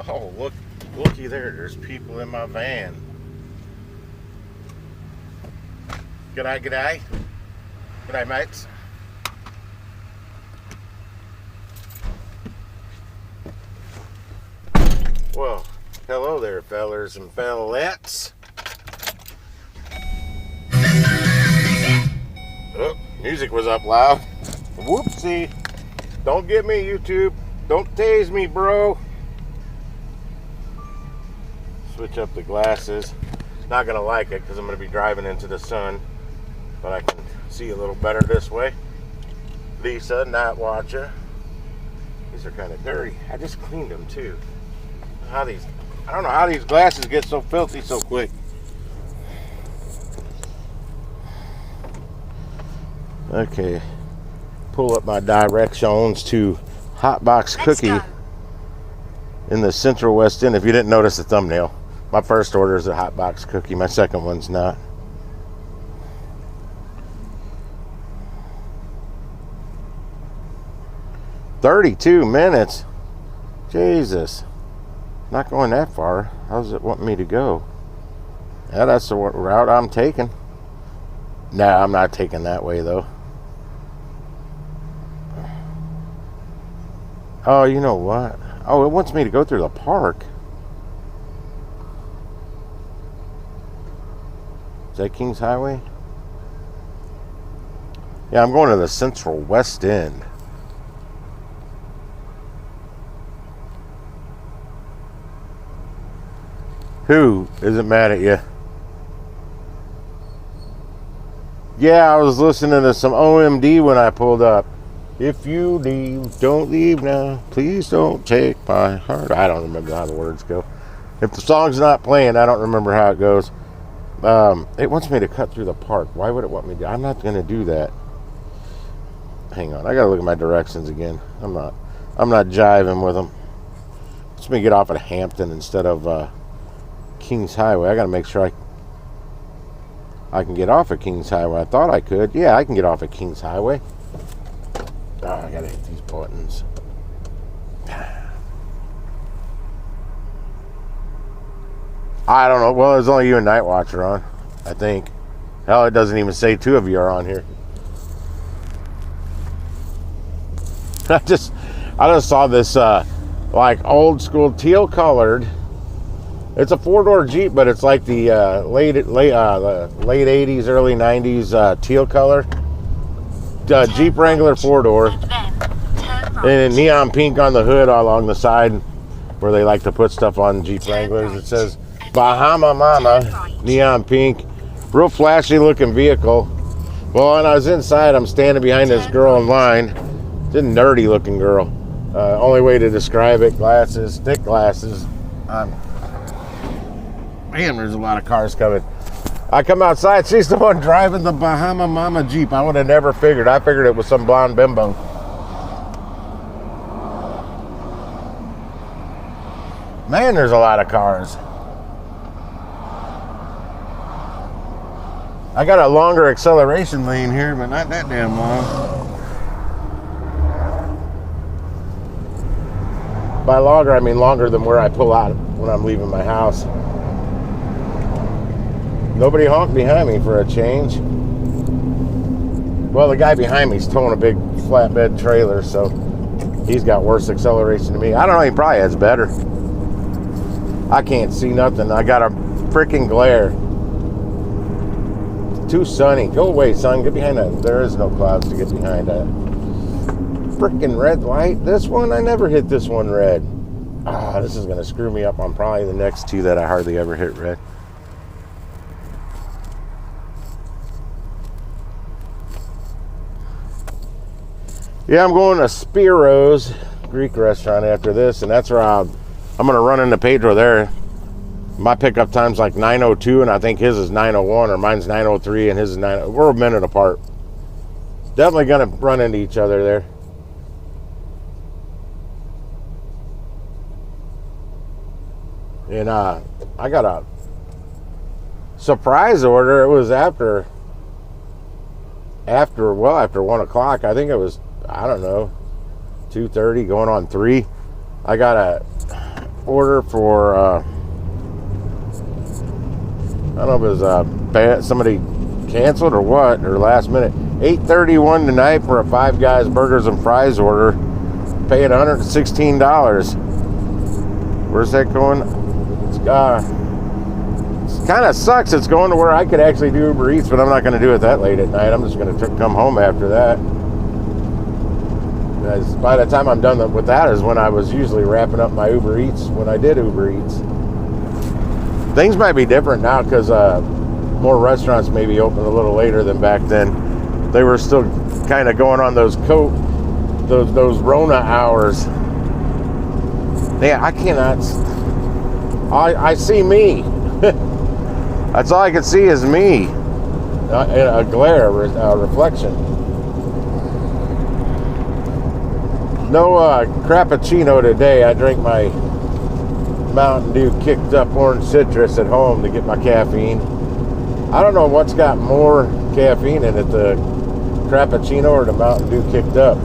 Oh, looky there. There's people in my van. G'day, g'day. G'day, mates. Well, hello there, fellers and fellettes. Oh, music was up loud. Whoopsie. Don't get me, YouTube. Don't tase me, bro. Switch up the glasses. Not gonna like it because I'm gonna be driving into the sun, but I can see a little better this way. Lisa, night watcher. These are kind of dirty. I just cleaned them too. I don't know how these glasses get so filthy so quick. Okay, pull up my directions to Hotbox Cookie in the Central West End. If you didn't notice the thumbnail, my first order is a Hotbox Cookie. My second one's not. "32 minutes. Jesus. Not going that far. How's it want me to go? Yeah, that's the route I'm taking. No, I'm not taking that way though. Oh, you know what? Oh, it wants me to go through the park. Is that Kings Highway? Yeah, I'm going to the Central West End. Who isn't mad at you? Yeah, I was listening to some OMD when I pulled up. If you leave, don't leave now. Please don't take my heart. I don't remember how the words go. If the song's not playing, I don't remember how it goes. It wants me to cut through the park. Why would it want me to? I'm not going to do that. Hang on. I got to look at my directions again. I'm not jiving with them. It's me get off at Hampton instead of Kings Highway. I got to make sure I can get off at Kings Highway. I thought I could. Yeah, I can get off at Kings Highway. Oh, I got to hit these buttons. I don't know. Well, there's only you and Night Watcher on, I think. Hell, it doesn't even say two of you are on here. I just saw this like old school teal colored. It's a 4-door Jeep, but it's like the late 80s, early 90s teal color. Jeep Wrangler 4-door. And neon pink on the hood along the side where they like to put stuff on Jeep Wranglers. It says Bahama Mama, neon pink. Real flashy looking vehicle. Well, when I was inside, I'm standing behind this girl in line. It's a nerdy looking girl. Only way to describe it, glasses, thick glasses. Man, there's a lot of cars coming. I come outside, she's the one driving the Bahama Mama Jeep. I would have never figured. I figured it was some blonde bimbo. Man, there's a lot of cars. I got a longer acceleration lane here, but not that damn long. By longer, I mean longer than where I pull out when I'm leaving my house. Nobody honked behind me for a change. Well, the guy behind me is towing a big flatbed trailer, so he's got worse acceleration than me. I don't know, he probably has better. I can't see nothing. I got a freaking glare. It's too sunny. Go away, sun. Get behind that. There is no clouds to get behind that. Freaking red light. This one, I never hit this one red. Ah, this is going to screw me up on probably the next two that I hardly ever hit red. Yeah, I'm going to Spiro's Greek restaurant after this, and that's where I'm going to run into Pedro there. My pickup time's like 9:02, and I think his is 9:01, or mine's 9:03, and his is 9:00. We're a minute apart. Definitely going to run into each other there. And I got a surprise order. It was after 1 o'clock. I think it was, I don't know, 2:30 going on 3. I got order for, I don't know if it was somebody canceled or what, or last minute. $8.31 tonight for a Five Guys Burgers and Fries order, paying $116. Where's that going? It kind of sucks. It's going to where I could actually do Uber Eats, but I'm not going to do it that late at night. I'm just going to come home after that. As by the time I'm done with that is when I was usually wrapping up my Uber Eats when I did Uber Eats. Things might be different now because more restaurants may be open a little later than back then. They were still kind of going on those Rona hours. Man, I cannot. I see me. That's all I can see is me. A glare, a reflection. No Crappuccino today. I drank my Mountain Dew kicked up orange citrus at home to get my caffeine. I don't know what's got more caffeine in it, the Crappuccino or the Mountain Dew kicked up.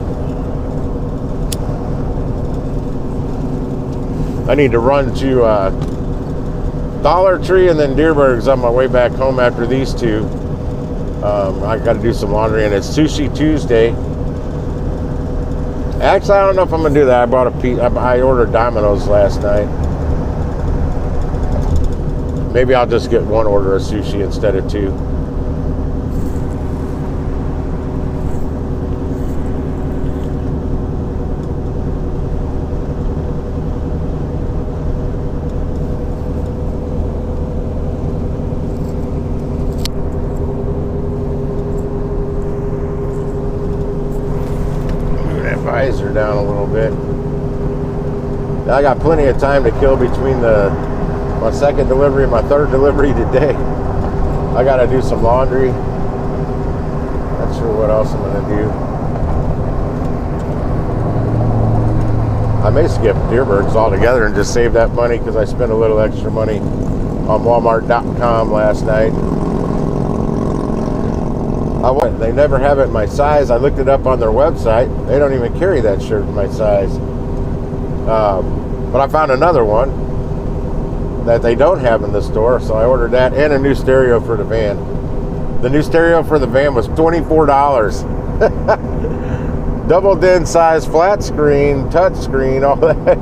I need to run to Dollar Tree and then Deerberg's on my way back home after these two. I got to do some laundry, and it's Sushi Tuesday. Actually, I don't know if I'm gonna do that. I ordered Domino's last night. Maybe I'll just get one order of sushi instead of two. Visor down a little bit. I got plenty of time to kill between my second delivery and my third delivery today. I got to do some laundry. Not sure what else I'm going to do. I may skip Deerberg's altogether and just save that money because I spent a little extra money on Walmart.com last night. They never have it in my size. I looked it up on their website. They don't even carry that shirt in my size. But I found another one that they don't have in the store, so I ordered that and a new stereo for the van. The new stereo for the van was $24. Double den size, flat screen, touch screen, all that.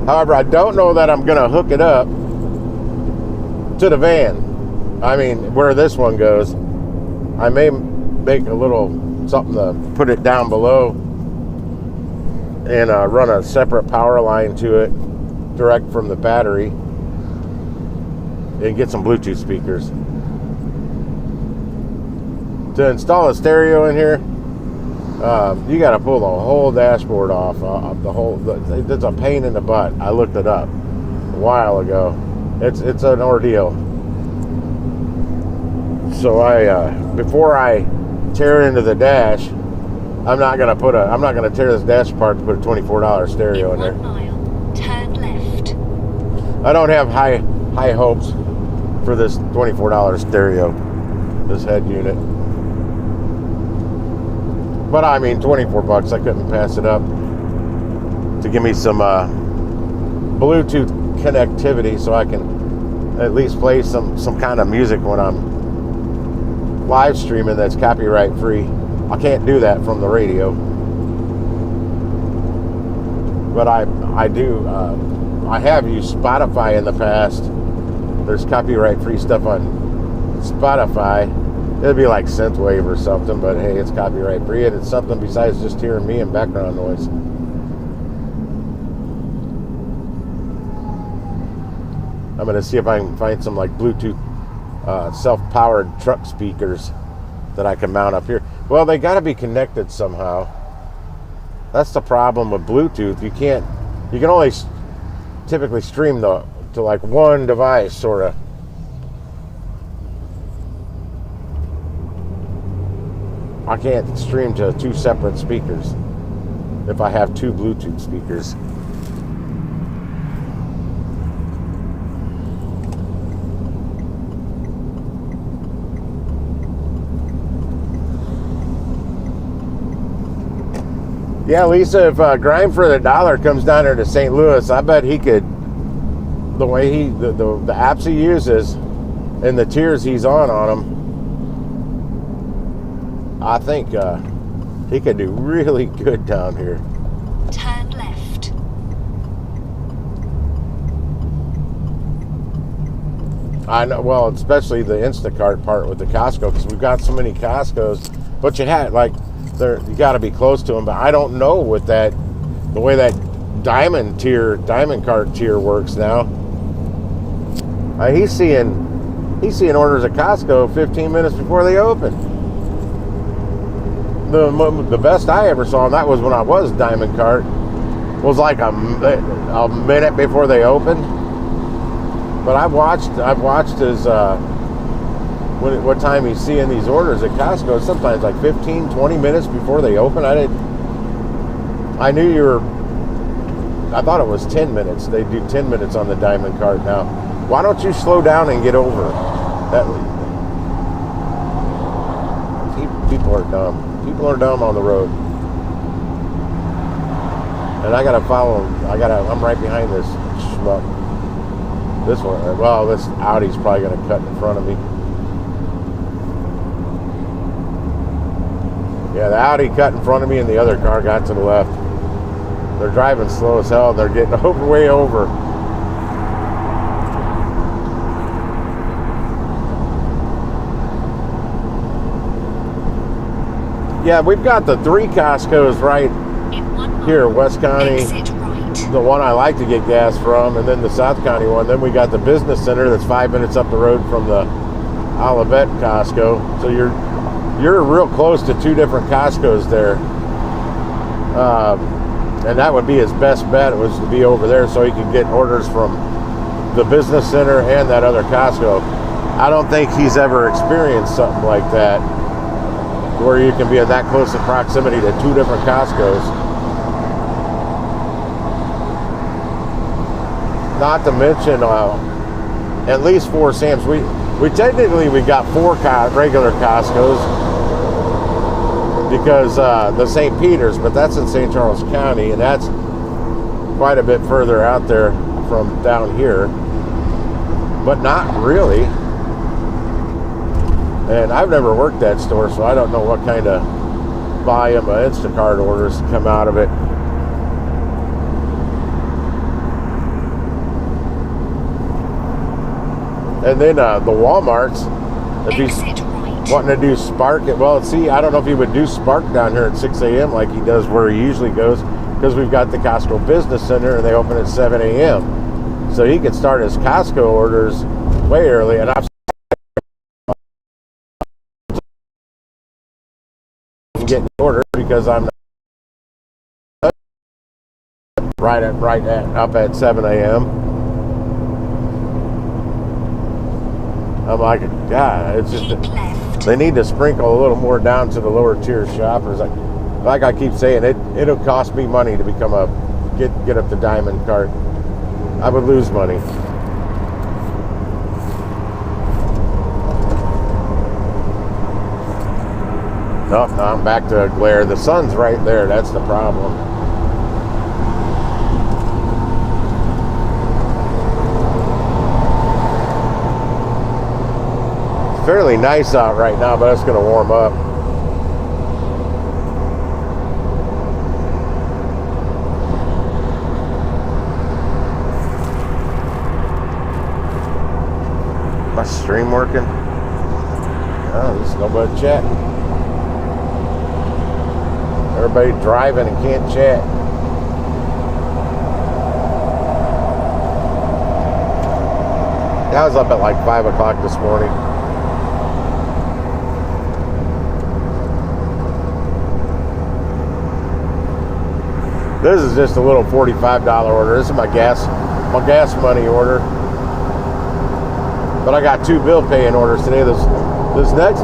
However, I don't know that I'm going to hook it up to the van. I mean, where this one goes, I may make a little something to put it down below and run a separate power line to it direct from the battery and get some Bluetooth speakers. To install a stereo in here, you got to pull the whole dashboard off. It's a pain in the butt. I looked it up a while ago. It's an ordeal. So before I tear into the dash, I'm not gonna tear this dash apart to put a $24 stereo in there. 1 mile, turn left. I don't have high hopes for this $24 stereo, this head unit. But I mean, 24 bucks, I couldn't pass it up to give me some Bluetooth connectivity so I can at least play some kind of music when I'm live streaming that's copyright free. I can't do that from the radio, but I have used Spotify in the past. There's copyright free stuff on Spotify. It'd be like synthwave or something, but hey, it's copyright free, and it's something besides just hearing me and background noise. I'm gonna see if I can find some like Bluetooth self-powered truck speakers that I can mount up here. Well, they got to be connected somehow. That's the problem with Bluetooth. You can only typically stream to like one device, sort of. I can't stream to two separate speakers if I have two Bluetooth speakers. Yeah, Lisa, if Grind for the Dollar comes down here to St. Louis, I bet he could, the way the apps he uses and the tiers he's on them, I think he could do really good down here. Turn left. I know, well, especially the Instacart part with the Costco, because we've got so many Costcos, but you had, like, you got to be close to them, but I don't know with that, the way that diamond cart tier works now. He's seeing orders at Costco 15 minutes before they open. The best I ever saw, and that was when I was diamond cart, was like a minute before they opened. But I've watched his what time he's seeing these orders at Costco. Sometimes like 15, 20 minutes before they open. I thought it was 10 minutes. They do 10 minutes on the diamond cart now. Why don't you slow down and get over that? People are dumb. People are dumb on the road. And I gotta follow him. I'm right behind this schmuck. This one, well, this Audi's probably going to cut in front of me. Yeah, the Audi cut in front of me and the other car got to the left. They're driving slow as hell. They're getting way over. Yeah, we've got the 3 Costco's right here, West County. Exit right. The one I like to get gas from, and then the South County one. Then we got the business center that's 5 minutes up the road from the Olivet Costco. So you're real close to 2 different Costco's there. And that would be his best bet, was to be over there so he could get orders from the business center and that other Costco. I don't think he's ever experienced something like that, where you can be in that close in proximity to 2 different Costco's. Not to mention at least 4 Sam's. We technically got 4 regular Costco's, because the St. Peter's, but that's in St. Charles County, and that's quite a bit further out there from down here, but not really. And I've never worked that store, so I don't know what kind of volume of Instacart orders come out of it. And then the Walmarts, if he's wanting to do Spark, well, see, I don't know if he would do Spark down here at 6 a.m. like he does where he usually goes, because we've got the Costco Business Center and they open at 7 a.m. So he could start his Costco orders way early. And I've getting orders because I'm up at 7 a.m. I'm like, God, it's just they need to sprinkle a little more down to the lower tier shoppers. Like I keep saying, it'll cost me money to become get up the diamond cart. I would lose money. No, I'm back to glare. The sun's right there. That's the problem. It's fairly nice out right now, but it's going to warm up. My stream working? Oh, there's nobody chatting. Everybody driving and can't chat. I was up at like 5 o'clock this morning. This is just a little $45 order. This is my gas money order. But I got 2 bill paying orders today. This next.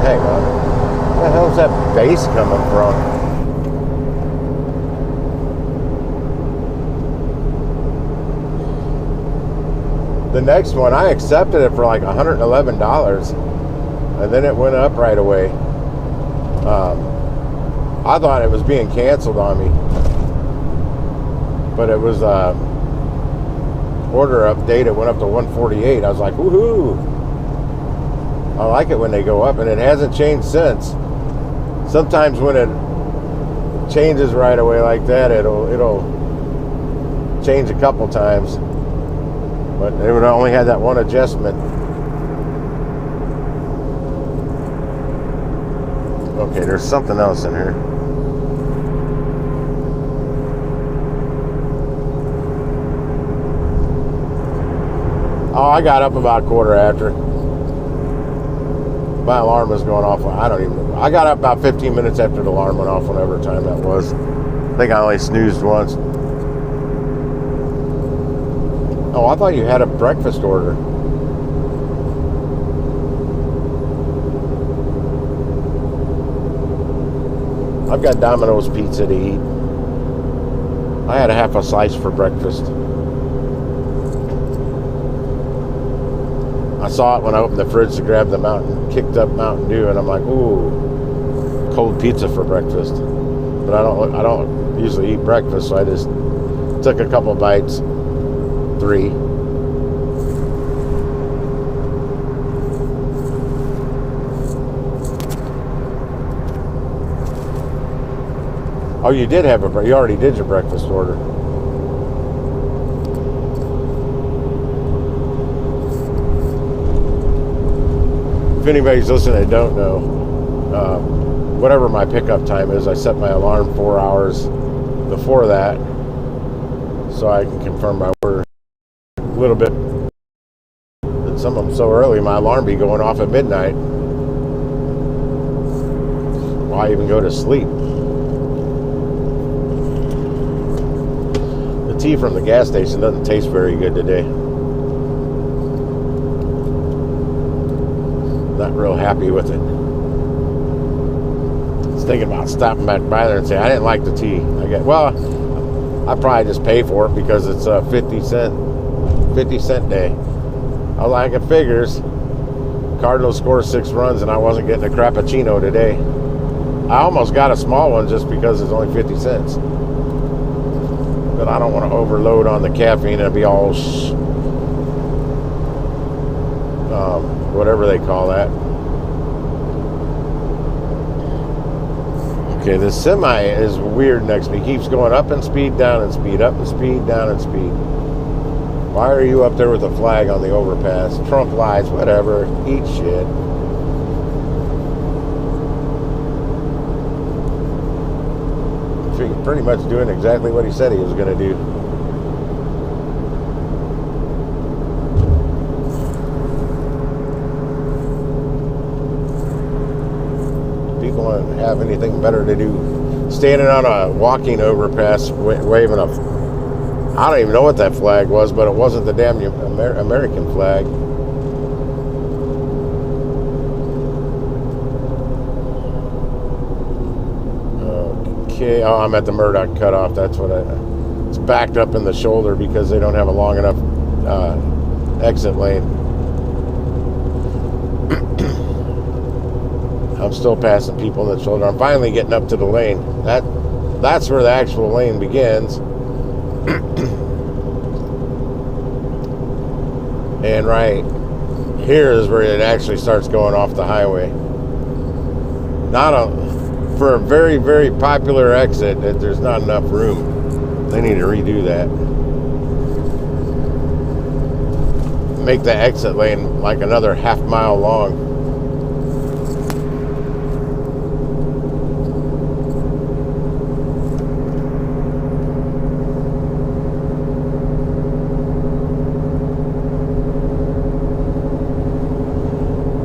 Hang on. Where the hell's that bass coming from? The next one, I accepted it for like $111, and then it went up right away. I thought it was being canceled on me, but it was order update. It went up to 148. I was like, woohoo! I like it when they go up, and it hasn't changed since. Sometimes when it changes right away like that, it'll change a couple times, but it would only had that one adjustment. Okay, there's something else in here. Oh, I got up about a quarter after. My alarm was going off. I don't even know. I got up about 15 minutes after the alarm went off, whatever time that was. I think I only snoozed once. Oh, I thought you had a breakfast order. I've got Domino's pizza to eat. I had a half a slice for breakfast. I saw it when I opened the fridge to grab the kicked up Mountain Dew, and I'm like, ooh, cold pizza for breakfast. But I don't usually eat breakfast, so I just took a couple bites, 3. Oh, you did have you already did your breakfast order. If anybody's listening that don't know, whatever my pickup time is, I set my alarm 4 hours before that, so I can confirm my order a little bit. And some of them so early, my alarm be going off at midnight. Why even go to sleep? The tea from the gas station doesn't taste very good today. Not real happy with it. I was thinking about stopping back by there and saying I didn't like the tea. I probably just pay for it because it's a 50 cent day. I like it figures. Cardinals score 6 runs and I wasn't getting a Crappuccino today. I almost got a small one just because it's only 50 cents. But I don't want to overload on the caffeine and be all whatever they call that. Okay, this semi is weird next to me. He keeps going up in speed, down in speed, up in speed, down in speed. Why are you up there with a flag on the overpass? Trump lies, whatever. Eat shit. Pretty much doing exactly what he said he was going to do. People don't have anything better to do. Standing on a walking overpass waving a... I don't even know what that flag was, but it wasn't the damn American flag. Okay, oh, I'm at the Murdoch cutoff. That's what it's backed up in the shoulder because they don't have a long enough exit lane. I'm still passing people in the shoulder. I'm finally getting up to the lane. That's where the actual lane begins. And right here is where it actually starts going off the highway. For a very, very popular exit, there's not enough room. They need to redo that. Make the exit lane like another half mile long.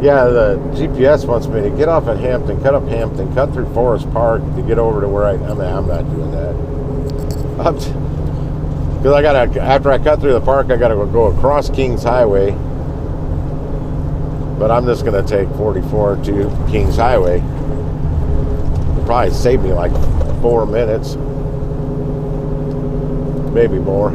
Yeah, the GPS wants me to get off at Hampton, cut up Hampton, cut through Forest Park to get over to where I'm not doing that. Because after I cut through the park, I gotta go across Kings Highway. But I'm just gonna take 44 to Kings Highway. It'll probably save me like 4 minutes, maybe more.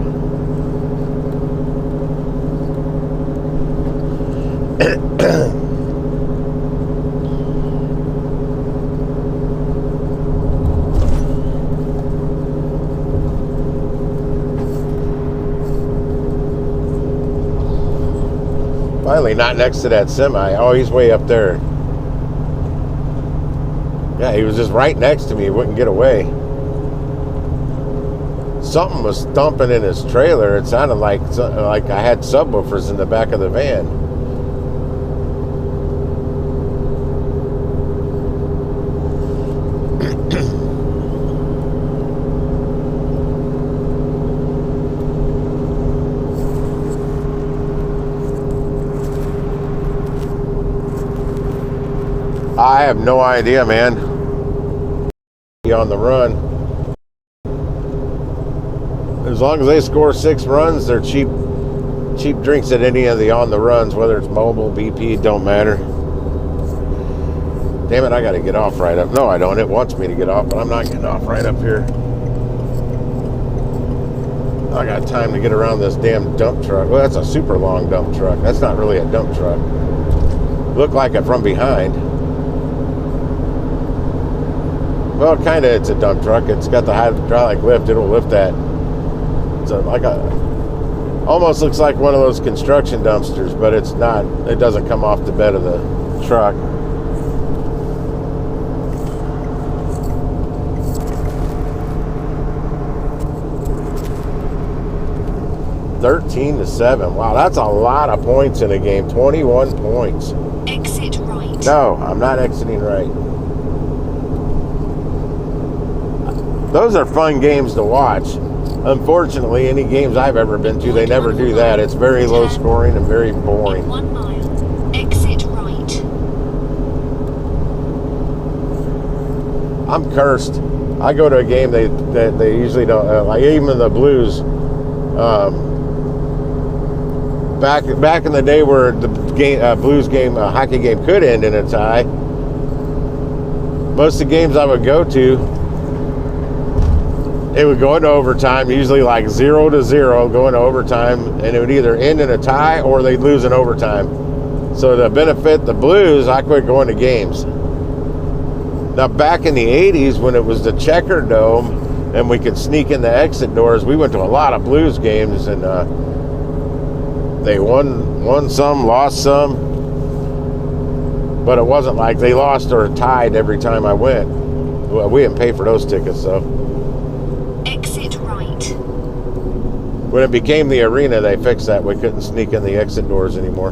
Definitely not next to that semi. Oh, he's way up there. Yeah, he was just right next to me. He wouldn't get away. Something was thumping in his trailer. It sounded like I had subwoofers in the back of the van. I have no idea, man. On the run. As long as they score 6 runs, they're cheap drinks at any of the on the runs, whether it's mobile, BP, don't matter. Damn it, I gotta get off right up. No, I don't. It wants me to get off, but I'm not getting off right up here. I got time to get around this damn dump truck. Well, that's a super long dump truck. That's not really a dump truck. Look like it from behind. Well, kind of, it's a dump truck. It's got the hydraulic lift. It'll lift that. It's almost looks like one of those construction dumpsters, but it's not. It doesn't come off the bed of the truck. (13-7). Wow, that's a lot of points in a game. 21 points. Exit right. No, I'm not exiting right. Those are fun games to watch. Unfortunately, any games I've ever been to, they never do that. It's very low scoring and very boring. 1 mile. Exit right. I'm cursed. I go to a game they usually don't like. Even the Blues. Back in the day where the game, Blues game, hockey game could end in a tie. Most of the games I would go to, it would go into overtime, usually like 0-0, go into overtime, and it would either end in a tie or they'd lose in overtime. So to benefit the Blues, I quit going to games. Now back in the 80s when it was the Checker Dome and we could sneak in the exit doors, we went to a lot of Blues games, and they won some, lost some, but it wasn't like they lost or tied every time I went. Well, we didn't pay for those tickets, though. Exit right. When it became the arena, they fixed that. We couldn't sneak in the exit doors anymore.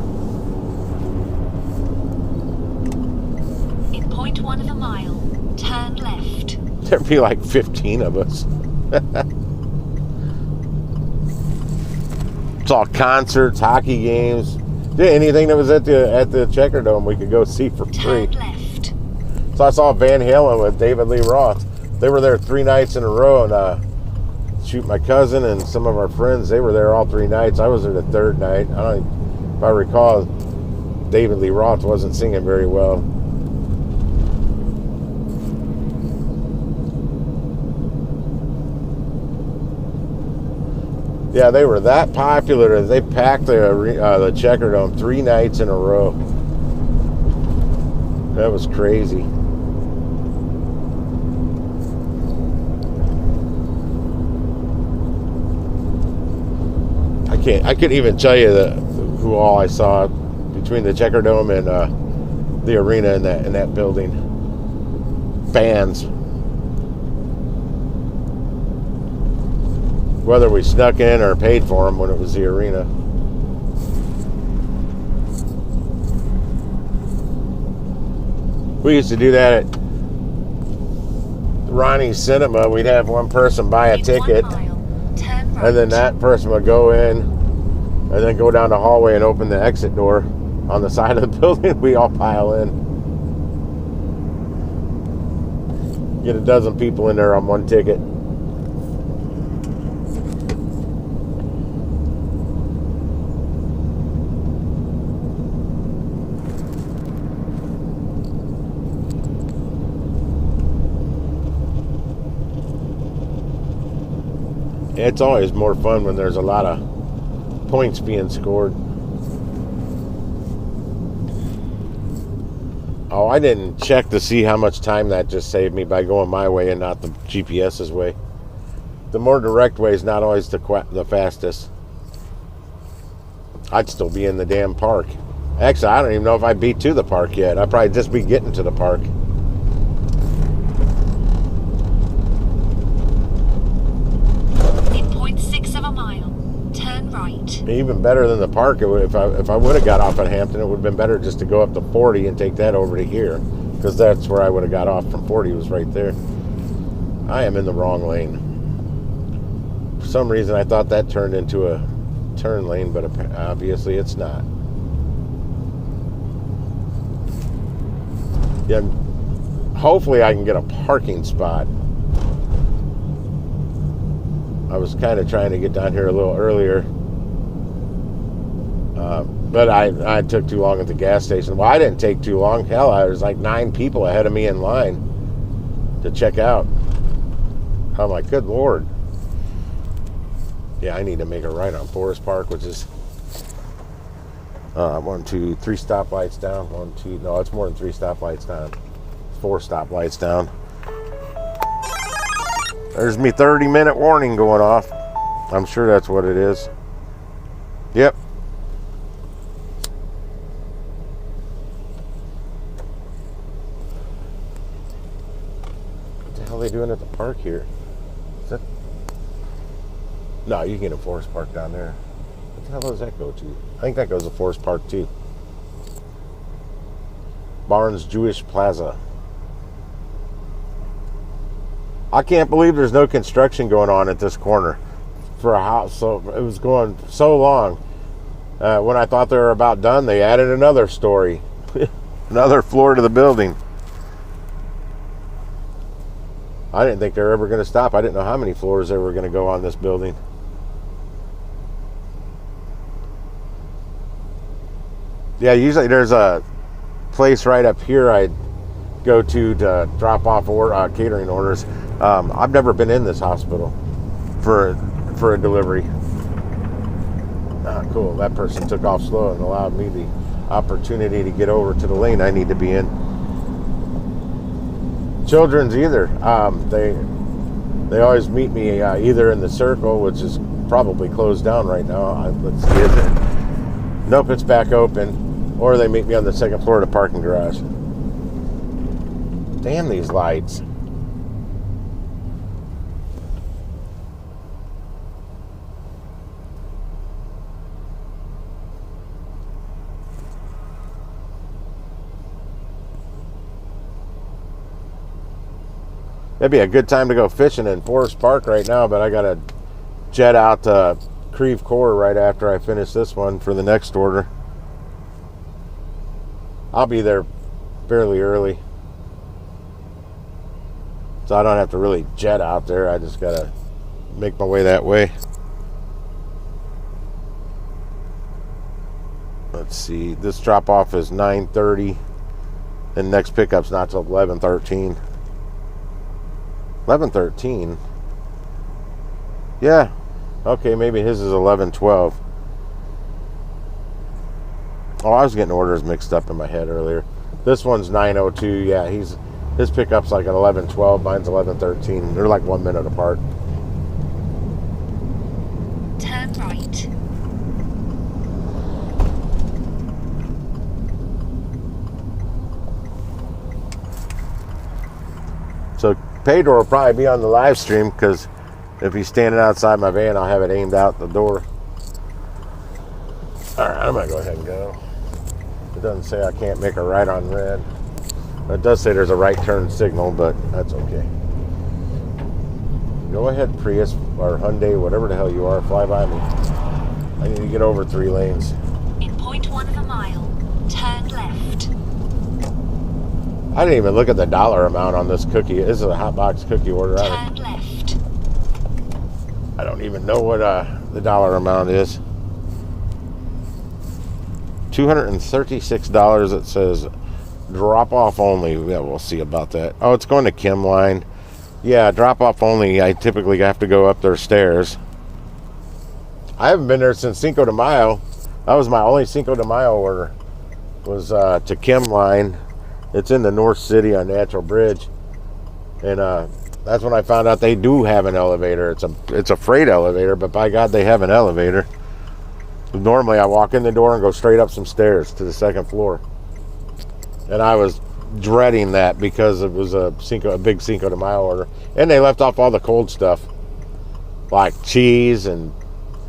In 0.1 of a mile, turn left. There'd be like 15 of us. It's all concerts, hockey games. Yeah, anything that was at the Checker Dome, we could go see for free. Turn left. So I saw Van Halen with David Lee Roth. They were there 3 nights in a row, and shoot, my cousin and some of our friends, they were there all 3 nights. I was there the 3rd night. If I recall, David Lee Roth wasn't singing very well. Yeah, they were that popular. They packed the Checker Dome 3 nights in a row. That was crazy. I couldn't even tell you who all I saw between the Checker Dome and the arena in that building. Fans. Whether we snuck in or paid for them when it was the arena. We used to do that at Ronnie's Cinema. We'd have one person buy a ticket, and then that person would go in and then go down the hallway and open the exit door on the side of the building. We all pile in. Get a dozen people in there on one ticket. It's always more fun when there's a lot of points being scored. Oh, I didn't check to see how much time that just saved me by going my way and not the GPS's way. The more direct way is not always the fastest. I'd still be in the damn park. Actually, I don't even know if I'd be to the park yet. I'd probably just be getting to the park. In 0.6 of a mile, turn right. Even better than the park. If I would have got off at Hampton, it would have been better just to go up to 40 and take that over to here, because that's where I would have got off from 40. Was right there. I am in the wrong lane. For some reason, I thought that turned into a turn lane, but obviously it's not. Yeah, hopefully I can get a parking spot. I was kind of trying to get down here a little earlier, but I took too long at the gas station. Well, I didn't take too long. Hell, there was like 9 people ahead of me in line to check out. I'm like, good Lord. Yeah, I need to make a right on Forest Park, which is 1, 2, 3 stoplights down. 1, 2, no, it's more than 3 stoplights down. 4 stoplights down. There's me 30-minute warning going off. I'm sure that's what it is. Yep. What the hell are they doing at the park here? Is that... No, you can get a Forest Park down there. What the hell does that go to? I think that goes to Forest Park too. Barnes Jewish Plaza. I can't believe there's no construction going on at this corner for a house. So it was going so long. When I thought they were about done, they added another story, another floor to the building. I didn't think they were ever going to stop. I didn't know how many floors they were going to go on this building. Yeah, usually there's a place right up here I go to drop off catering orders. I've never been in this hospital for a delivery. Cool. That person took off slow and allowed me the opportunity to get over to the lane I need to be in. Children's either. They always meet me either in the circle, which is probably closed down right now. Let's see, is it? Nope, it's back open. Or they meet me on the second floor of the parking garage. Damn these lights. That'd be a good time to go fishing in Forest Park right now, but I gotta jet out to Creve Coeur right after I finish this one for the next order. I'll be there fairly early, so I don't have to really jet out there. I just gotta make my way that way. Let's see, this drop off is 9:30 and next pickup's not till 11:13. 11:13? Yeah, okay, maybe his is 11:12. Oh, I was getting orders mixed up in my head earlier. This one's 9:02. Yeah, his pickup's like at 11:12. Mine's 11:13. They're like 1 minute apart. Turn right. So Pedro will probably be on the live stream, because if he's standing outside my van, I'll have it aimed out the door. All right, I'm gonna go ahead and go. It doesn't say I can't make a right on red. It does say there's a right turn signal, but that's okay. Go ahead, Prius or Hyundai, whatever the hell you are, fly by me. I need to get over 3 lanes. In 0.1 of a mile, turn left. I didn't even look at the dollar amount on this cookie. This is a hot box cookie order. Turn left. I don't even know what the dollar amount is. $236. It says drop off only. Yeah, we'll see about that. Oh, it's going to Kim Line. Yeah, drop off only. I typically have to go up their stairs. I haven't been there since Cinco de Mayo. That was my only Cinco de Mayo order. Was to Kim Line. It's in the North City on Natural Bridge, and that's when I found out they do have an elevator. It's a freight elevator, but by God, they have an elevator. Normally I walk in the door and go straight up some stairs to the second floor. And I was dreading that because it was a big Cinco de Mayo order. And they left off all the cold stuff, like cheese and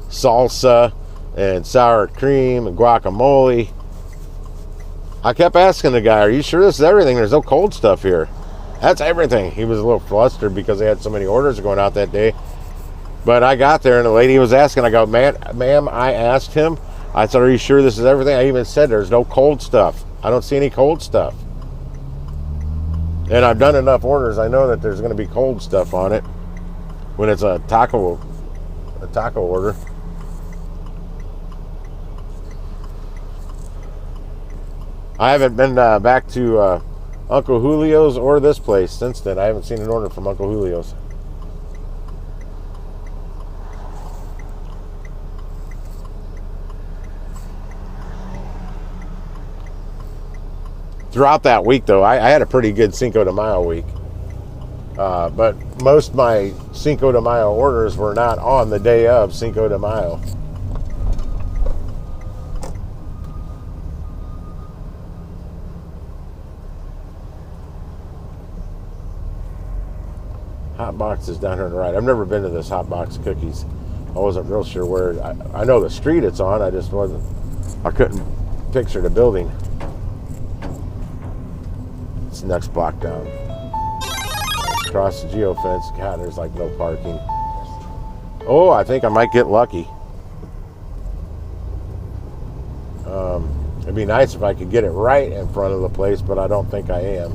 salsa and sour cream and guacamole. I kept asking the guy, are you sure this is everything? There's no cold stuff here. That's everything. He was a little flustered because they had so many orders going out that day. But I got there and the lady was asking, I go, ma'am, I asked him, I said, are you sure this is everything? I even said there's no cold stuff. I don't see any cold stuff. And I've done enough orders, I know that there's going to be cold stuff on it when it's a taco order. I haven't been back to Uncle Julio's or this place since then. I haven't seen an order from Uncle Julio's. Throughout that week, though, I had a pretty good Cinco de Mayo week. But most of my Cinco de Mayo orders were not on the day of Cinco de Mayo. Hot Box is down here on the right. I've never been to this Hot Box Cookies. I wasn't real sure where. I know the street it's on. I couldn't picture the building. It's the next block down. Across the geofence. God, there's like no parking. Oh, I think I might get lucky. It'd be nice if I could get it right in front of the place, but I don't think I am.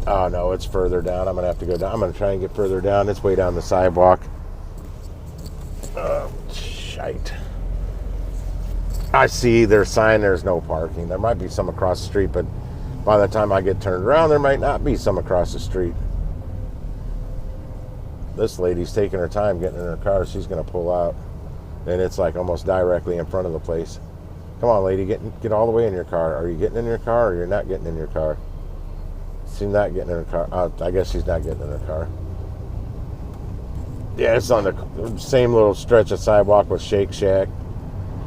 Oh no, it's further down. I'm gonna have to go down. I'm gonna try and get further down. It's way down the sidewalk. Shite. I see their sign, there's no parking. There might be some across the street, but by the time I get turned around, there might not be some across the street. This lady's taking her time getting in her car. She's gonna pull out. And it's like almost directly in front of the place. Come on, lady, get all the way in your car. Are you getting in your car or you're not getting in your car? She's not getting in her car. I guess she's not getting in her car. Yeah, it's on the same little stretch of sidewalk with Shake Shack.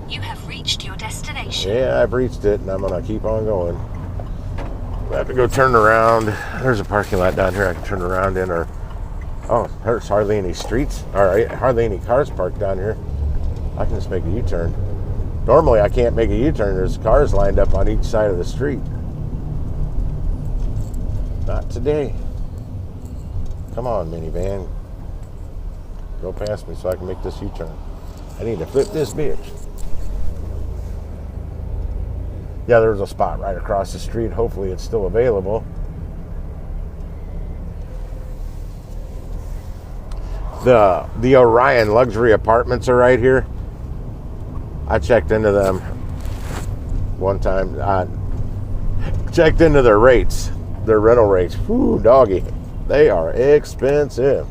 You have reached your destination. Yeah, I've reached it, and I'm going to keep on going. I have to go turn around. There's a parking lot down here I can turn around in. Oh, there's hardly any streets. All right, hardly any cars parked down here. I can just make a U-turn. Normally, I can't make a U-turn. There's cars lined up on each side of the street. Not today. Come on, minivan. Go past me so I can make this U-turn. I need to flip this bitch. Yeah, there's a spot right across the street. Hopefully it's still available. The Orion luxury apartments are right here. I checked into them one time. I checked into their rates. Their rental rates. Whoo, doggy. They are expensive.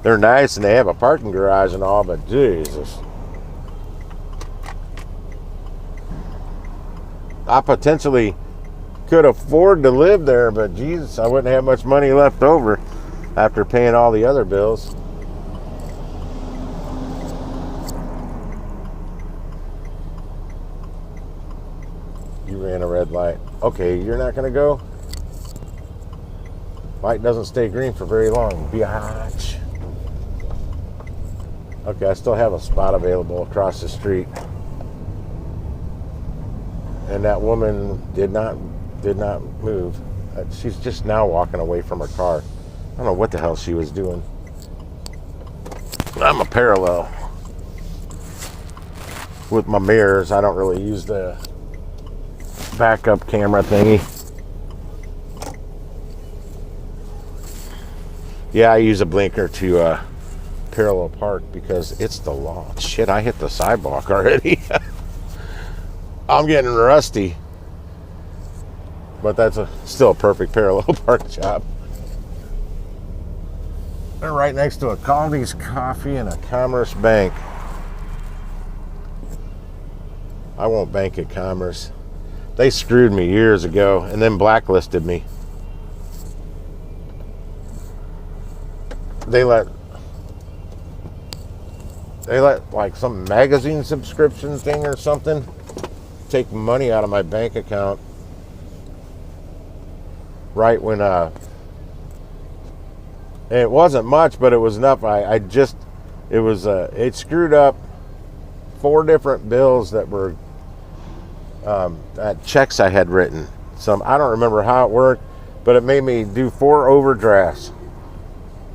They're nice and they have a parking garage and all, but Jesus. I potentially could afford to live there, but Jesus, I wouldn't have much money left over after paying all the other bills. You ran a red light. Okay, you're not going to go? Light doesn't stay green for very long. Biatch. Okay, I still have a spot available across the street. And that woman did not move. She's just now walking away from her car. I don't know what the hell she was doing. I'm a parallel with my mirrors. I don't really use the backup camera thingy. Yeah, I use a blinker to parallel park because it's the law. Shit, I hit the sidewalk already. I'm getting rusty. But that's still a perfect parallel park job. They're right next to a Caldi's Coffee and a Commerce Bank. I won't bank at Commerce. They screwed me years ago and then blacklisted me. they let like some magazine subscription thing or something take money out of my bank account right when and it wasn't much, but it was enough. It screwed up 4 different bills that were checks I had written. I don't remember how it worked, but it made me do 4 overdrafts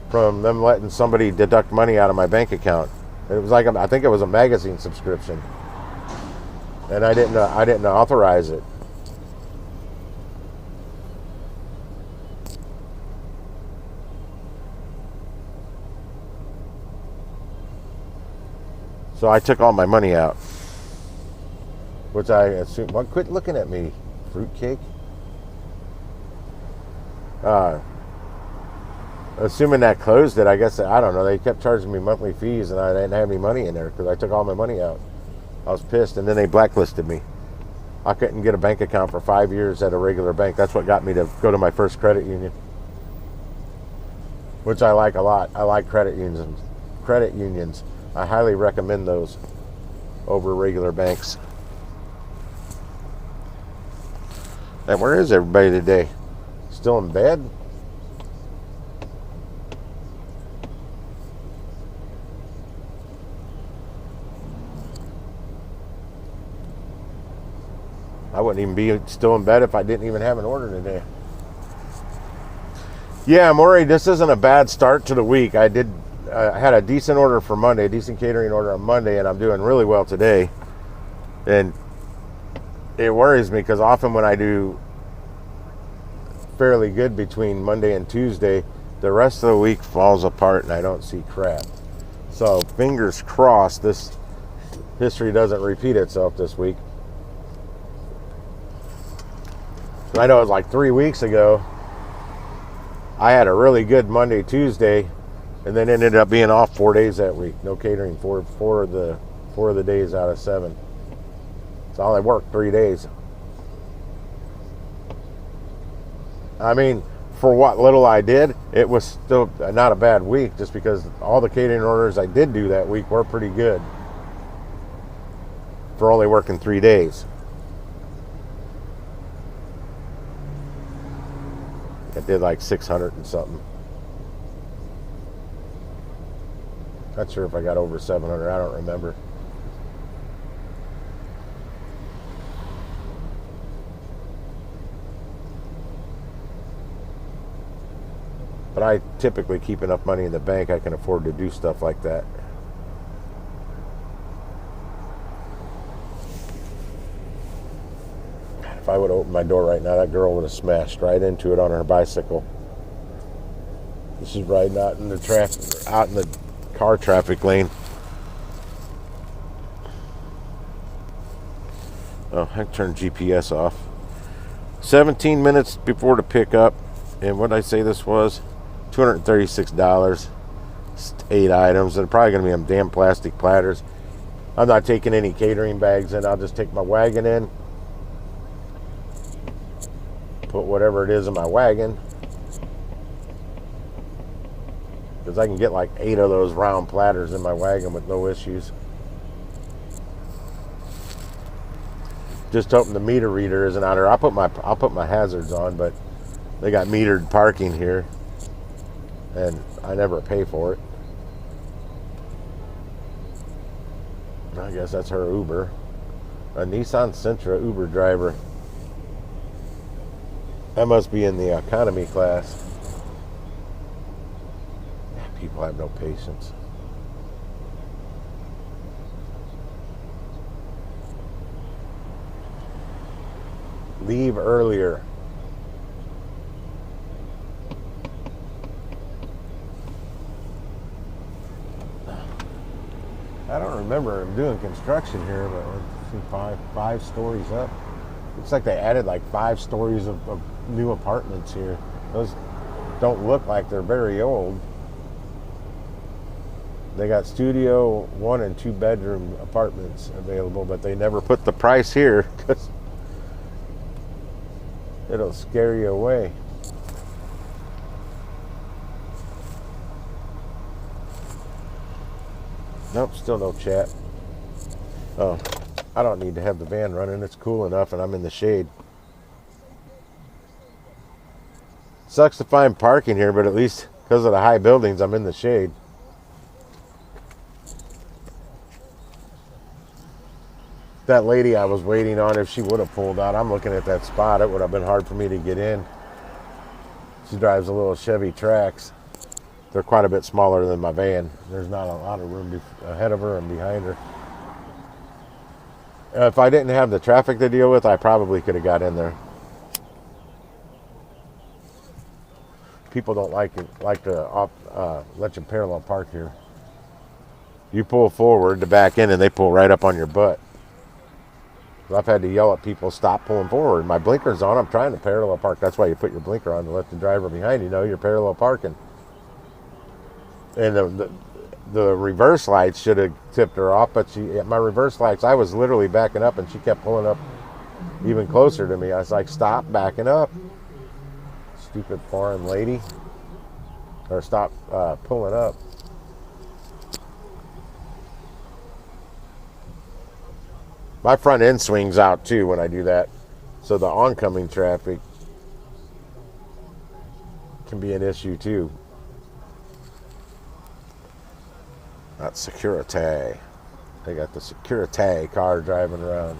from them letting somebody deduct money out of my bank account. It was like, I think it was a magazine subscription, and I didn't authorize it. So I took all my money out, which I assume. Well, quit looking at me, fruitcake. Assuming that closed it, I guess, I don't know. They kept charging me monthly fees, and I didn't have any money in there because I took all my money out. I was pissed, and then they blacklisted me. I couldn't get a bank account for 5 years at a regular bank. That's what got me to go to my first credit union, which I like a lot. I like credit unions. Credit unions. I highly recommend those over regular banks. And where is everybody today? Still in bed? I wouldn't even be still in bed if I didn't even have an order today. Yeah, I'm worried this isn't a bad start to the week. I had a decent order for Monday, a decent catering order on Monday, and I'm doing really well today. And it worries me because often when I do fairly good between Monday and Tuesday, the rest of the week falls apart and I don't see crap. So fingers crossed this history doesn't repeat itself this week. I know it was like 3 weeks ago, I had a really good Monday, Tuesday, and then ended up being off 4 days that week. No catering four of the days out of 7. So I only worked 3 days. I mean, for what little I did, it was still not a bad week, just because all the catering orders I did do that week were pretty good for only working 3 days. I did like 600 and something. Not sure if I got over 700. I don't remember. But I typically keep enough money in the bank I can afford to do stuff like that. If I would have opened my door right now, that girl would have smashed right into it on her bicycle. This is riding out in the car traffic lane. Oh, I turned GPS off. 17 minutes before the pickup, and what did I say this was? $236. 8 items. They're probably going to be them damn plastic platters. I'm not taking any catering bags in. I'll just take my wagon in. Put whatever it is in my wagon. Because I can get like 8 of those round platters in my wagon with no issues. Just hoping the meter reader isn't out here. I'll put my hazards on, but they got metered parking here, and I never pay for it. I guess that's her Uber. A Nissan Sentra Uber driver. That must be in the economy class. People have no patience. Leave earlier. I don't remember them doing construction here, but let's see, five stories up. Looks like they added like 5 stories of new apartments here. Those don't look like they're very old. They got studio 1 and 2 bedroom apartments available, but they never put the price here because it'll scare you away. Nope, still no chat. Oh, I don't need to have the van running. It's cool enough and I'm in the shade. Sucks to find parking here, but at least because of the high buildings, I'm in the shade. That lady I was waiting on, if she would have pulled out, I'm looking at that spot. It would have been hard for me to get in. She drives a little Chevy Trax. They're quite a bit smaller than my van. There's not a lot of room ahead of her and behind her. If I didn't have the traffic to deal with, I probably could have got in there. People don't like to let you parallel park here. You pull forward to back in, and they pull right up on your butt. I've had to yell at people, stop pulling forward. My blinker's on. I'm trying to parallel park. That's why you put your blinker on to let the driver behind you know you're parallel parking. And the reverse lights should have tipped her off, but my reverse lights, I was literally backing up, and she kept pulling up even closer to me. I was like, stop backing up, stupid foreign lady. Or stop pulling up. My front end swings out too when I do that. So the oncoming traffic can be an issue too. That's Securite. They got the Securite car driving around.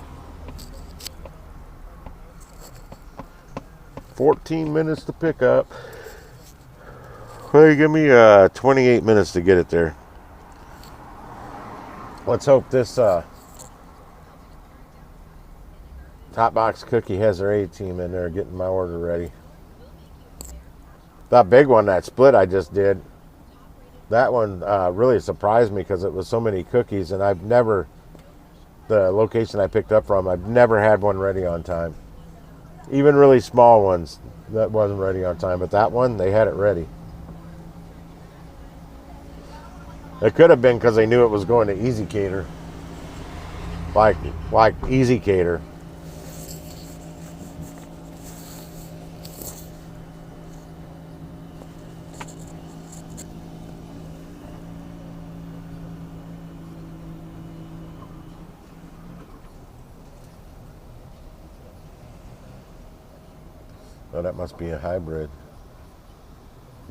14 minutes to pick up. Well, give me 28 minutes to get it there. Let's hope this Top Box Cookie has their A-team in there getting my order ready. That big one, that split I just did, that one really surprised me because it was so many cookies, and the location I picked up from, I've never had one ready on time. Even really small ones, that wasn't ready on time, but that one, they had it ready. It could have been because they knew it was going to Easy Cater. Like Easy Cater. Oh, that must be a hybrid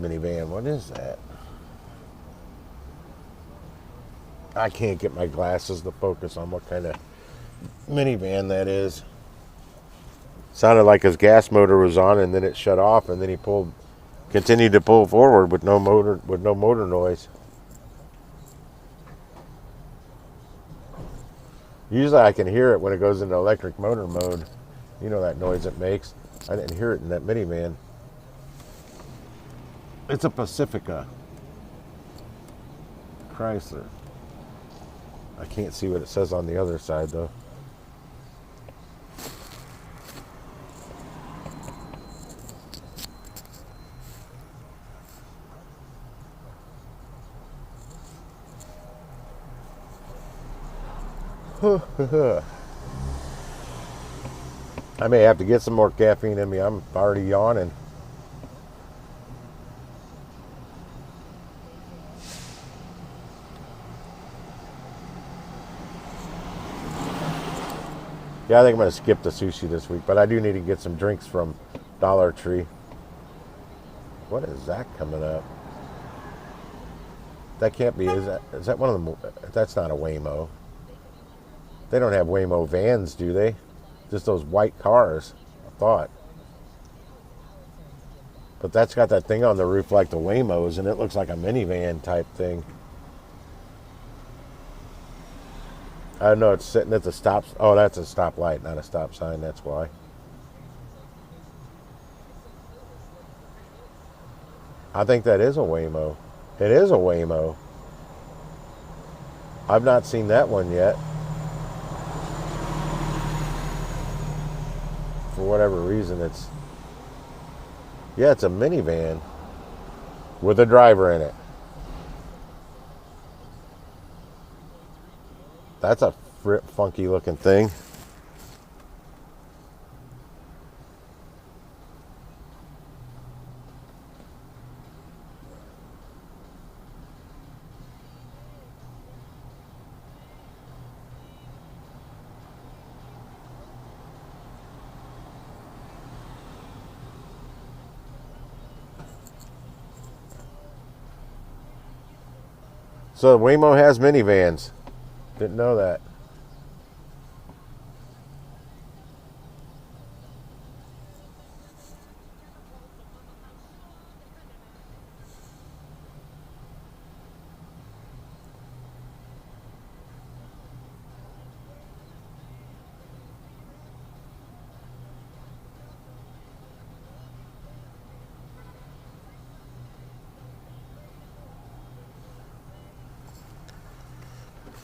minivan. What is that? I can't get my glasses to focus on what kind of minivan that is. Sounded like his gas motor was on and then it shut off, and then he continued to pull forward with no motor noise. Usually I can hear it when it goes into electric motor mode. You know that noise it makes. I didn't hear it in that minivan. It's a Pacifica. Chrysler. I can't see what it says on the other side though. I may have to get some more caffeine in me. I'm already yawning. Yeah, I think I'm going to skip the sushi this week, but I do need to get some drinks from Dollar Tree. What is that coming up? That can't be. Is that one of them? That's not a Waymo. They don't have Waymo vans, do they? Just those white cars, I thought. But that's got that thing on the roof like the Waymos, and it looks like a minivan type thing. I don't know, it's sitting at the stop. Oh, that's a stoplight, not a stop sign, that's why. I think that is a Waymo. It is a Waymo. I've not seen that one yet. For whatever reason, it's a minivan with a driver in it. That's a funky looking thing. So Waymo has minivans. Didn't know that.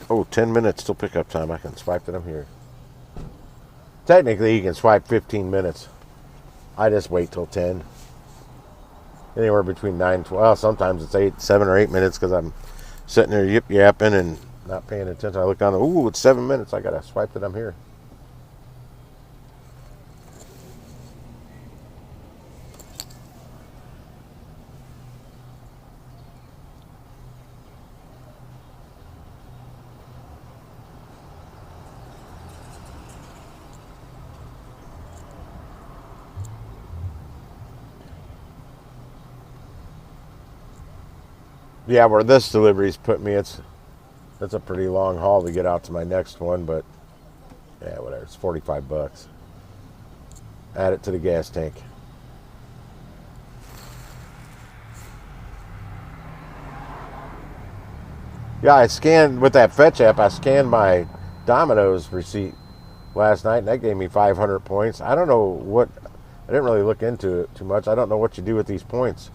Oh, 10 minutes till pickup time. I can swipe that I'm here. Technically, you can swipe 15 minutes. I just wait till 10. Anywhere between 9 and 12. Well, sometimes it's 7 or 8 minutes because I'm sitting there yip-yapping and not paying attention. I look down, ooh, it's 7 minutes. I got to swipe that I'm here. Yeah, where this delivery's put me, it's a pretty long haul to get out to my next one, but yeah, whatever. It's $45. Add it to the gas tank. Yeah, I scanned with that Fetch app. I scanned my Domino's receipt last night, and that gave me 500 points. I don't know what. I didn't really look into it too much. I don't know what you do with these points.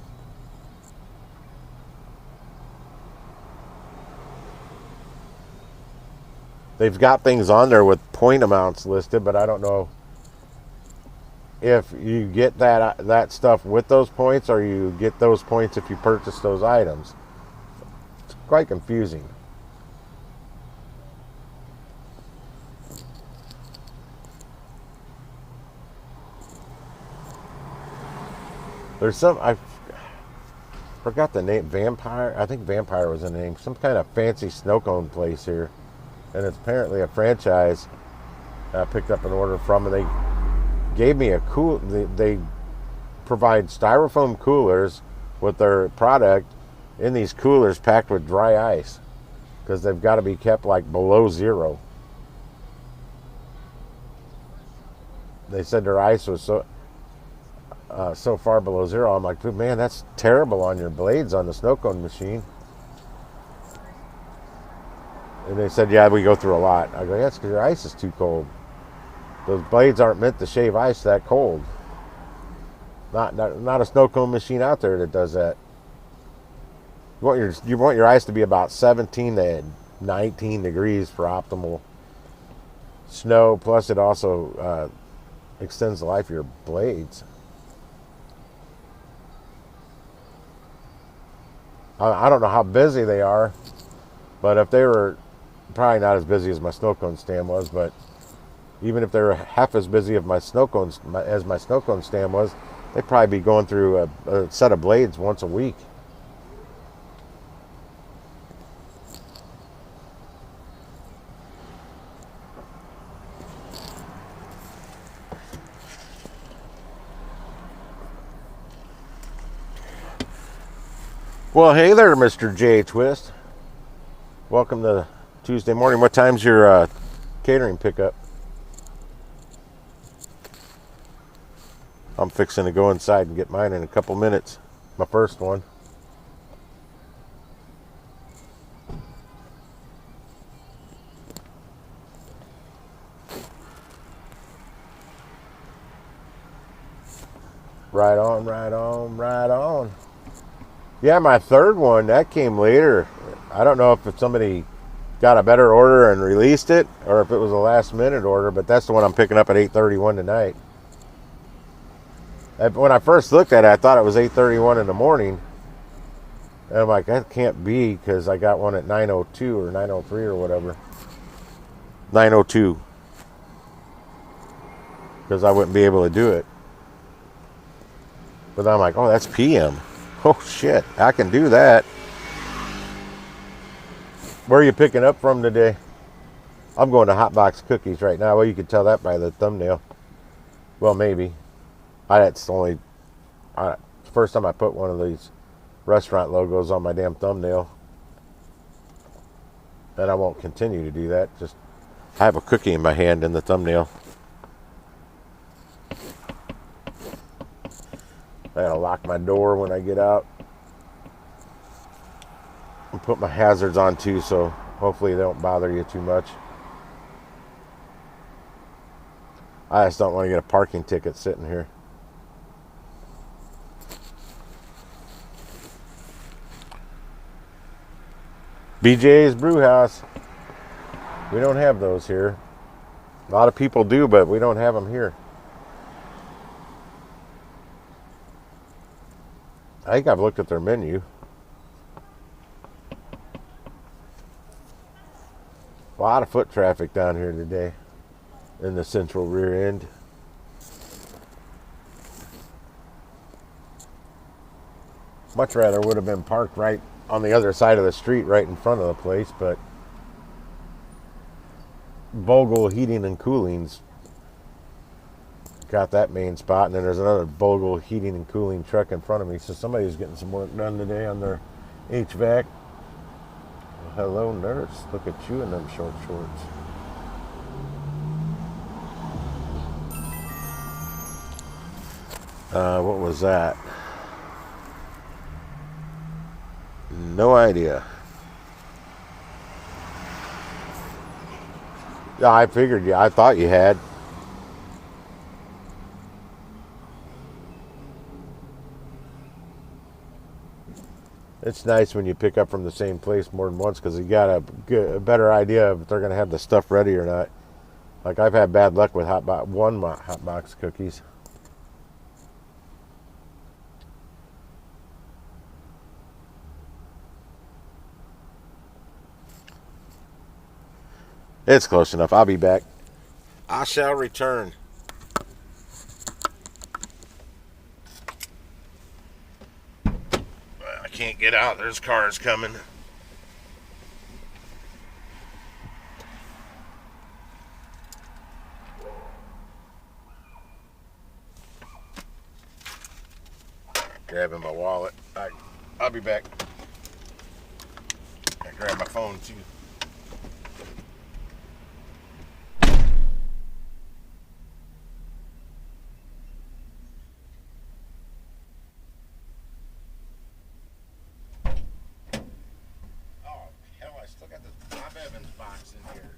They've got things on there with point amounts listed, but I don't know if you get that stuff with those points, or you get those points if you purchase those items. It's quite confusing. There's some, I forgot the name, Vampire. I think Vampire was the name. Some kind of fancy snow cone place here, and it's apparently a franchise. I picked up an order from, and they gave me they provide styrofoam coolers with their product in these coolers packed with dry ice, because they've got to be kept like below zero. They said their ice was so far below zero. I'm like, man, that's terrible on your blades on the snow cone machine. And they said, yeah, we go through a lot. I go, yeah, it's because your ice is too cold. Those blades aren't meant to shave ice that cold. Not a snow cone machine out there that does that. You want your ice to be about 17 to 19 degrees for optimal snow. Plus, it also extends the life of your blades. I don't know how busy they are, but if they were probably not as busy as my snow cone stand was, but even if they were half as busy as my snow cone stand was, they'd probably be going through a set of blades once a week. Well, hey there, Mr. J Twist. Welcome to Tuesday morning. What time's your catering pickup? I'm fixing to go inside and get mine in a couple minutes. My first one. Right on, right on, right on. Yeah, my third one, that came later. I don't know if somebody got a better order and released it, or if it was a last minute order, but that's the one I'm picking up at 8:31 tonight. When I first looked at it, I thought it was 8:31 in the morning. And I'm like, that can't be, because I got one at 9:02 or 9:03 or whatever. 9:02. Because I wouldn't be able to do it. But I'm like, oh, that's PM. Oh, shit, I can do that. Where are you picking up from today? I'm going to Hot Box Cookies right now. Well, you could tell that by the thumbnail. Well, maybe. That's only first time I put one of these restaurant logos on my damn thumbnail. And I won't continue to do that. Just I have a cookie in my hand in the thumbnail. I gotta lock my door when I get out. And put my hazards on too, so hopefully they don't bother you too much. I just don't want to get a parking ticket sitting here. BJ's Brew House. We don't have those here. A lot of people do, but we don't have them here. I think I've looked at their menu. A lot of foot traffic down here today in the central rear end. Much rather would have been parked right on the other side of the street, right in front of the place, but Vogel Heating and Cooling's got that main spot, and then there's another Vogel Heating and Cooling truck in front of me, so somebody's getting some work done today on their HVAC. Well, hello, nurse. Look at you in them short shorts. What was that? No idea. Yeah, I figured you. I thought you had. It's nice when you pick up from the same place more than once because you got a better idea if they're going to have the stuff ready or not. Like I've had bad luck with hot box cookies. It's close enough. I'll be back. I shall return. I can't get out. There's cars coming. Grabbing my wallet. I'll be back. I grab my phone too. Oh, hell, I still got the Bob Evans box in here.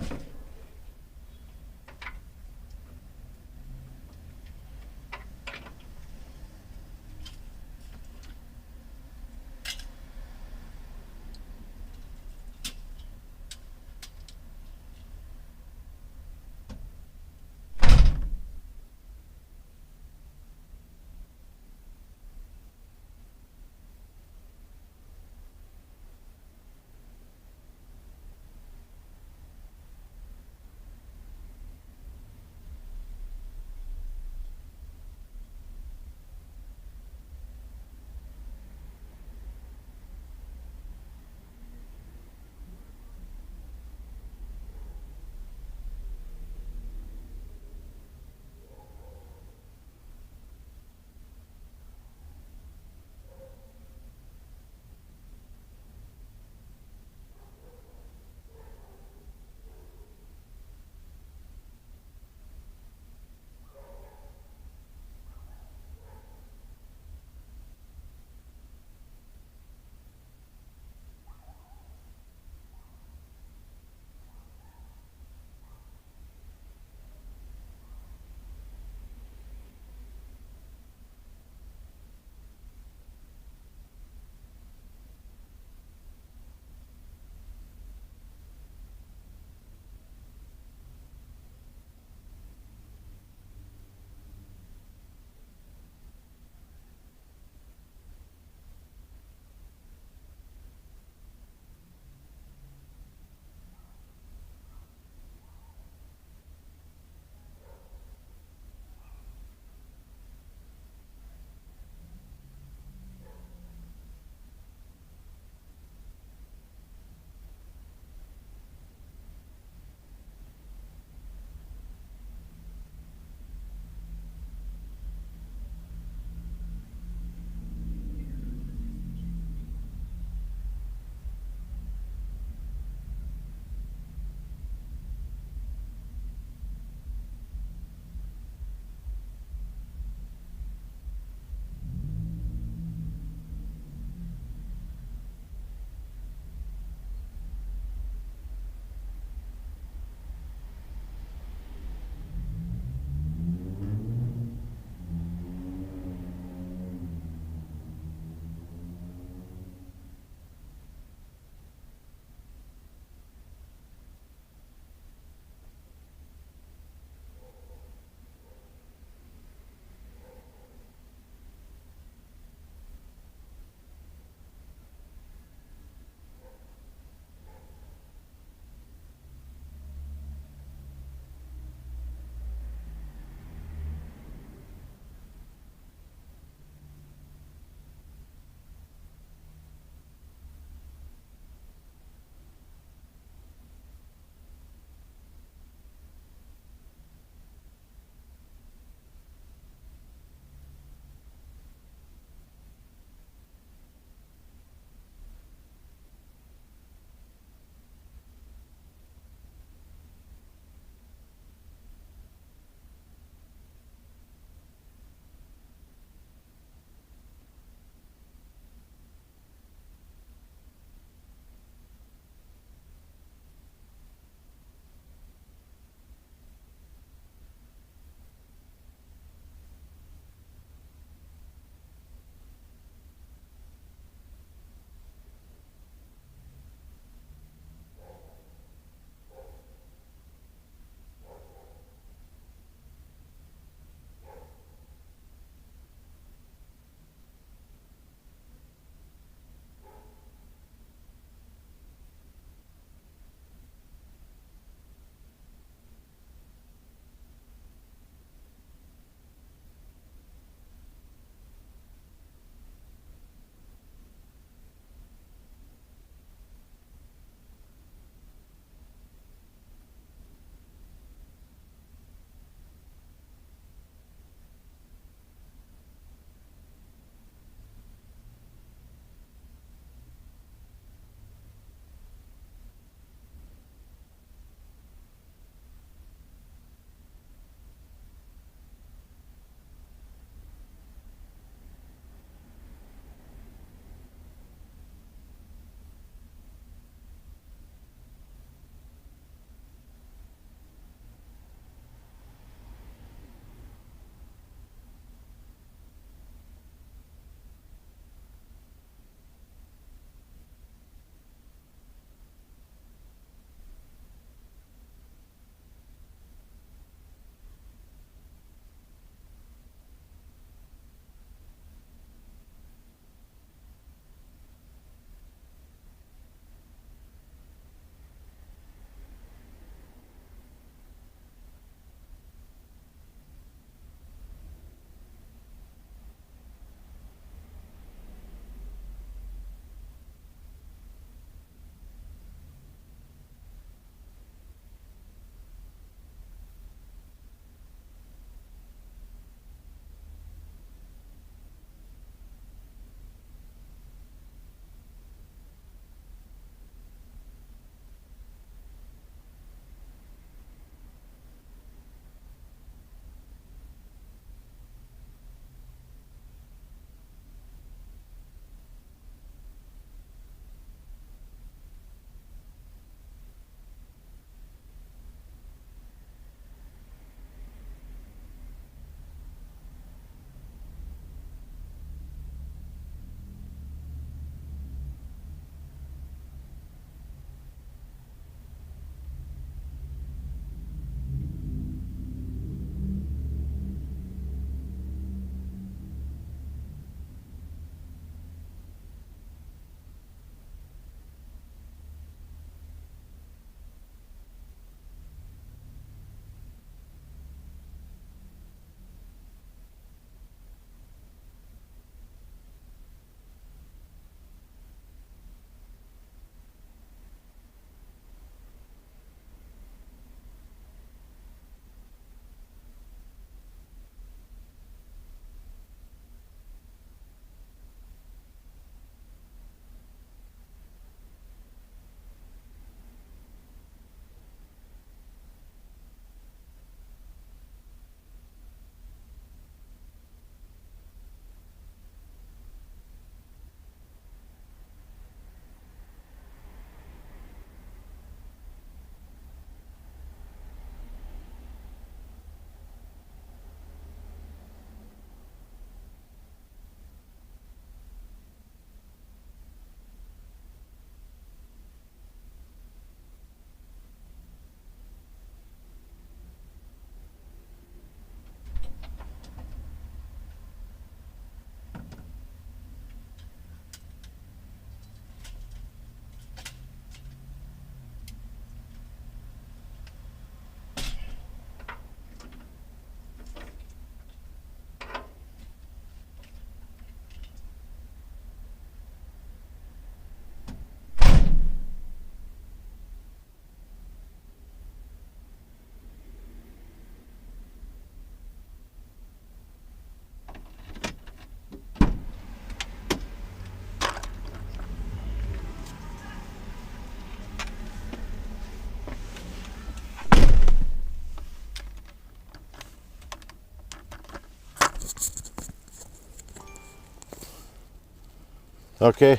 Okay.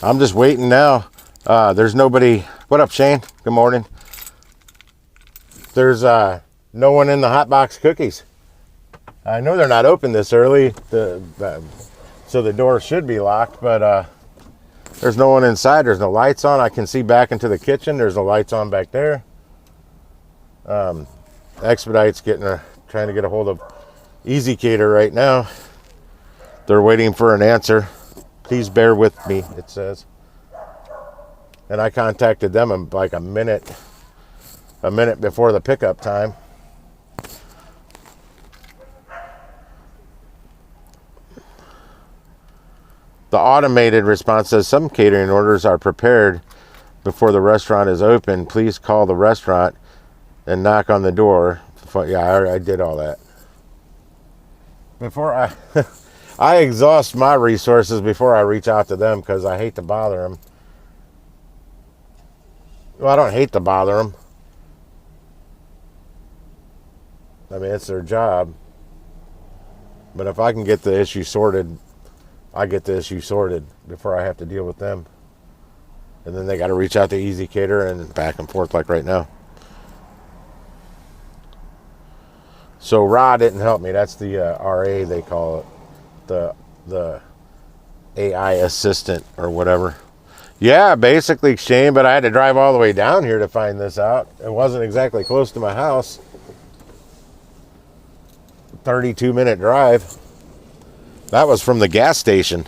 I'm just waiting now. There's nobody. What up, Shane? Good morning. There's no one in the hot box cookies. I know they're not open this early, so the door should be locked, but there's no one inside. There's no lights on. I can see back into the kitchen. There's no lights on back there. Expedite's trying to get a hold of EasyCater right now. They're waiting for an answer. Please bear with me, it says. And I contacted them in like a minute before the pickup time. The automated response says some catering orders are prepared before the restaurant is open. Please call the restaurant and knock on the door. Yeah, I did all that. Before I exhaust my resources before I reach out to them because I hate to bother them. Well, I don't hate to bother them. I mean, it's their job. But if I can get the issue sorted, I get the issue sorted before I have to deal with them. And then they got to reach out to EasyCater and back and forth like right now. So Ra didn't help me. That's the RA, they call it. The AI assistant or whatever. Yeah, basically, Shane, but I had to drive all the way down here to find this out. It wasn't exactly close to my house. 32-minute drive. That was from the gas station.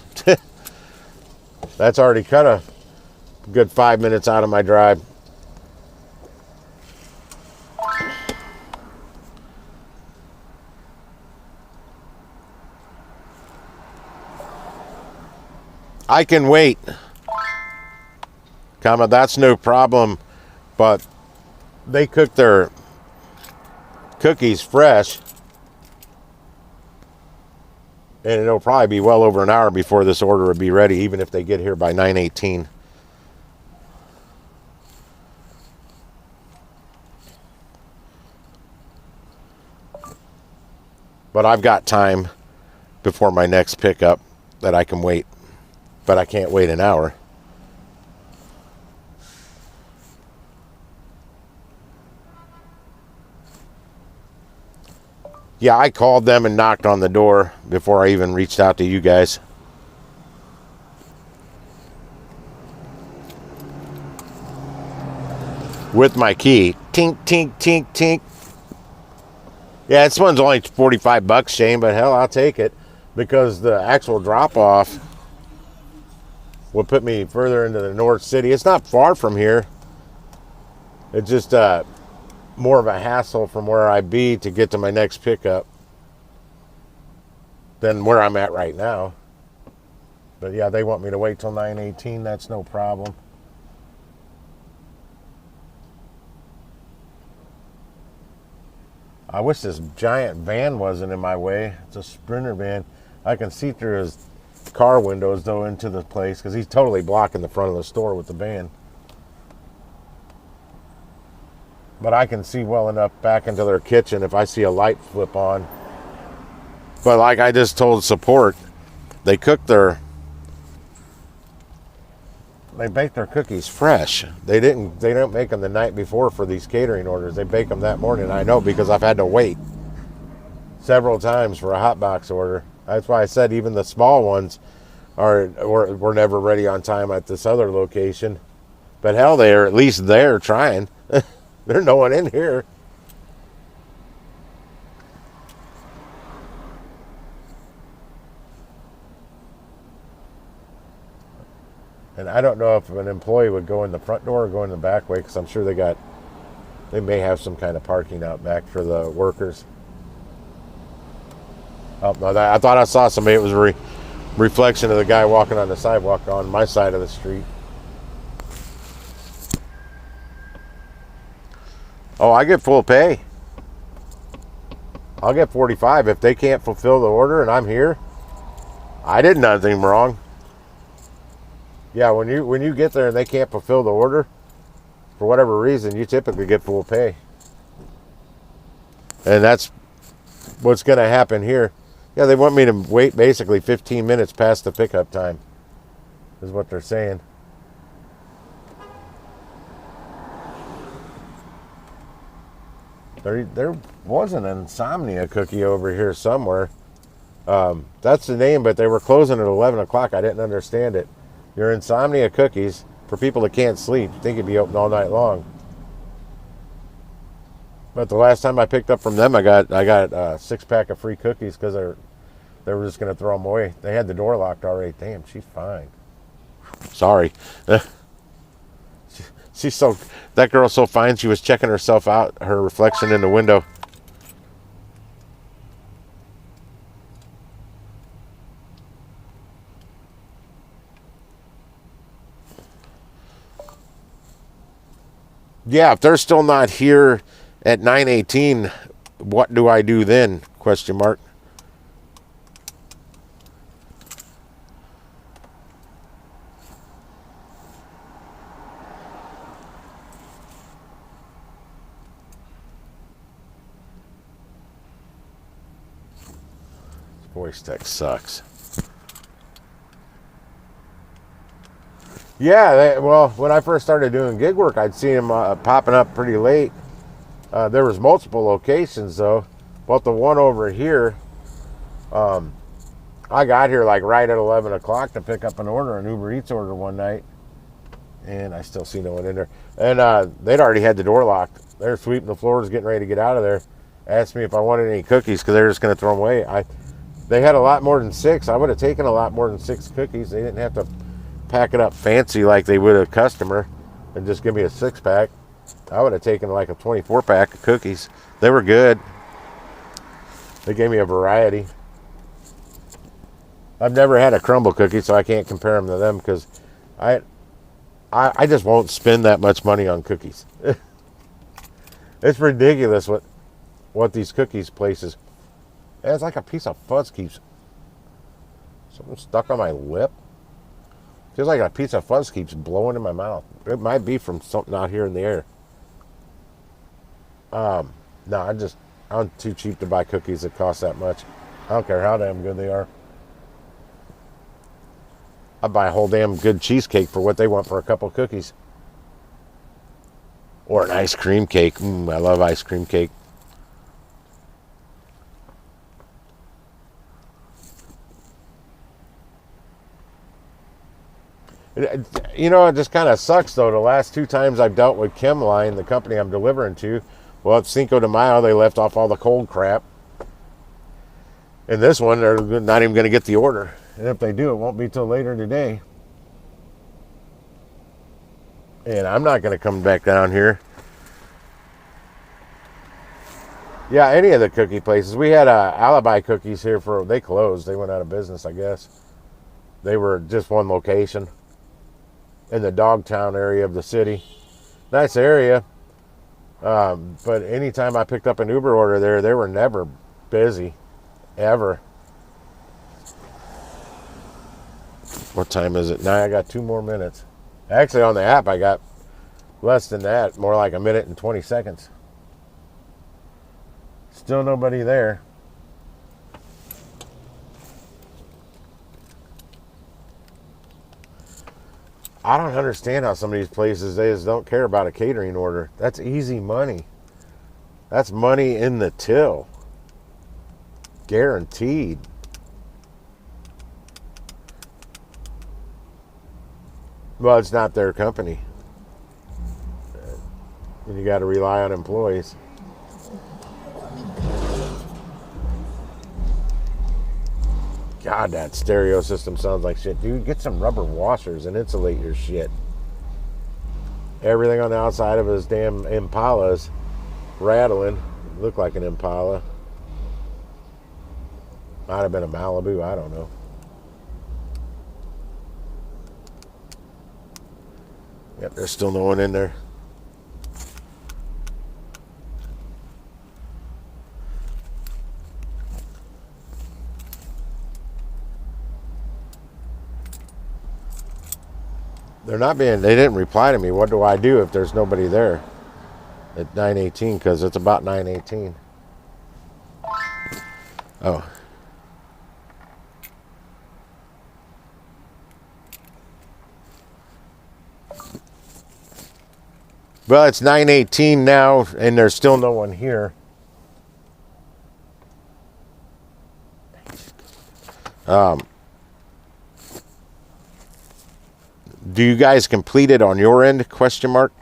That's already cut a good 5 minutes out of my drive. I can wait. Comma, that's no problem, but they cook their cookies fresh, and it'll probably be well over an hour before this order will be ready, even if they get here by 9:18. But I've got time before my next pickup that I can wait, but I can't wait an hour. Yeah, I called them and knocked on the door before I even reached out to you guys. With my key. Tink, tink, tink, tink. Yeah, this one's only $45, Shane, but hell, I'll take it. Because the actual drop-off will put me further into the North City. It's not far from here. It's just more of a hassle from where I be to get to my next pickup than where I'm at right now. But yeah, they want me to wait till 9:18. That's no problem. I wish this giant van wasn't in my way. It's a Sprinter van. I can see through his car windows though into the place because he's totally blocking the front of the store with the van. But I can see well enough back into their kitchen if I see a light flip on. But like I just told support, they bake their cookies fresh. They don't make them the night before for these catering orders. They bake them that morning. I know because I've had to wait several times for a hot box order. That's why I said even the small ones were never ready on time at this other location. But hell, they're at least there trying. There's no one in here. And I don't know if an employee would go in the front door or go in the back way because I'm sure they may have some kind of parking out back for the workers. Oh, no, I thought I saw somebody. It was a reflection of the guy walking on the sidewalk on my side of the street. Oh, I get full pay. I'll get 45 if they can't fulfill the order and I'm here. I did nothing wrong. Yeah, when you get there and they can't fulfill the order for whatever reason, you typically get full pay. And that's what's going to happen here. Yeah, they want me to wait basically 15 minutes past the pickup time. is what they're saying. There was an insomnia cookie over here somewhere. That's the name, but they were closing at 11 o'clock. I didn't understand it. Your insomnia cookies for people that can't sleep. You think it'd be open all night long. But the last time I picked up from them, I got a 6-pack of free cookies because they were just going to throw them away. They had the door locked already. Damn, she's fine. Sorry. That girl's so fine, she was checking herself out, her reflection in the window. Yeah, if they're still not here at 9:18, what do I do then? Question mark. Voice text sucks. Yeah, well, when I first started doing gig work, I'd seen them popping up pretty late. There was multiple locations, though. But the one over here, I got here like right at 11 o'clock to pick up an Uber Eats order one night. And I still see no one in there. And they'd already had the door locked. They were sweeping the floors, getting ready to get out of there. Asked me if I wanted any cookies because they were just going to throw them away. They had a lot more than 6. I would have taken a lot more than 6 cookies. They didn't have to pack it up fancy like they would a customer and just give me a 6-pack. I would have taken like a 24-pack of cookies. They were good. They gave me a variety. I've never had a crumble cookie, so I can't compare them to them because I just won't spend that much money on cookies. It's ridiculous what these cookies places. It's like a piece of fuzz keeps something stuck on my lip. Feels like a piece of fuzz keeps blowing in my mouth. It might be from something out here in the air. No, I'm too cheap to buy cookies that cost that much. I don't care how damn good they are. I buy a whole damn good cheesecake for what they want for a couple cookies. Or an ice cream cake. I love ice cream cake. You know, it just kind of sucks, though. The last 2 times I've dealt with Chemline, the company I'm delivering to, well, at Cinco de Mayo, they left off all the cold crap. And this one, they're not even going to get the order. And if they do, it won't be till later today. And I'm not going to come back down here. Yeah, any of the cookie places. We had Alibi Cookies here they closed. They went out of business, I guess. They were just one location in the Dogtown area of the city. Nice area. But anytime I picked up an Uber order there, they were never busy. Ever. What time is it? Now I got 2 more minutes. Actually, on the app, I got less than that. More like 1 minute and 20 seconds. Still nobody there. I don't understand how some of these places, they just don't care about a catering order. That's easy money. That's money in the till. Guaranteed. Well, it's not their company. And you got to rely on employees. God, that stereo system sounds like shit. Dude, get some rubber washers and insulate your shit. Everything on the outside of his damn Impala's rattling. Looked like an Impala. Might have been a Malibu, I don't know. Yep, there's still no one in there. They didn't reply to me. What do I do if there's nobody there at 9:18? Because it's about 9:18. Oh. Well, it's 9:18 now, and there's still no one here. Do you guys complete it on your end? Question mark.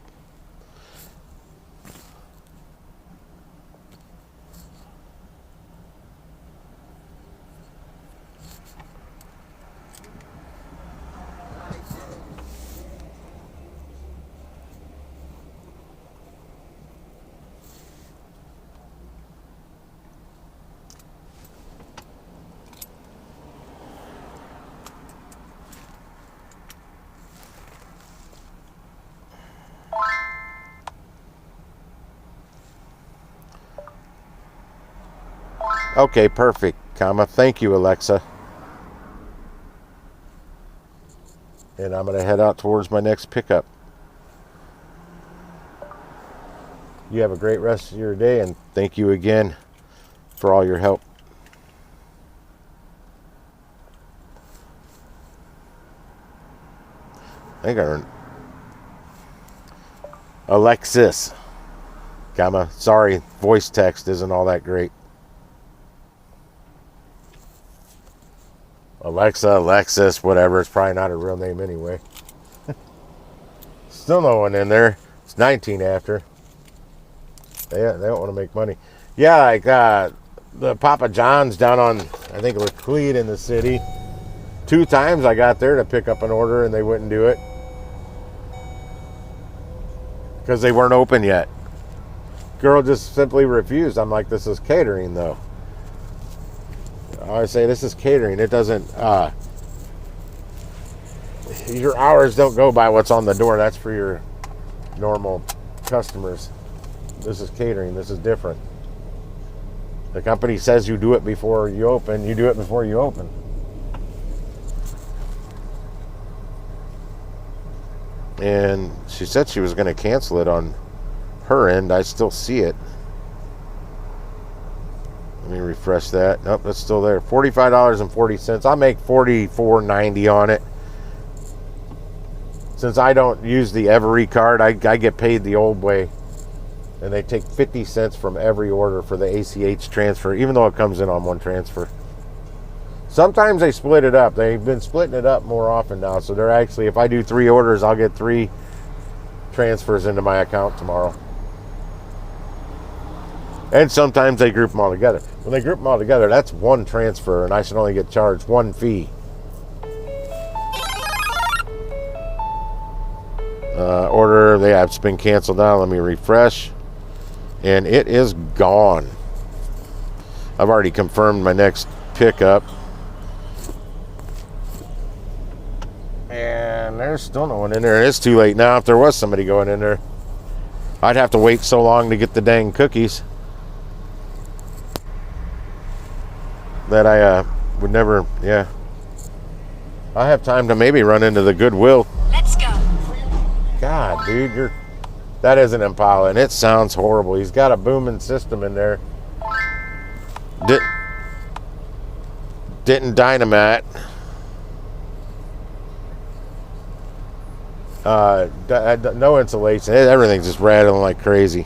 Okay, perfect, comma. Thank you, Alexa. And I'm going to head out towards my next pickup. You have a great rest of your day, and thank you again for all your help. I think I Alexis, comma. Sorry, voice text isn't all that great. Alexa, Alexis, whatever. It's probably not a real name anyway. Still no one in there. It's 19 after. They don't want to make money. Yeah, like the Papa John's down on, I think, Laclede in the city. 2 times I got there to pick up an order and they wouldn't do it. Because they weren't open yet. Girl just simply refused. I'm like, this is catering though. I say this is catering. It doesn't, your hours don't go by what's on the door. That's for your normal customers. This is catering. This is different. The company says you do it before you open. You do it before you open. And she said she was going to cancel it on her end. I still see it. Let me refresh that. Nope, it's still there. $45.40. I'll make $44.90 on it. Since I don't use the Every card, I get paid the old way. And they take 50 cents from every order for the ACH transfer, even though it comes in on one transfer. Sometimes they split it up. They've been splitting it up more often now. So they're actually, if I do 3 orders, I'll get 3 transfers into my account tomorrow. And sometimes they group them all together. When they group them all together, that's one transfer, and I should only get charged 1 fee. Order, it's been canceled now. Let me refresh. And it is gone. I've already confirmed my next pickup. And there's still no one in there. It's too late now. If there was somebody going in there, I'd have to wait so long to get the dang cookies that I would never, yeah. I have time to maybe run into the Goodwill. Let's go. God, dude, that is an Impala, and it sounds horrible. He's got a booming system in there. Didn't dynamite. No insulation. Everything's just rattling like crazy.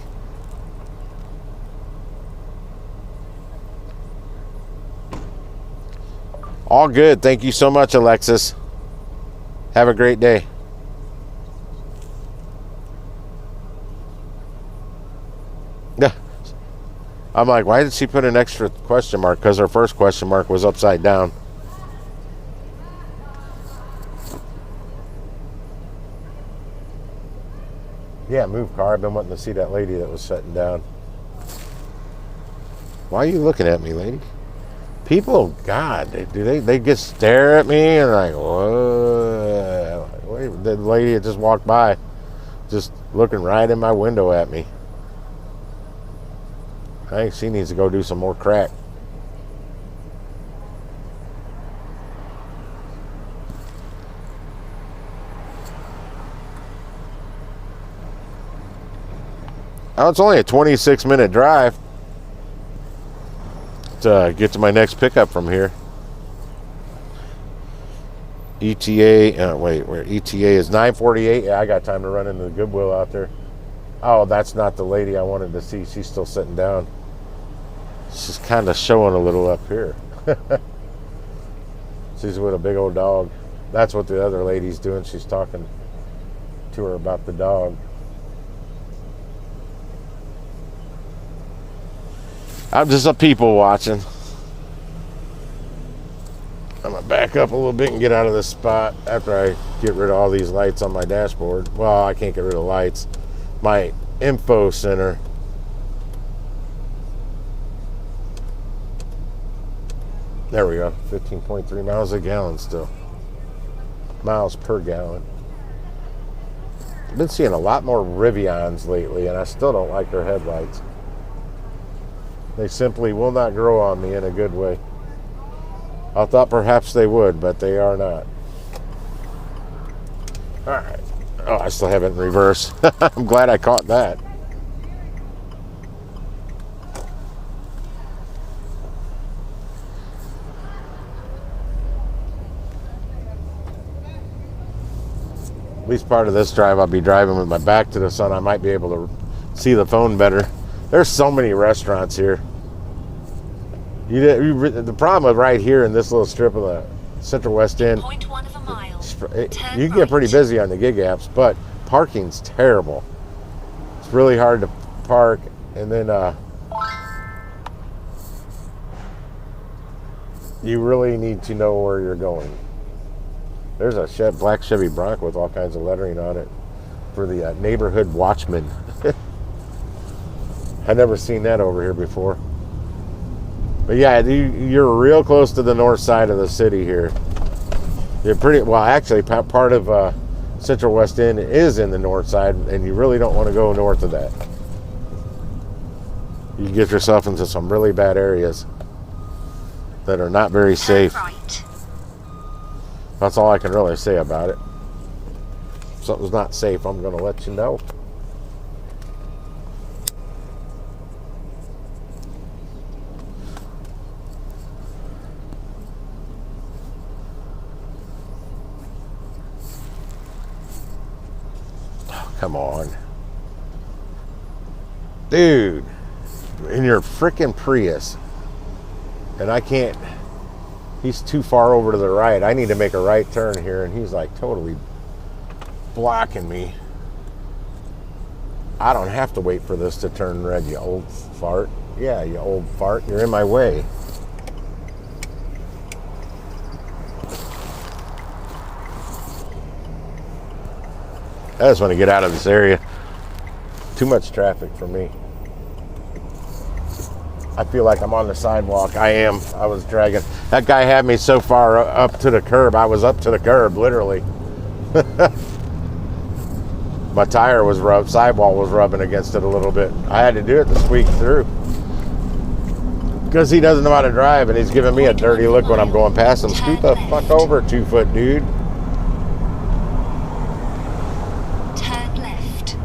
All good. Thank you so much, Alexis. Have a great day. I'm like, why did she put an extra question mark? Because her first question mark was upside down. Yeah, move car. I've been wanting to see that lady that was sitting down. Why are you looking at me, lady? People, God, they just stare at me and like, whoa. The lady that just walked by, just looking right in my window at me. I think she needs to go do some more crack. Oh, it's only a 26-minute drive to get to my next pickup from here. ETA, wait, where ETA is 9:48. Yeah, I got time to run into the Goodwill out there. Oh, that's not the lady I wanted to see. She's still sitting down. She's kind of showing a little up here. She's with a big old dog. That's what the other lady's doing. She's talking to her about the dog. I'm just a people watching. I'm going to back up a little bit and get out of this spot after I get rid of all these lights on my dashboard. Well, I can't get rid of lights. My info center. There we go. 15.3 miles a gallon still. Miles per gallon. I've been seeing a lot more Rivians lately, and I still don't like their headlights. They simply will not grow on me in a good way. I thought perhaps they would, but they are not. All right. Oh, I still have it in reverse. I'm glad I caught that. At least part of this drive I'll be driving with my back to the sun. I might be able to see the phone better. There's so many restaurants here. The problem right here in this little strip of the Central West End, 0.1 of a mile. You get pretty busy on the gig apps, but parking's terrible. It's really hard to park, and then you really need to know where you're going. There's a black Chevy Bronco with all kinds of lettering on it for the neighborhood watchman. I've never seen that over here before. But yeah, you're real close to the north side of the city here. You're pretty, well, actually, part of Central West End is in the north side, and you really don't want to go north of that. You can get yourself into some really bad areas that are not very safe. Right. That's all I can really say about it. If something's not safe, I'm going to let you know. Oh, come on. Dude, in your freaking Prius. And I can't... He's too far over to the right. I need to make a right turn here, and he's like totally blocking me. I don't have to wait for this to turn red, you old fart. Yeah, you old fart. You're in my way. I just want to get out of this area. Too much traffic for me. I feel like I'm on the sidewalk. I am. I was dragging. That guy had me so far up to the curb. I was up to the curb, literally. My tire was rubbed. Sidewall was rubbing against it a little bit. I had to do it to squeak through. Because he doesn't know how to drive, and he's giving me a dirty look when I'm going past him. Scoot the fuck over, 2-foot dude. Turn left.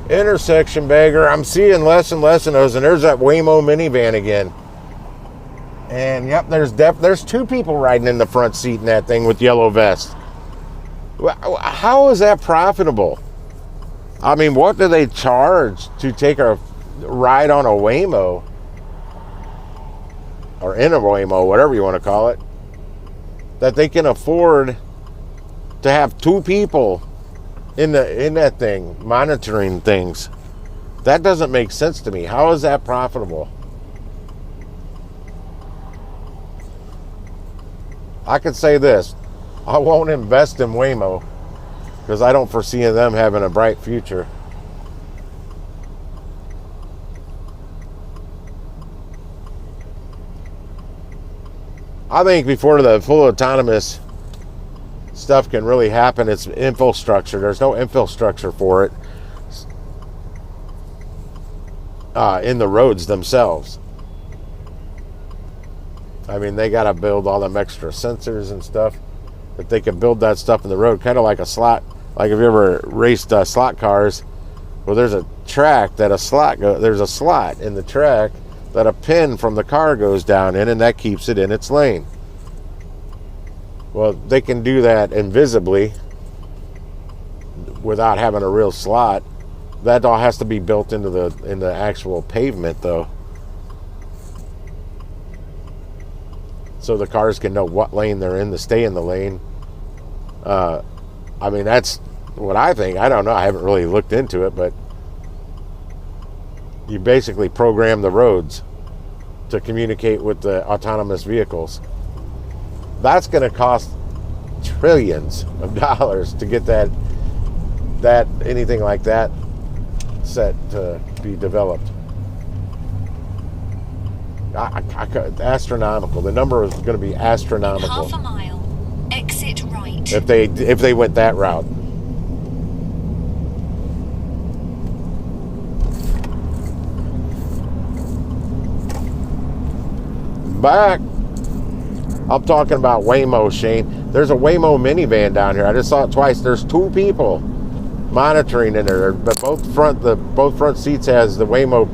Intersection bagger. I'm seeing less and less of those, and there's that Waymo minivan again. And yep, there's two people riding in the front seat in that thing with yellow vests. How is that profitable? I mean, what do they charge to take a ride on a Waymo? Or in a Waymo, whatever you want to call it. That they can afford to have two people in that thing monitoring things. That doesn't make sense to me. How is that profitable? I could say this: I won't invest in Waymo because I don't foresee them having a bright future. I think before the full autonomous stuff can really happen, it's infrastructure. There's no infrastructure for it in the roads themselves. I mean, they got to build all them extra sensors and stuff. If they can build that stuff in the road, kind of like a slot. Like if you ever raced slot cars, well, there's a track that there's a slot in the track that a pin from the car goes down in, and that keeps it in its lane. Well, they can do that invisibly without having a real slot That all has to be built into the actual pavement, though, so the cars can know what lane they're in to stay in the lane. I mean, that's what I think. I don't know. I haven't really looked into it, but you basically program the roads to communicate with the autonomous vehicles. That's going to cost trillions of dollars to get that anything like that set to be developed. Astronomical. The number is going to be astronomical. Half a mile. Exit right. If they went that route. Back. I'm talking about Waymo, Shane. There's a Waymo minivan down here. I just saw it twice. There's 2 people monitoring in there, but both front seats has the Waymo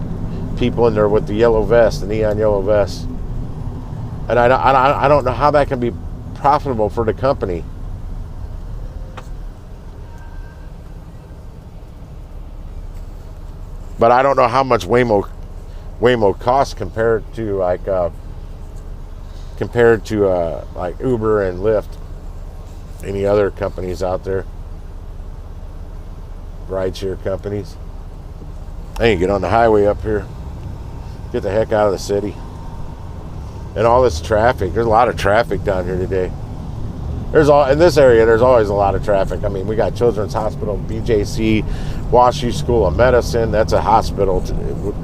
people in there with the yellow vest, the neon yellow vest. And I don't know how that can be profitable for the company. But I don't know how much Waymo costs compared to like Uber and Lyft, any other companies out there, rideshare companies. I need to get on the highway up here, get the heck out of the city. And all this traffic, there's a lot of traffic down here today. In this area, there's always a lot of traffic. I mean, we got Children's Hospital, BJC, WashU School of Medicine. That's a hospital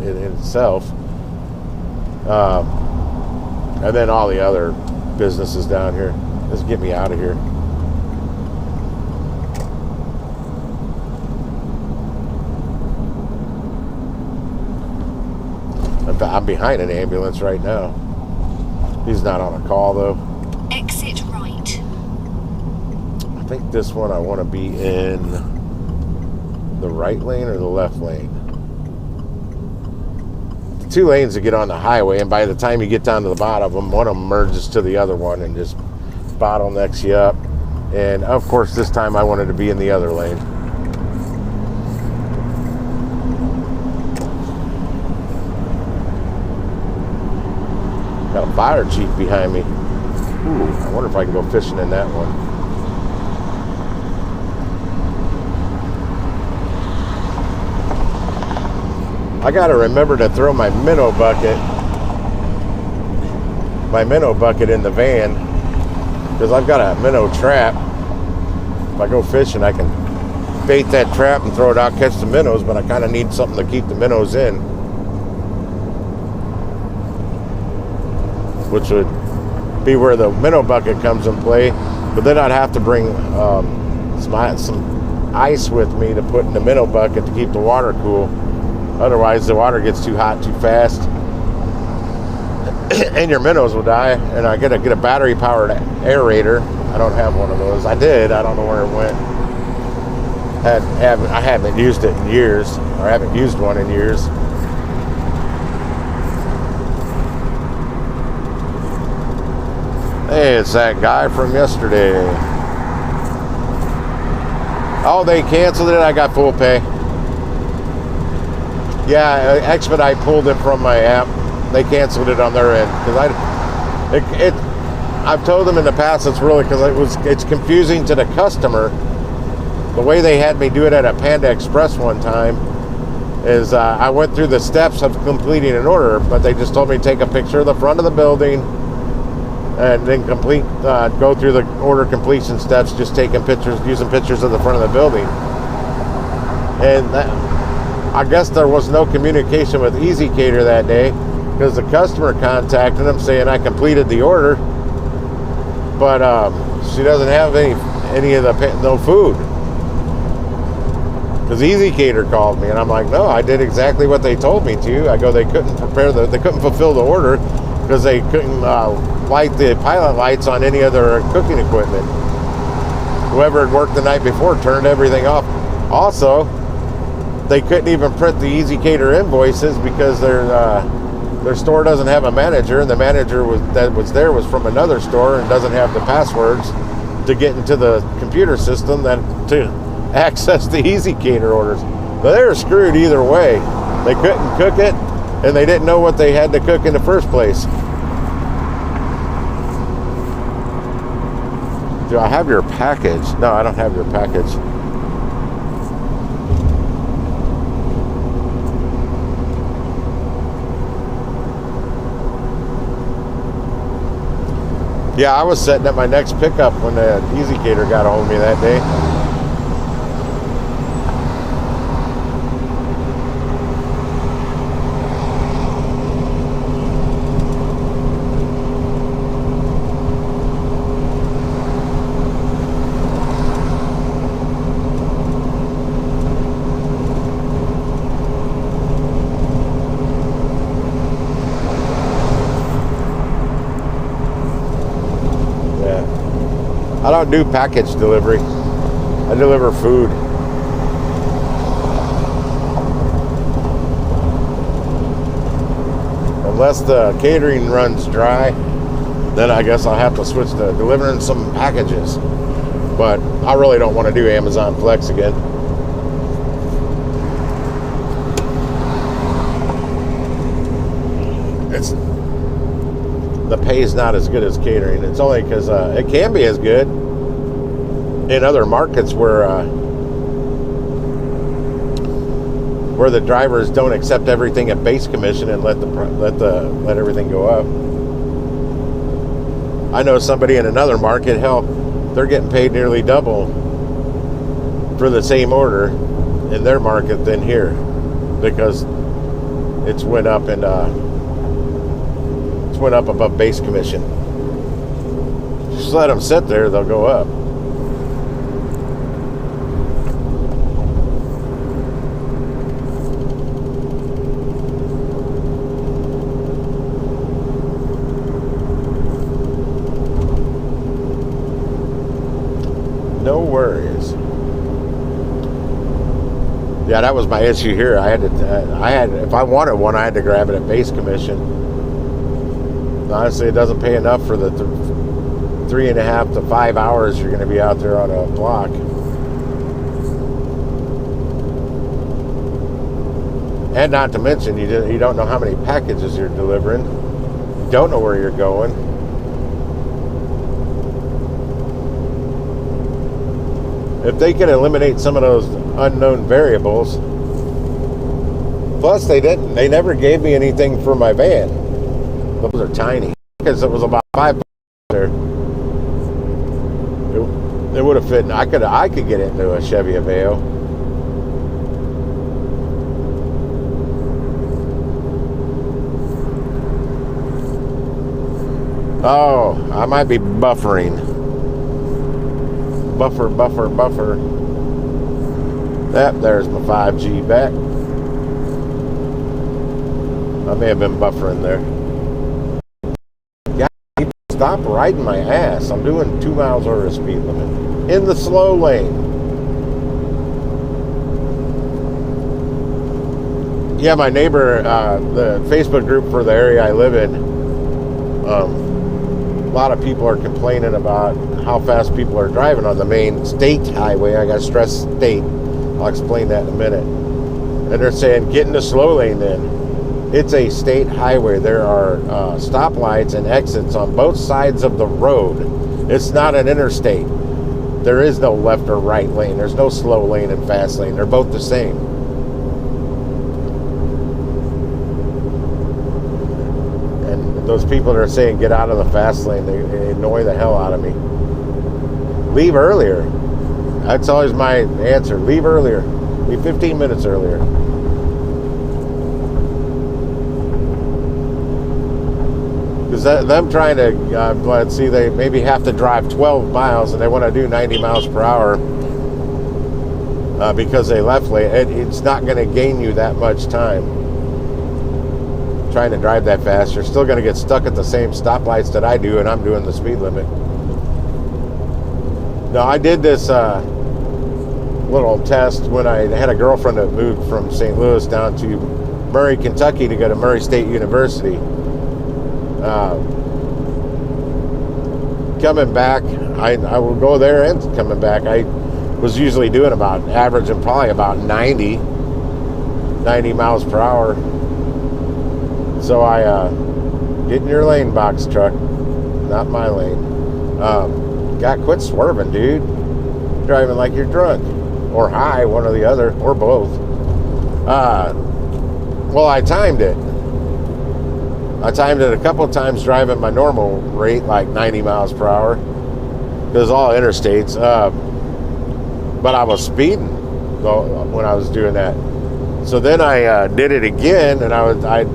in itself. And then all the other businesses down here. Let's get me out of here. I'm behind an ambulance right now. He's not on a call, though. Exit right. I think this one I want to be in the right lane or the left lane. 2 lanes to get on the highway, and by the time you get down to the bottom of them, one of them merges to the other one and just bottlenecks you up. And of course, this time I wanted to be in the other lane. Got a fire chief behind me. Ooh, I wonder if I can go fishing in that one. I gotta remember to throw my minnow bucket in the van, because I've got a minnow trap. If I go fishing, I can bait that trap and throw it out, catch the minnows, but I kind of need something to keep the minnows in, which would be where the minnow bucket comes in play. But then I'd have to bring some ice with me to put in the minnow bucket to keep the water cool. Otherwise, the water gets too hot too fast, and your minnows will die. And I get a battery-powered aerator. I don't have one of those. I did. I don't know where it went. I haven't used it in years, or I haven't used one in years. Hey, it's that guy from yesterday. Oh, they canceled it. I got full pay. Yeah, Expedite pulled it from my app. They canceled it on their end because I've told them in the past it's really because it's confusing to the customer. The way they had me do it at a Panda Express one time is I went through the steps of completing an order, but they just told me to take a picture of the front of the building and then go through the order completion steps, just taking pictures, using pictures of the front of the building. And I guess there was no communication with EasyCater that day because the customer contacted them saying I completed the order, but she doesn't have any of no food. Because EasyCater called me and I'm like, no, I did exactly what they told me to. I go, they couldn't fulfill the order because they couldn't light the pilot lights on any of their cooking equipment. Whoever had worked the night before turned everything off. Also, they couldn't even print the EasyCater invoices because their store doesn't have a manager, and the manager that was there was from another store and doesn't have the passwords to get into the computer system to access the EasyCater orders. But they were screwed either way. They couldn't cook it, and they didn't know what they had to cook in the first place. Do I have your package? No, I don't have your package. Yeah, I was setting up my next pickup when the Easy Cater got a hold of me that day. I don't do package delivery. I deliver food. Unless the catering runs dry, then I guess I'll have to switch to delivering some packages. But I really don't want to do Amazon Flex again. The pay is not as good as catering. It's only because it can be as good in other markets where the drivers don't accept everything at base commission and let everything go up. I know somebody in another market, hell, they're getting paid nearly double for the same order in their market than here because it's went up and went up above base commission. Just let them sit there, they'll go up. No worries. Yeah, that was my issue here. I had if I wanted one, I had to grab it at base commission. Honestly, it doesn't pay enough for the 3.5 to 5 hours you're going to be out there on a block. And not to mention, you don't know how many packages you're delivering. You don't know where you're going. If they could eliminate some of those unknown variables, plus they never gave me anything for my van. Those are tiny. Because it was about $5 there. It would have fit. I could get into a Chevy Aveo. Oh, I might be buffering. Buffer. That there's my 5G back. I may have been buffering there. Stop riding my ass. I'm doing 2 miles over the speed limit in the slow lane. Yeah, my neighbor, the Facebook group for the area I live in, a lot of people are complaining about how fast people are driving on the main state highway. I got to stress state. I'll explain that in a minute. And they're saying, get in the slow lane then. It's a state highway. There are stoplights and exits on both sides of the road. It's not an interstate. There is no left or right lane. There's no slow lane and fast lane. They're both the same. And those people that are saying get out of the fast lane, they annoy the hell out of me. Leave earlier. That's always my answer. Leave earlier. Leave 15 minutes earlier. Because them trying to, let's see, they maybe have to drive 12 miles and they want to do 90 miles per hour because they left late. It's not going to gain you that much time trying to drive that fast. You're still going to get stuck at the same stoplights that I do, and I'm doing the speed limit. Now, I did this little test when I had a girlfriend that moved from St. Louis down to Murray, Kentucky to go to Murray State University. Coming back, I will go there and coming back. I was usually doing about averaging probably about 90 90 miles per hour. So I get in your lane, box truck. Not my lane. God, quit swerving, dude. Driving like you're drunk. Or high, one or the other, or both. Well, I timed it. I timed it a couple of times driving my normal rate, like 90 miles per hour. Because all interstates. But I was speeding when I was doing that. So then I did it again, and I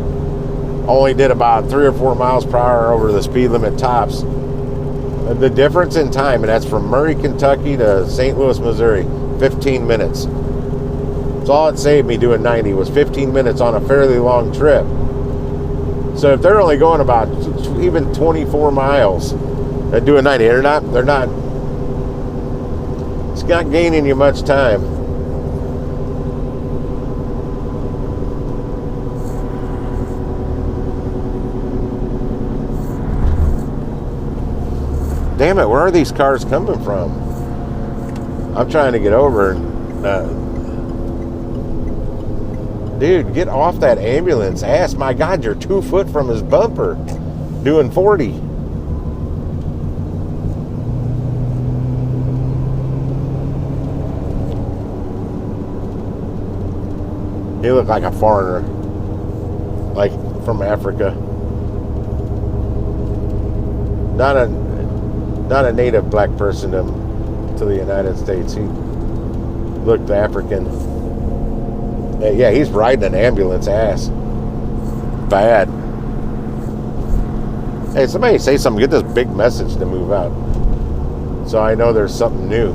only did about 3 or 4 miles per hour over the speed limit tops. The difference in time, and that's from Murray, Kentucky to St. Louis, Missouri, 15 minutes. That's all it saved me doing 90 was 15 minutes on a fairly long trip. So if they're only going about even 24 miles at doing 90, they're not, it's not gaining you much time. Damn it, where are these cars coming from? I'm trying to get over and dude, get off that ambulance ass. My God, you're 2 foot from his bumper doing 40. He looked like a foreigner, like from Africa. Not a native black person to the United States. He looked African. Yeah, he's riding an ambulance ass. Bad. Hey, somebody say something. Get this big message to move out. So I know there's something new.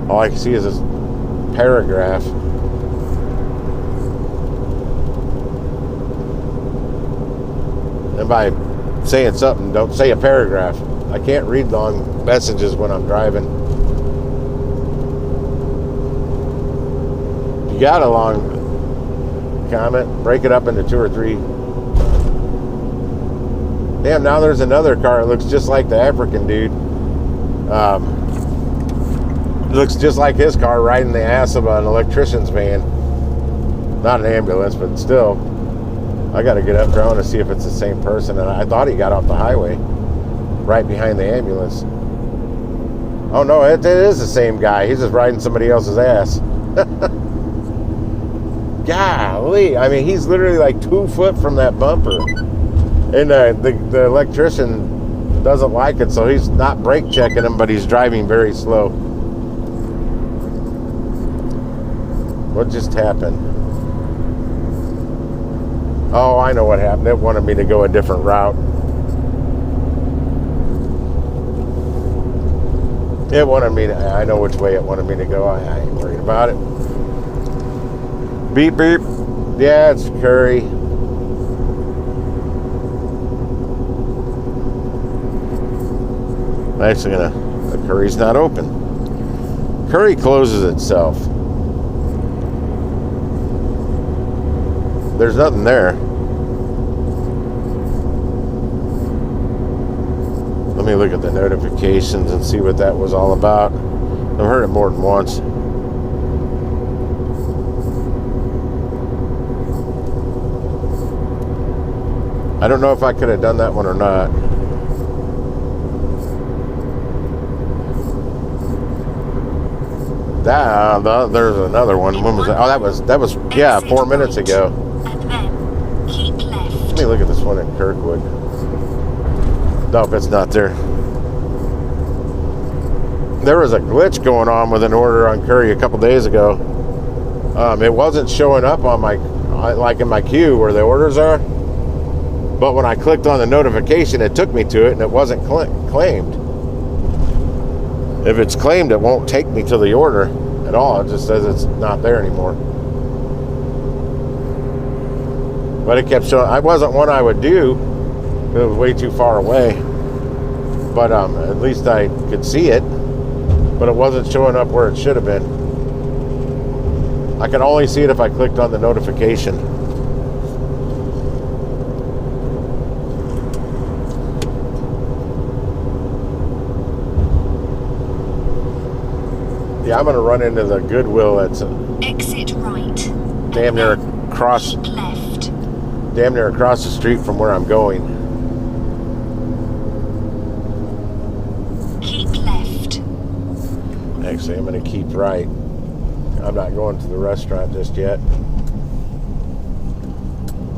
All I can see is this paragraph. And by saying something, don't say a paragraph. I can't read long messages when I'm driving. You got a long comment, break it up into 2 or 3. Damn, now there's another car. It looks just like the African dude. Looks just like his car riding the ass of an electrician's van. Not an ambulance, but still. I got to get up there. I want to see if it's the same person. And I thought he got off the highway right behind the ambulance. Oh no, it is the same guy. He's just riding somebody else's ass. Golly, I mean, he's literally like 2 foot from that bumper. And the electrician doesn't like it, so he's not brake checking him, but he's driving very slow. What just happened? Oh, I know what happened. It wanted me to go a different route. It wanted me to, I know which way it wanted me to go. I ain't worried about it. Beep, beep. Yeah, it's Curry. I'm actually the Curry's not open. Curry closes itself. There's nothing there. Let me look at the notifications and see what that was all about. I've heard it more than once. I don't know if I could have done that one or not. There's another one. When was that? Oh, that was yeah, 4 minutes ago. And then keep left. Let me look at this one in Kirkwood. Nope, it's not there. There was a glitch going on with an order on Curry a couple days ago. It wasn't showing up on my, like in my queue where the orders are. But when I clicked on the notification, it took me to it, and it wasn't claimed. If it's claimed, it won't take me to the order at all. It just says it's not there anymore. But it kept showing. I wasn't one I would do. It was way too far away. But at least I could see it. But it wasn't showing up where it should have been. I could only see it if I clicked on the notification. Yeah, I'm going to run into the Goodwill. That's Exit right. damn near across Keep left. the street from where I'm going. Keep left. Actually, I'm going to keep right. I'm not going to the restaurant just yet.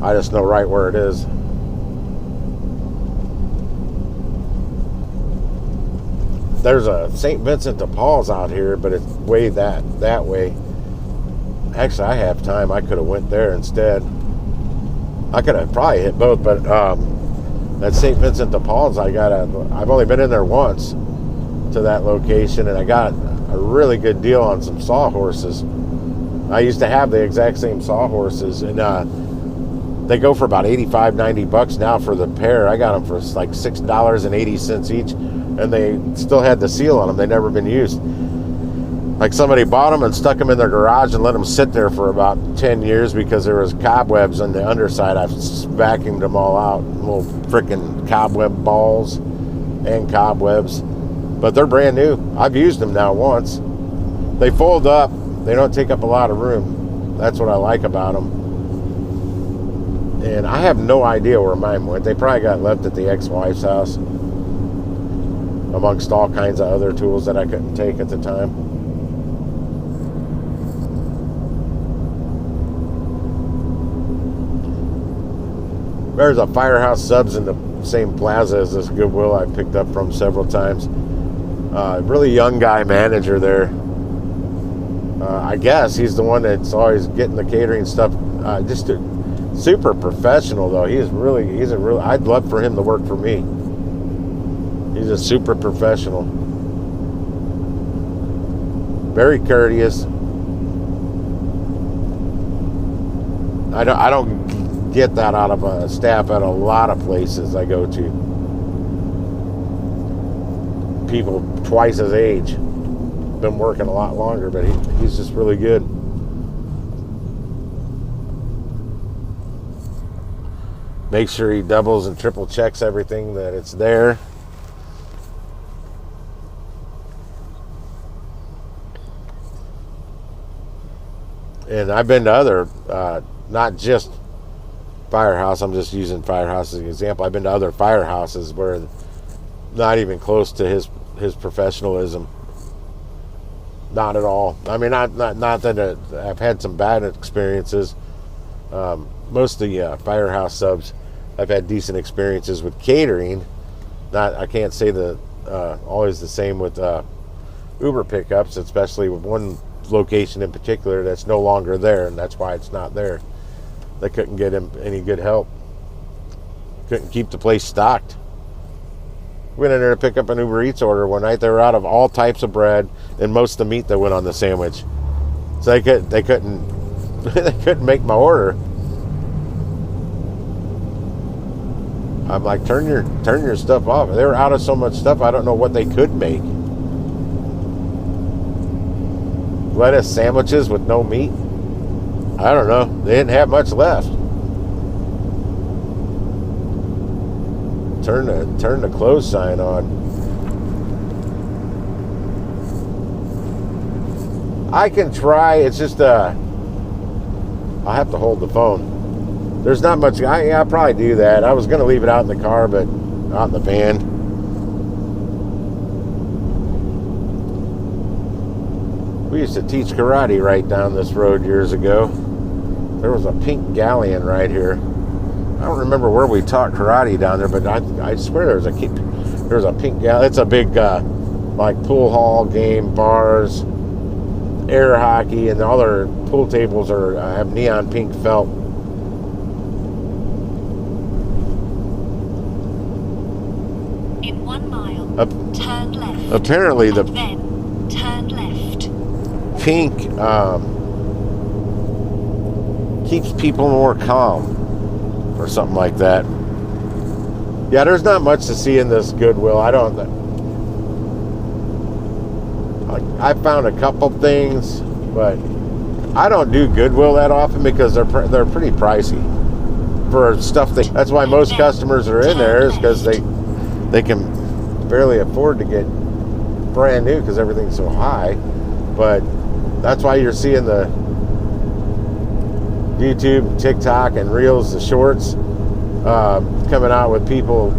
I just know right where it is. There's a St. Vincent de Paul's out here, but it's way that way. Actually, I have time. I could have went there instead. I could have probably hit both, but that St. Vincent de Paul's, I've only been in there once to that location, and I got a really good deal on some sawhorses. I used to have the exact same sawhorses, and they go for about $85-$90 now for the pair. I got them for like $6.80 each, and they still had the seal on them. They'd never been used. Like somebody bought them and stuck them in their garage and let them sit there for about 10 years because there was cobwebs on the underside. I vacuumed them all out, little freaking cobweb balls and cobwebs. But they're brand new. I've used them now once. They fold up. They don't take up a lot of room. That's what I like about them. And I have no idea where mine went. They probably got left at the ex-wife's house, amongst all kinds of other tools that I couldn't take at the time. There's a Firehouse Subs in the same plaza as this Goodwill I picked up from several times. Really young guy manager there. I guess he's the one that's always getting the catering stuff. Just super professional though. I'd love for him to work for me. He's a super professional. Very courteous. I don't get that out of a staff at a lot of places I go to. People twice his age. Been working a lot longer, but he's just really good. Make sure he doubles and triple checks everything that it's there. And I've been to other, not just Firehouse, I'm just using Firehouse as an example. I've been to other firehouses where not even close to his professionalism. Not at all. I mean, not that I've had some bad experiences. Most of the Firehouse Subs, I've had decent experiences with catering. I can't say that always the same with Uber pickups, especially with one location in particular that's no longer there, and that's why it's not there. They couldn't get him any good help. Couldn't keep the place stocked. Went in there to pick up an Uber Eats order one night. They were out of all types of bread and most of the meat that went on the sandwich. So they couldn't they couldn't make my order. I'm like, turn your stuff off. They were out of so much stuff, I don't know what they could make. Lettuce sandwiches with no meat? I don't know. They didn't have much left. Turn the close sign on. I can try. It's just I'll have to hold the phone. There's not much. I'll probably do that. I was going to leave it out in the car, but out in the van. We used to teach karate right down this road years ago. There was a pink galleon right here. I don't remember where we taught karate down there, but I swear there's a pink galleon. It's a big like pool hall game, bars, air hockey, and all their pool tables have neon pink felt. In 1 mile, turn left. Apparently the Then turn left. pink keeps people more calm or something like that. Yeah, there's not much to see in this Goodwill. I found a couple things, but I don't do Goodwill that often because they're pretty pricey for stuff. That's why most customers are in there, is because they can barely afford to get brand new because everything's so high. But that's why you're seeing YouTube, TikTok, and Reels, the shorts, coming out with people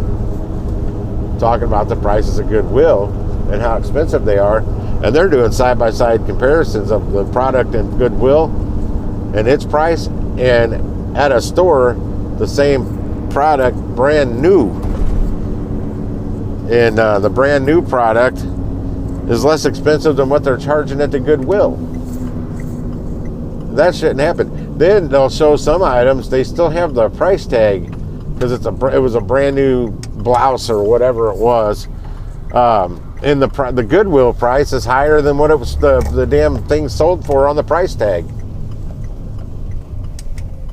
talking about the prices of Goodwill and how expensive they are. And they're doing side-by-side comparisons of the product in Goodwill and its price, and at a store, the same product, brand new. And the brand new product is less expensive than what they're charging at the Goodwill. That shouldn't happen. Then they'll show some items, they still have the price tag because it was a brand new blouse or whatever it was. And the Goodwill price is higher than what it was the damn thing sold for on the price tag.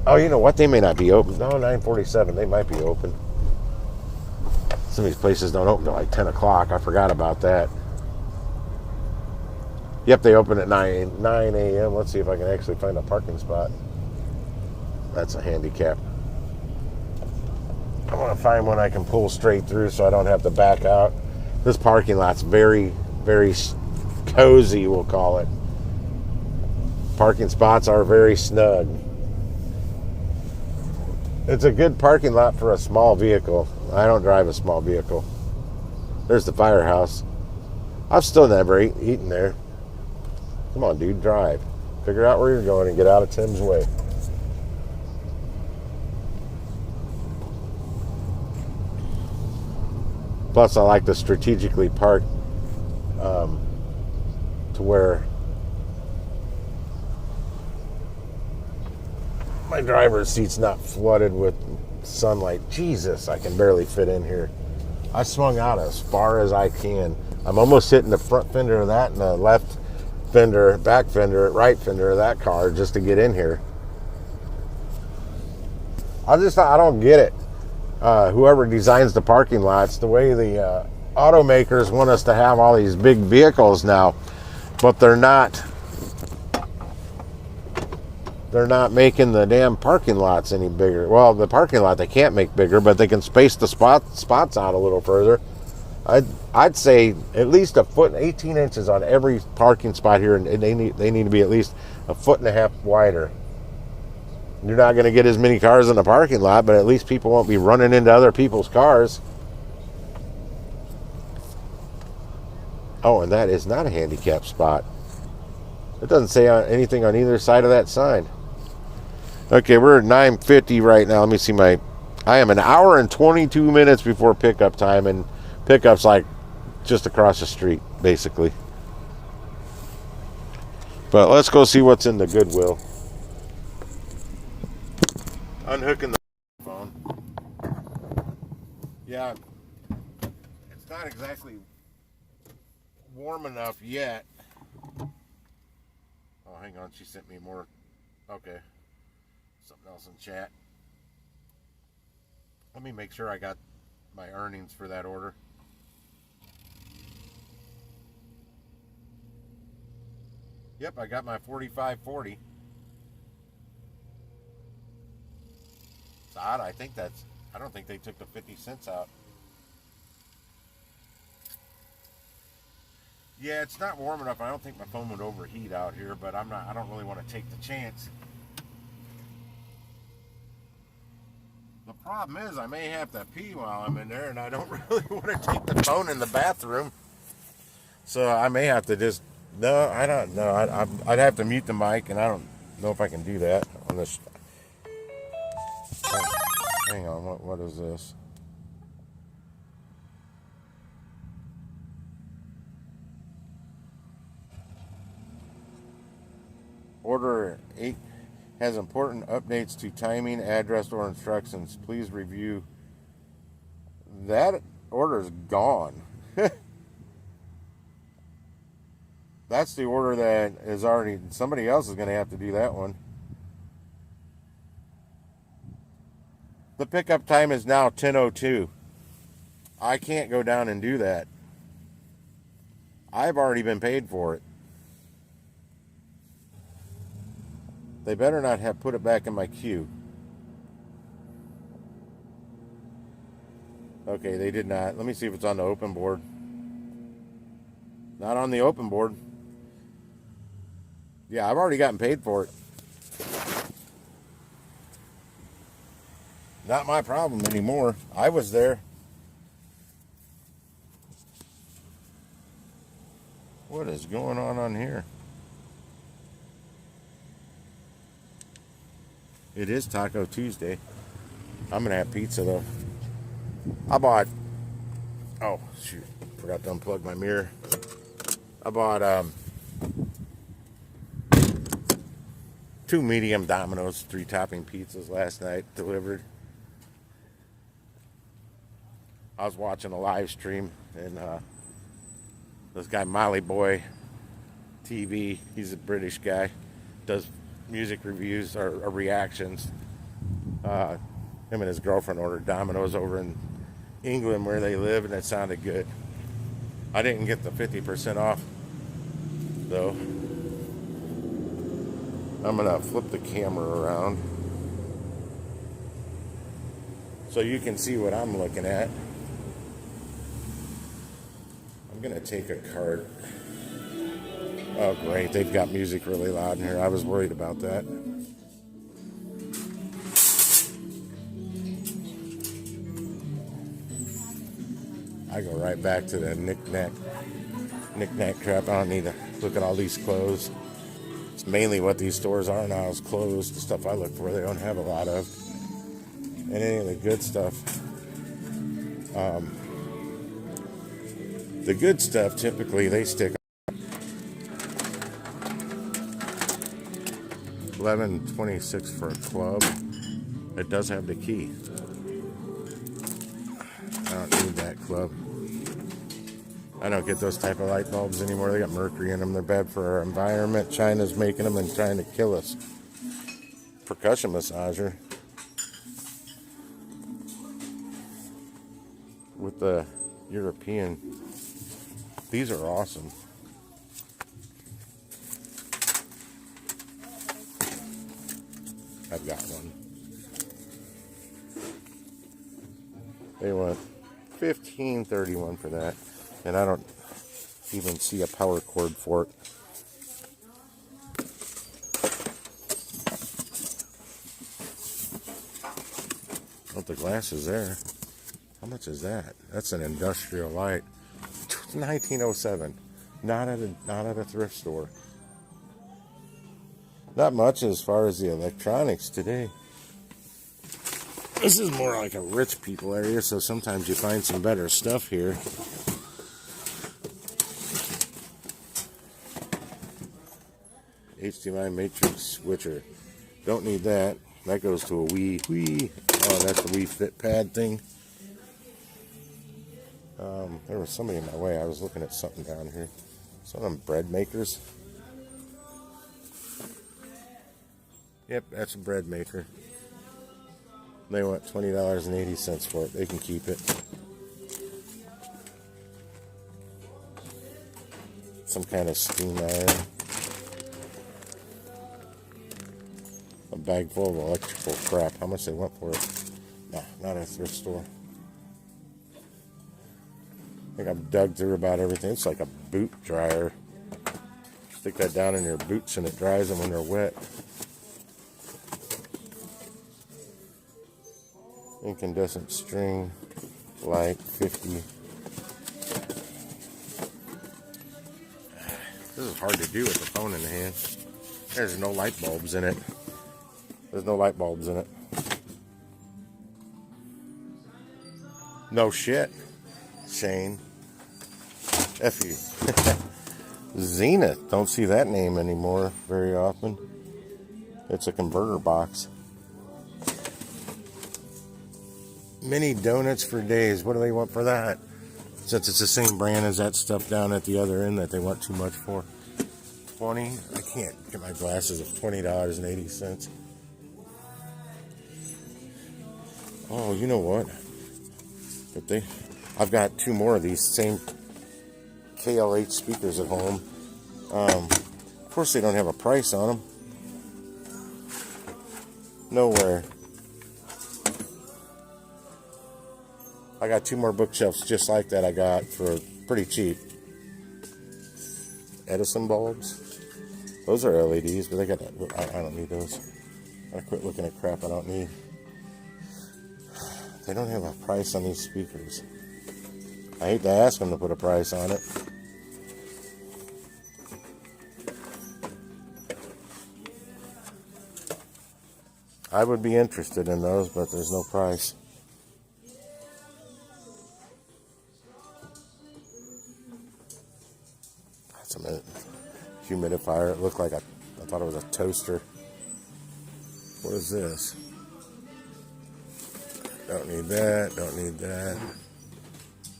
Oh, you know what? They may not be open. No, 9:47. They might be open. Some of these places don't open till like 10 o'clock. I forgot about that. Yep, they open at 9 a.m. Let's see if I can actually find a parking spot. That's a handicap. I want to find one I can pull straight through so I don't have to back out. This parking lot's very, very cozy, we'll call it. Parking spots are very snug. It's a good parking lot for a small vehicle. I don't drive a small vehicle. There's the firehouse. I've still never eaten there. Come on, dude, drive. Figure out where you're going and get out of Tim's way. Plus, I like to strategically park to where my driver's seat's not flooded with sunlight. Jesus, I can barely fit in here. I swung out as far as I can. I'm almost hitting the front fender of that and the left fender, back fender, right fender of that car just to get in here. I don't get it. Whoever designs the parking lots, the way the automakers want us to have all these big vehicles now, but they're not making the damn parking lots any bigger. Well, the parking lot they can't make bigger, but they can space the spots out a little further. I'd say at least a foot and 18 inches on every parking spot here, and they need to be at least a foot and a half wider. You're not going to get as many cars in the parking lot, but at least people won't be running into other people's cars. Oh, and that is not a handicap spot. It doesn't say anything on either side of that sign. Okay, we're at 9:50 right now. Let me see I am an hour and 22 minutes before pickup time, and pickup's like just across the street, basically. But let's go see what's in the Goodwill. Unhooking the phone. Yeah, it's not exactly warm enough yet. Oh, hang on, she sent me more. Okay, something else in chat. Let me make sure I got my earnings for that order. Yep, I got my $45.40. It's odd. I don't think they took the 50 cents out. Yeah, it's not warm enough. I don't think my phone would overheat out here, but I don't really want to take the chance. The problem is I may have to pee while I'm in there, and I don't really want to take the phone in the bathroom. So I may have to just, no, I don't know. I'd have to mute the mic, and I don't know if I can do that on this. Hang on, what is this? Order 8 has important updates to timing, address, or instructions. Please review. That order is gone. That's the order that is already, somebody else is going to have to do that one. The pickup time is now 10:02. I can't go down and do that. I've already been paid for it. They better not have put it back in my queue. Okay, they did not. Let me see if it's on the open board. Not on the open board. Yeah, I've already gotten paid for it. Not my problem anymore. I was there. What is going on here? It is Taco Tuesday. I'm gonna have pizza though. I bought, oh shoot, forgot to unplug my mirror. I bought 2 medium Domino's 3 topping pizzas last night delivered. I was watching a live stream and this guy Molly Boy TV, he's a British guy, does music reviews or reactions. Him and his girlfriend ordered Domino's over in England where they live, and it sounded good. I didn't get the 50% off though. I'm gonna flip the camera around so you can see what I'm looking at. I'm gonna take a cart. Oh great, they've got music really loud in here. I was worried about that. I go right back to the knick-knack crap. I don't need to look at all these clothes. It's mainly what these stores are now is clothes. The stuff I look for, they don't have a lot of. And any of the good stuff. The good stuff, typically, they stick $11.26 for a club. It does have the key. I don't need that club. I don't get those type of light bulbs anymore. They got mercury in them. They're bad for our environment. China's making them and trying to kill us. Percussion massager. With the European. These are awesome. I've got one. They want $15.31 for that, and I don't even see a power cord for it. Oh, the glass is there. How much is that? That's an industrial light. 1907. Not at a thrift store. Not much as far as the electronics today. This is more like a rich people area, so sometimes you find some better stuff here. HDMI matrix switcher. Don't need that. That goes to a Wii. Oh, that's a Wii Fit pad thing. There was somebody in my way. I was looking at something down here. Some of them bread makers. Yep, that's a bread maker. They want $20.80 for it. They can keep it. Some kind of steam iron. A bag full of electrical crap. How much they want for it? Nah, not at a thrift store. I think I've dug through about everything. It's like a boot dryer. Stick that down in your boots and it dries them when they're wet. Incandescent string light, 50. This is hard to do with the phone in the hand. There's no light bulbs in it. There's no light bulbs in it. No shit, Shane. F you. Zenith. Don't see that name anymore very often. It's a converter box. Mini donuts for days. What do they want for that? Since it's the same brand as that stuff down at the other end that they want too much for. 20. I can't get my glasses of $20.80. Oh, you know what? I've got 2 more of these same KLH speakers at home. Of course, they don't have a price on them. Nowhere. I got 2 more bookshelves just like that I got for pretty cheap. Edison bulbs. Those are LEDs, but I don't need those. I quit looking at crap I don't need. They don't have a price on these speakers. I hate to ask them to put a price on it. I would be interested in those, but there's no price. That's a humidifier. It looked like I thought it was a toaster. What is this? Don't need that. Don't need that.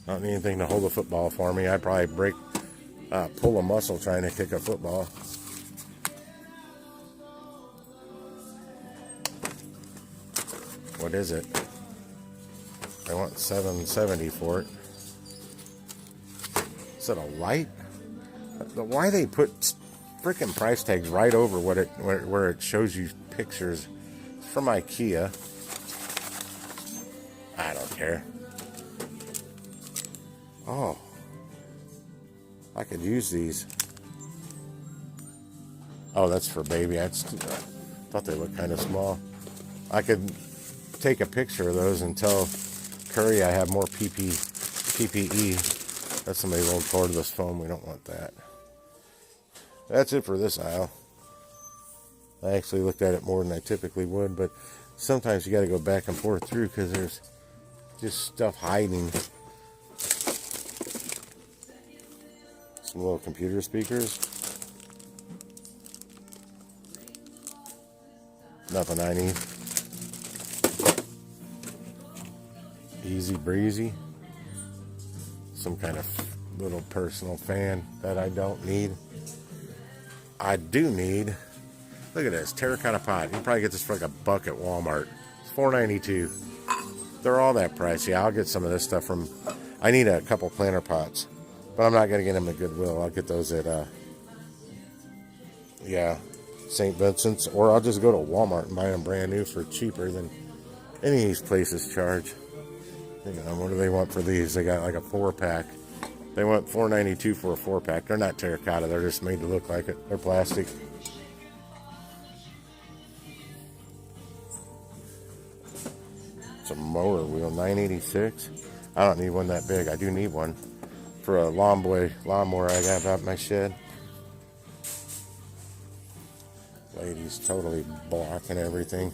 Don't need anything to hold a football for me. I'd probably pull a muscle trying to kick a football. What is it? I want $7.70 for it. Is it a light? Why they put freaking price tags right over where it shows you pictures? It's from IKEA. I don't care. Oh, I could use these. Oh, that's for baby. I thought they looked kind of small. I could take a picture of those and tell Curry I have more PPE. That's somebody rolled cordless foam. We don't want that. That's it for this aisle. I actually looked at it more than I typically would, but sometimes you got to go back and forth through because there's just stuff hiding. Some little computer speakers. Nothing I need. Easy breezy. Some kind of little personal fan that I don't need. I do need, look at this, terracotta pot. You can probably get this for like $1 at Walmart. It's $4.92. They're all that pricey. I'll get some of this stuff from, I need a couple planter pots, but I'm not going to get them at Goodwill. I'll get those at, St. Vincent's, or I'll just go to Walmart and buy them brand new for cheaper than any of these places charge. You know, what do they want for these? They got like a 4-pack. They want $4.92 for a 4-pack. They're not terracotta. They're just made to look like it. They're plastic. It's a mower wheel, $9.86. I don't need one that big. I do need one for a lawnmower I got out in my shed. Lady's totally blocking everything.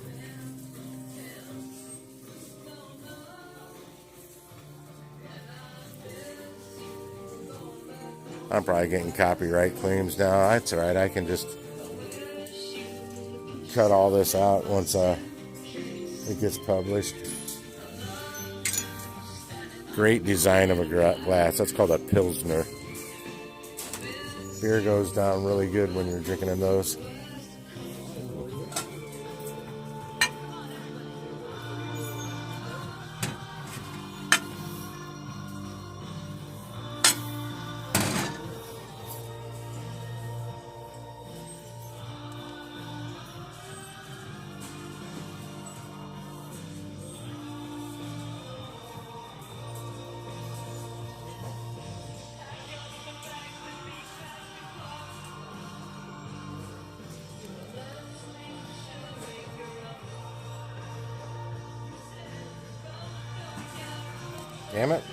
I'm probably getting copyright claims now. That's alright. I can just cut all this out once it gets published. Great design of a glass. That's called a Pilsner. Beer goes down really good when you're drinking in those. Damn it.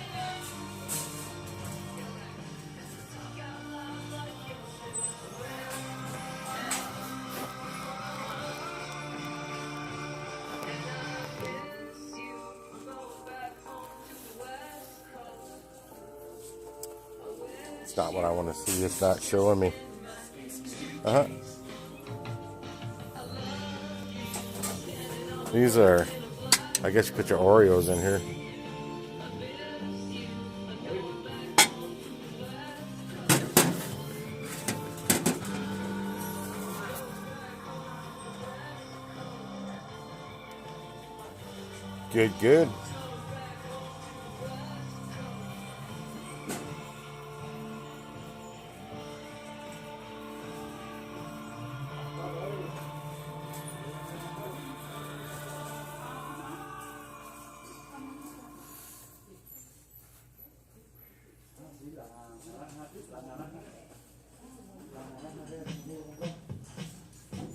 It's not what I want to see. It's not showing me. These are, I guess you put your Oreos in here. Good, good.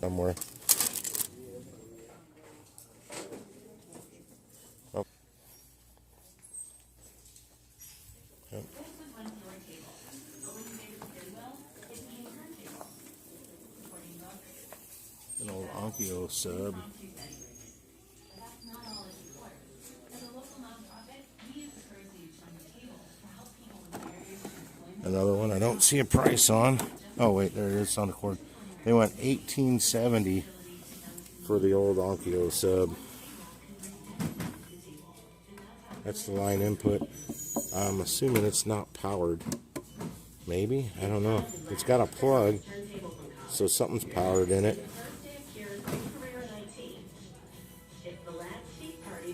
Somewhere. Oh. kilo sub. Another one I don't see a price on. Oh wait, there it is on the cord. They went $18.70 for the old Onkyo sub. That's the line input. I'm assuming it's not powered. Maybe? I don't know. It's got a plug, so something's powered in it.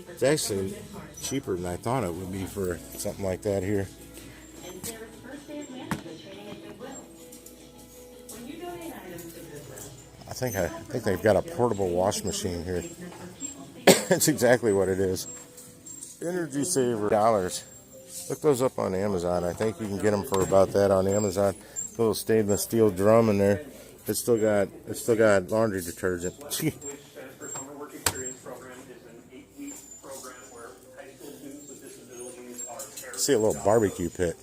It's actually cheaper than I thought it would be for something like that here. I think they've got a portable wash machine here. That's exactly what it is. Energy saver dollars. Look those up on Amazon. I think you can get them for about that on Amazon. Little stainless steel drum in there. It's still got laundry detergent. See a little barbecue pit.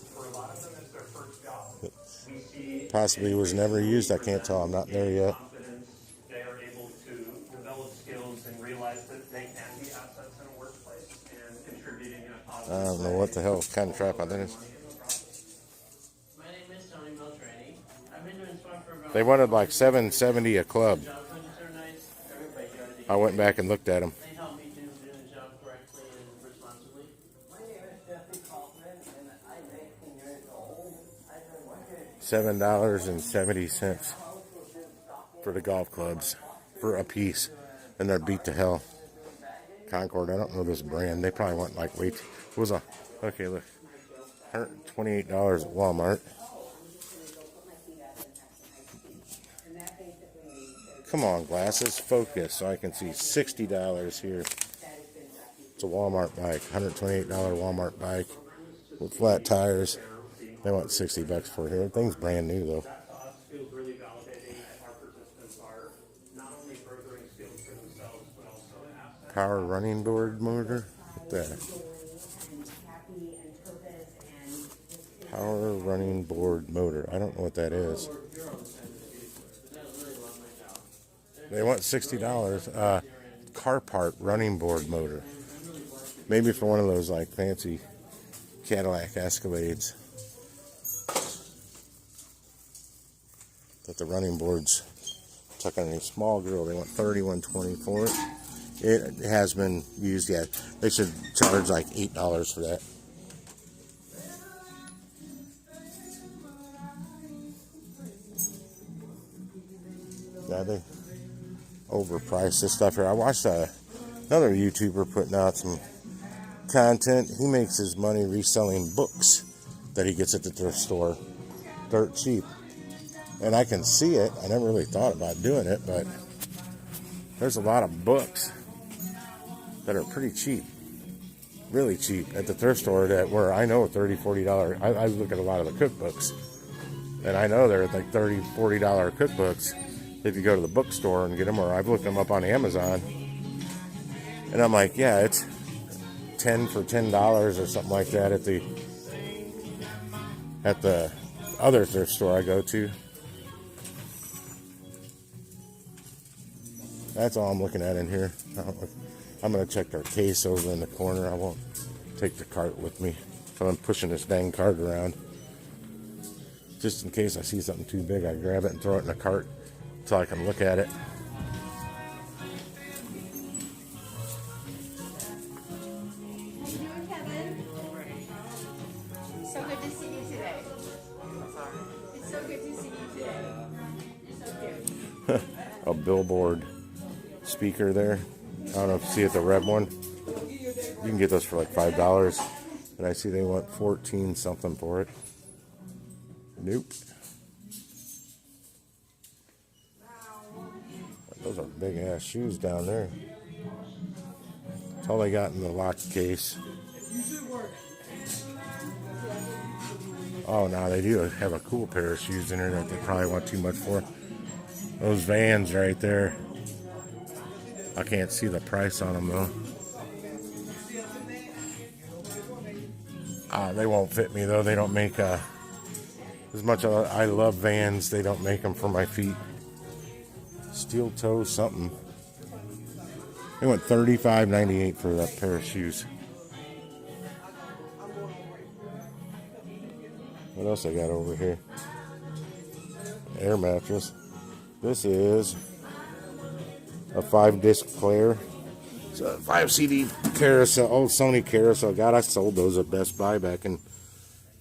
Possibly was never used. I can't tell. I'm not there yet. They are able to develop skills and realize that they can be assets in a workplace and contributing in a positive way. I don't know what the hell kind of tripod that is. My name is Tony Beltrani. I've been doing swap for about... They wanted like $7.70 a club. Job budgets are nice. Everybody got it. I went back and looked at them. They help me do the job correctly and responsibly. My name is Jeffrey Kaufman, and I'm 18 years old. I've been working... $7.70 for the golf clubs for a piece, and they're beat to hell. Concord, I don't know this brand. They probably want like wait. It was a okay. Look, $128 at Walmart. Come on, glasses, focus so I can see. $60 here. It's a Walmart bike, $128 Walmart bike with flat tires. They want $60 for it here. Everything's brand new though. Feels really validating that our participants are not only furthering skills for themselves, but also assets. Power running board motor. There. Power running board motor. I don't know what that is. They want $60. Car part running board motor. Maybe for one of those like fancy Cadillac Escalades. That the running boards tuck on a small grill. They want $31.20 for it. It has been used yet. They should charge like $8 for that. Yeah, they overpriced this stuff here. I watched another YouTuber putting out some content. He makes his money reselling books that he gets at the thrift store dirt cheap. And I can see it. I never really thought about doing it, but there's a lot of books that are pretty cheap, really cheap at the thrift store that where I know $30, $40. I look at a lot of the cookbooks, and I know they're like $30, $40 cookbooks if you go to the bookstore and get them, or I've looked them up on Amazon, and I'm like, yeah, it's 10 for $10 or something like that at the other thrift store I go to. That's all I'm looking at in here. I'm going to check our case over in the corner. I won't take the cart with me. So I'm pushing this dang cart around. Just in case I see something too big, I grab it and throw it in the cart so I can look at it. How you doing, Kevin? So good to see you today. It's so good to see you today. You're so cute. A billboard speaker there. I don't know if you see it, the red one. You can get those for like $5. And I see they want 14 something for it. Nope. Those are big ass shoes down there. That's all they got in the locked case. Oh, now they do have a cool pair of shoes in there that they probably want too much for. Those Vans right there. I can't see the price on them though. They won't fit me though. They don't make as much as I love Vans. They don't make them for my feet. Steel toe something. They went $35.98 for that pair of shoes. What else I got over here? Air mattress. This is a 5-disc player. It's a 5 CD carousel, old Sony carousel. God, I sold those at Best Buy back in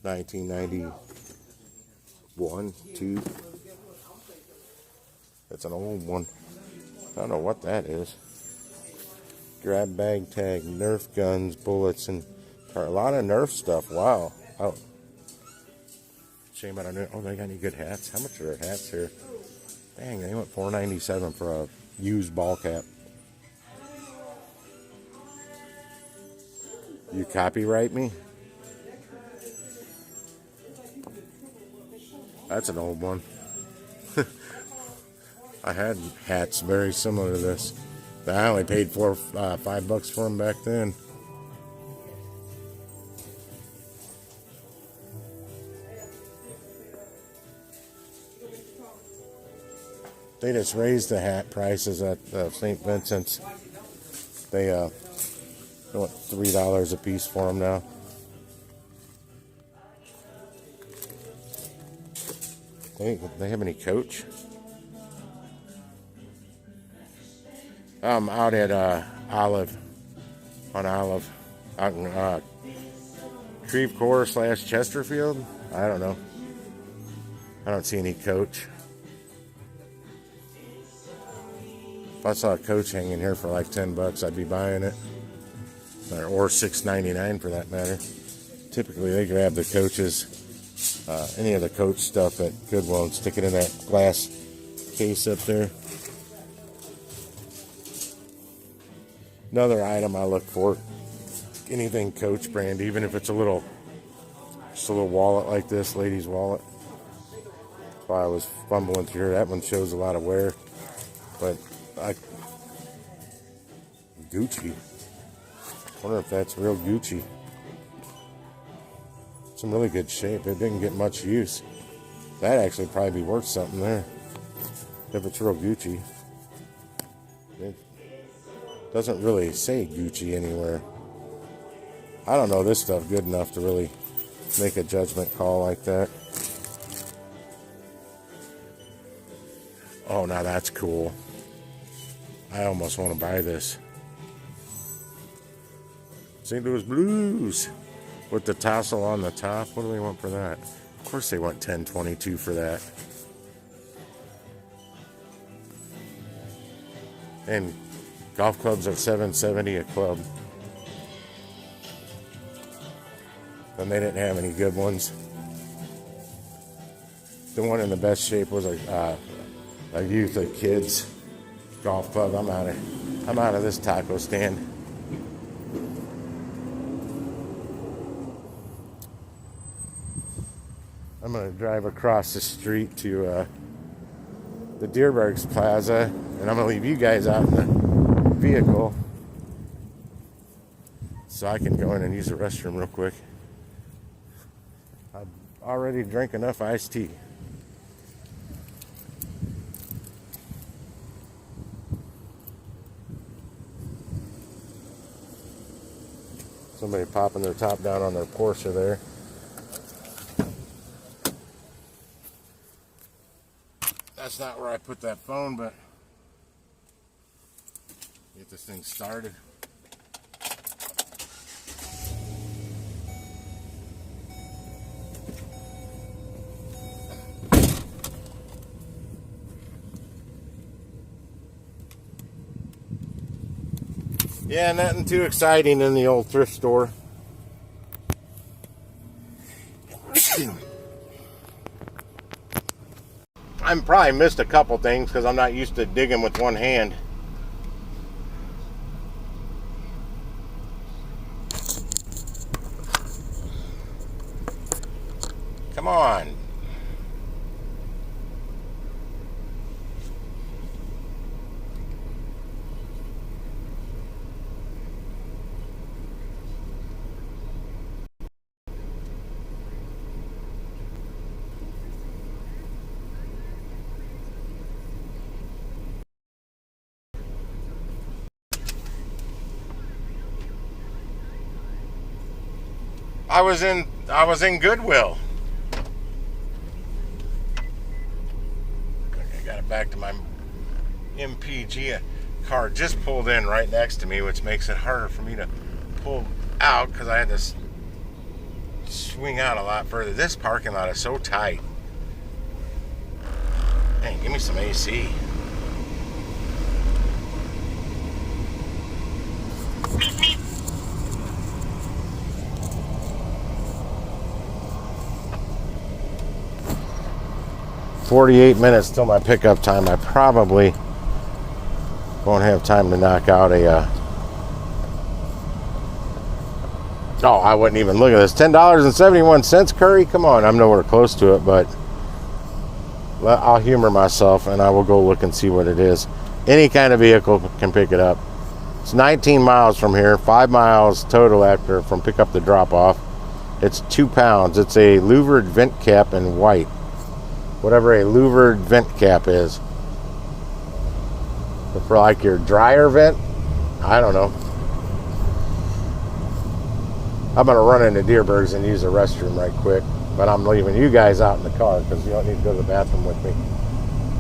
1991, 2. That's an old one. I don't know what that is. Grab bag tag, Nerf guns, bullets, and a lot of Nerf stuff. Wow. Oh. Shame I don't know. Oh, they got any good hats? How much are their hats here? Dang, they went $4.97 for a used ball cap. You copyright me? That's an old one. I had hats very similar to this. I only paid $5 for them back then. They just raised the hat prices at St. Vincent's. They want $3 a piece for them now. They have any Coach? I'm out at Olive, out in Creve Coeur / Chesterfield. I don't know. I don't see any Coach. If I saw a Coach hanging here for like $10, I'd be buying it, or $6.99 for that matter. Typically, they grab the Coaches, any of the Coach stuff at Goodwill, and stick it in that glass case up there. Another item I look for, anything Coach brand, even if it's just a little wallet like this, lady's wallet. While I was fumbling through, that one shows a lot of wear, but Gucci. I wonder if that's real Gucci. It's in really good shape. It didn't get much use. That'd actually probably be worth something there, if it's real Gucci. It doesn't really say Gucci anywhere. I don't know this stuff good enough to really make a judgment call like that. Oh, now that's cool. I almost want to buy this. St. Louis Blues with the tassel on the top. What do we want for that? Of course they want $10.22 for that. And golf clubs are $7.70 a club. And they didn't have any good ones. The one in the best shape was a youth, a kids golf club. I'm out of this taco stand. I'm gonna drive across the street to the Deerbergs Plaza, and I'm gonna leave you guys out in the vehicle so I can go in and use the restroom real quick. I've already drank enough iced tea. Somebody popping their top down on their Porsche there. That's not where I put that phone, but get this thing started. Yeah, nothing too exciting in the old thrift store. I probably missed a couple things because I'm not used to digging with one hand. Come on. I was in Goodwill. I got it back to my MPG. Car just pulled in right next to me, which makes it harder for me to pull out because I had to swing out a lot further. This parking lot is so tight. Hey, give me some AC. "48 minutes till my pickup time." I probably won't have time to knock out a oh, I wouldn't even look at this. $10.71, Curry. Come on, I'm nowhere close to it, but I'll humor myself and I will go look and see what it is. Any kind of vehicle can pick it up. It's 19 miles from here, 5 miles total after from pickup to drop off. It's 2 pounds. It's a louvered vent cap in white. Whatever a louvered vent cap is. But for like your dryer vent, I don't know. I'm going to run into Deerberg's and use the restroom right quick. But I'm leaving you guys out in the car because you don't need to go to the bathroom with me.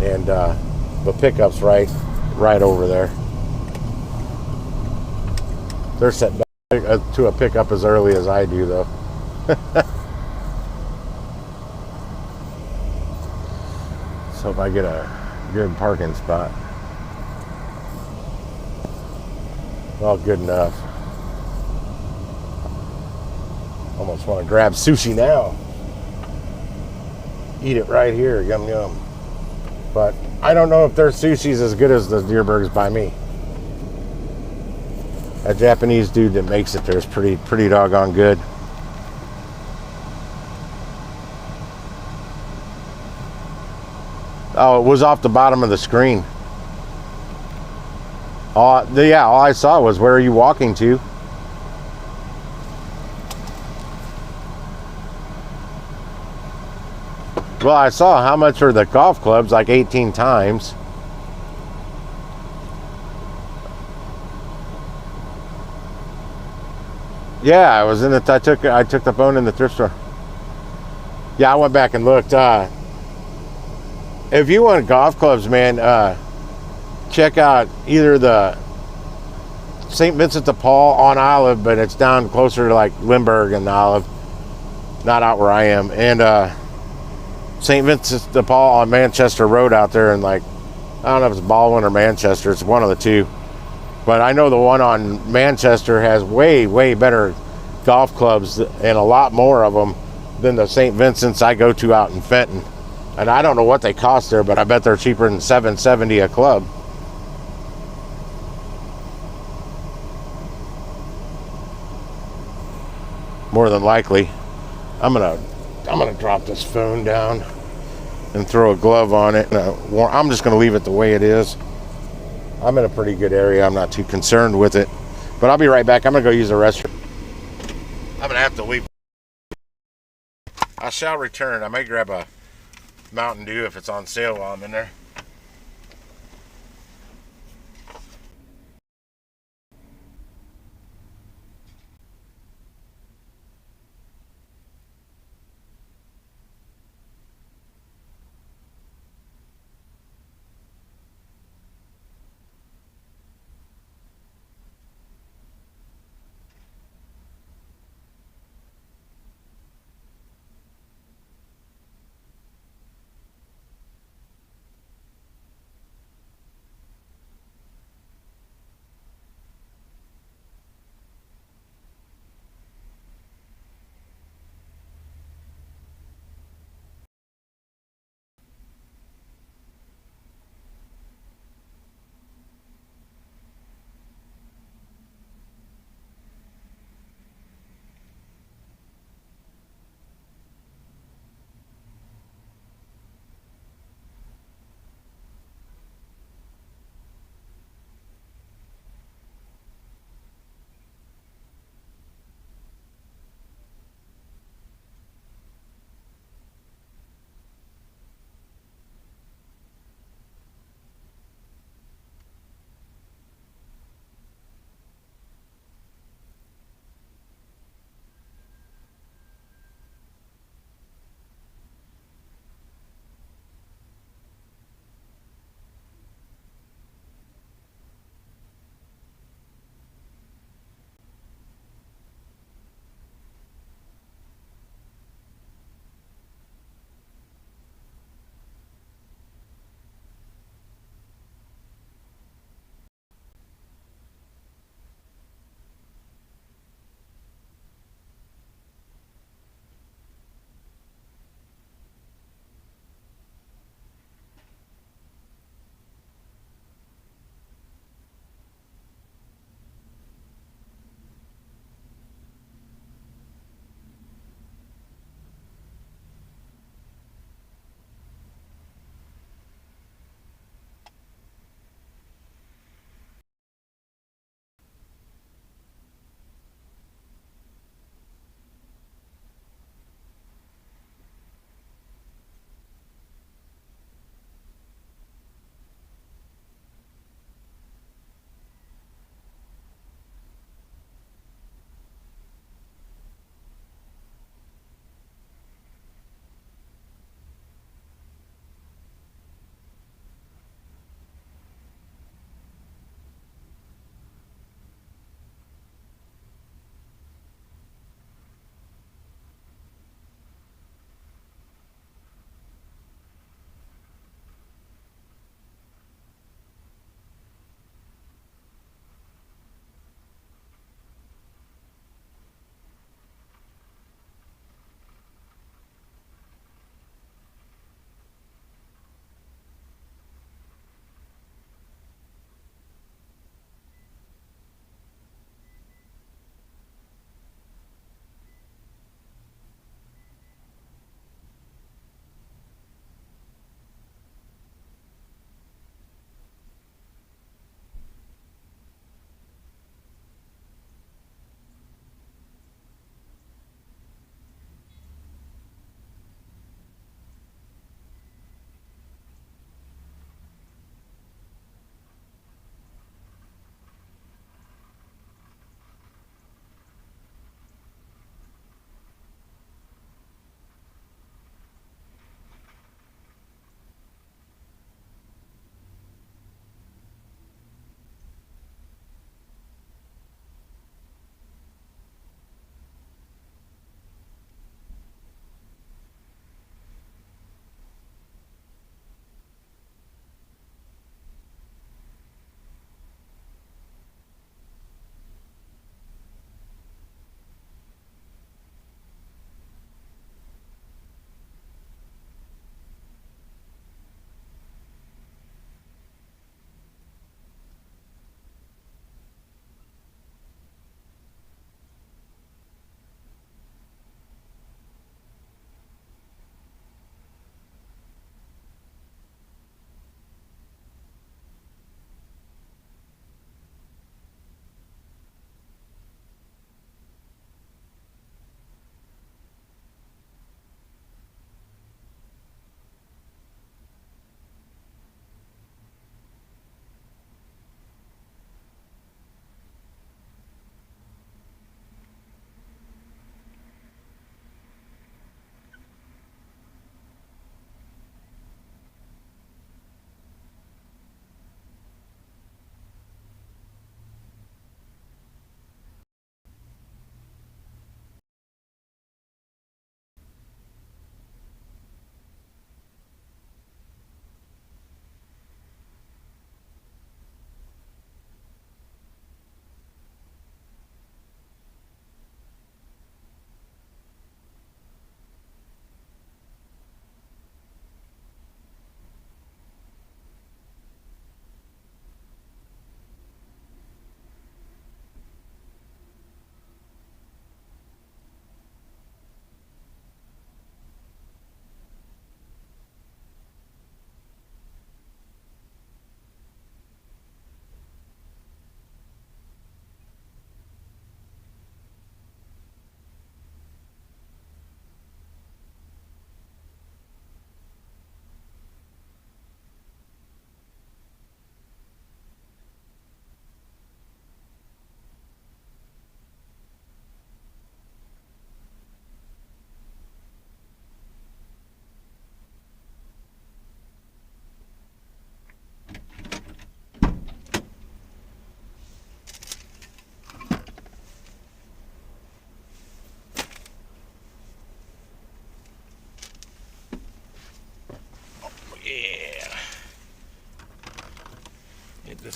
And the pickup's right over there. They're set back to a pickup as early as I do, though. So if I get a good parking spot. Well, good enough. Almost want to grab sushi now. Eat it right here. Yum, yum. But I don't know if their sushi's as good as the Deerberg's by me. That Japanese dude that makes it there is pretty doggone good. Oh, it was off the bottom of the screen. All I saw was, "Where are you walking to?" Well, I saw how much are the golf clubs, like 18 times. Yeah, I was in it. I took the phone in the thrift store. Yeah, I went back and looked. If you want golf clubs, man, check out either the St. Vincent de Paul on Olive, but it's down closer to like Lindbergh and Olive, not out where I am, and St. Vincent de Paul on Manchester Road out there, and like, I don't know if it's Baldwin or Manchester. It's one of the two. But I know the one on Manchester has way better golf clubs and a lot more of them than the St. Vincent's I go to out in Fenton. And I don't know what they cost there, but I bet they're cheaper than $7.70 a club. More than likely. I'm gonna drop this phone down and throw a glove on it. I'm just gonna leave it the way it is. I'm in a pretty good area. I'm not too concerned with it. But I'll be right back. I'm gonna go use the restroom. I'm gonna have to leave. I shall return. I may grab a Mountain Dew if it's on sale while I'm in there.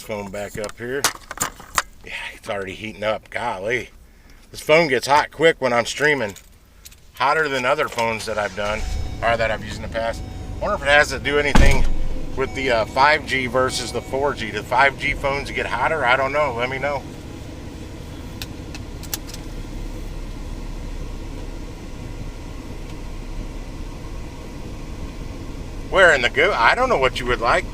this phone back up here. Yeah, it's already heating up. Golly. This phone gets hot quick when I'm streaming. Hotter than other phones that I've done, or that I've used in the past. I wonder if it has to do anything with the 5G versus the 4G. The 5G phones get hotter? I don't know. Let me know. Where in the go? I don't know what you would like.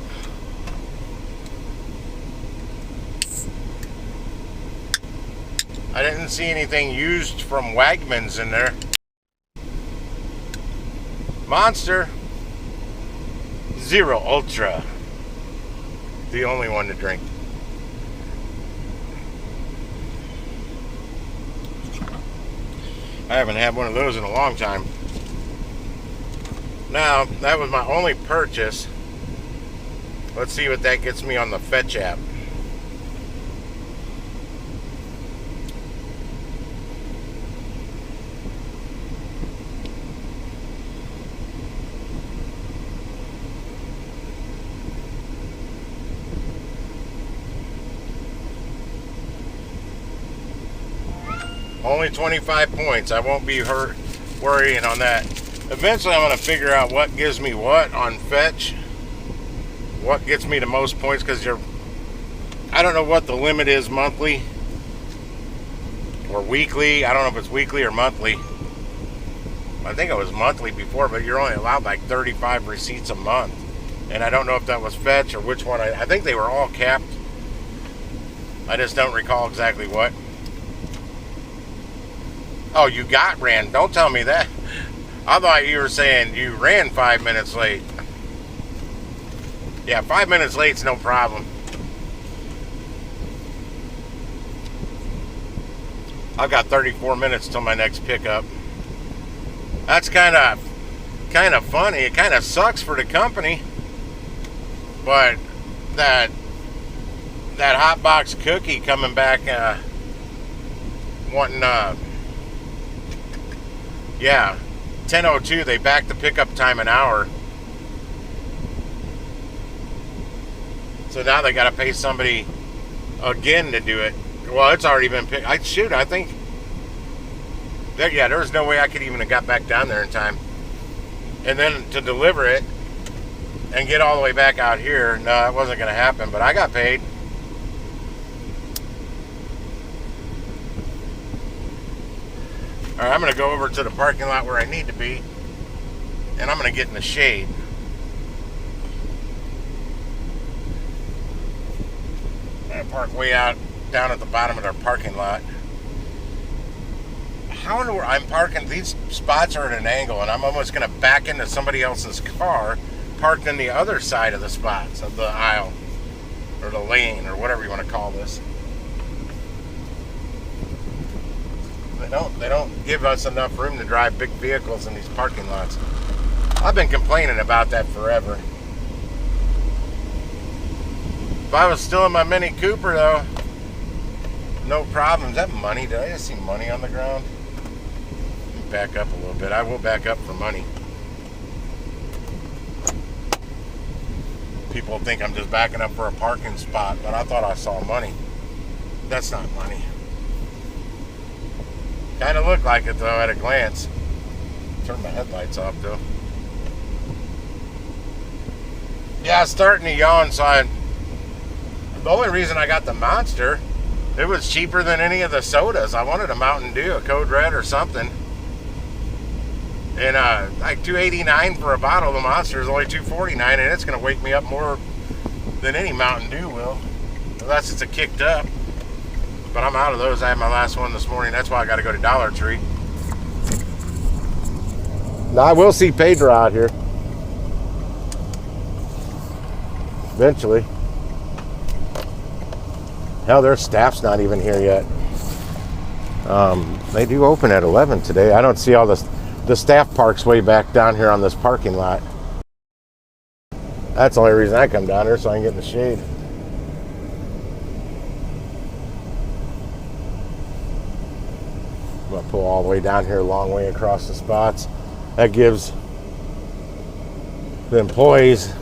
I didn't see anything used from Wegmans in there. Monster Zero Ultra. The only one to drink. I haven't had one of those in a long time. Now, that was my only purchase. Let's see what that gets me on the Fetch app. Only 25 points. I won't be worrying on that. Eventually I'm going to figure out what gives me what on Fetch. What gets me the most points, because I don't know what the limit is monthly or weekly. I don't know if it's weekly or monthly. I think it was monthly before, but you're only allowed like 35 receipts a month. And I don't know if that was Fetch or which one. I think they were all capped. I just don't recall exactly what. Oh, you ran. Don't tell me that. I thought you were saying you ran 5 minutes late. Yeah, 5 minutes late's no problem. I've got 34 minutes till my next pickup. That's kind of funny. It kind of sucks for the company, but that hot box cookie coming back wanting yeah, 10:02. They backed the pickup time an hour. So now they got to pay somebody again to do it. Well, it's already been picked. I think. There was no way I could even have got back down there in time. And then to deliver it and get all the way back out here, no, that wasn't going to happen. But I got paid. All right, I'm going to go over to the parking lot where I need to be, and I'm going to get in the shade. I'm going to park way out down at the bottom of their parking lot. I'm parking, these spots are at an angle, and I'm almost going to back into somebody else's car parked in the other side of the spots of the aisle, or the lane, or whatever you want to call this. They don't give us enough room to drive big vehicles in these parking lots. I've been complaining about that forever. If I was still in my Mini Cooper, though, no problem. Is that money? Did I just see money on the ground? Let me back up a little bit. I will back up for money. People think I'm just backing up for a parking spot, but I thought I saw money. That's not money. Kind of looked like it, though, at a glance. Turn my headlights off, though. Yeah, it's starting to yawn, so the only reason I got the Monster, it was cheaper than any of the sodas. I wanted a Mountain Dew, a Code Red or something. And like $2.89 for a bottle of the Monster is only $2.49, and it's going to wake me up more than any Mountain Dew will. Unless it's a kicked up. But I'm out of those. I had my last one this morning. That's why I got to go to Dollar Tree. Now, I will see Pedro out here. Eventually. Hell, their staff's not even here yet. They do open at 11 today. I don't see all the staff parks way back down here on this parking lot. That's the only reason I come down here, so I can get in the shade. I'm going to pull all the way down here, a long way across the spots. That gives the employees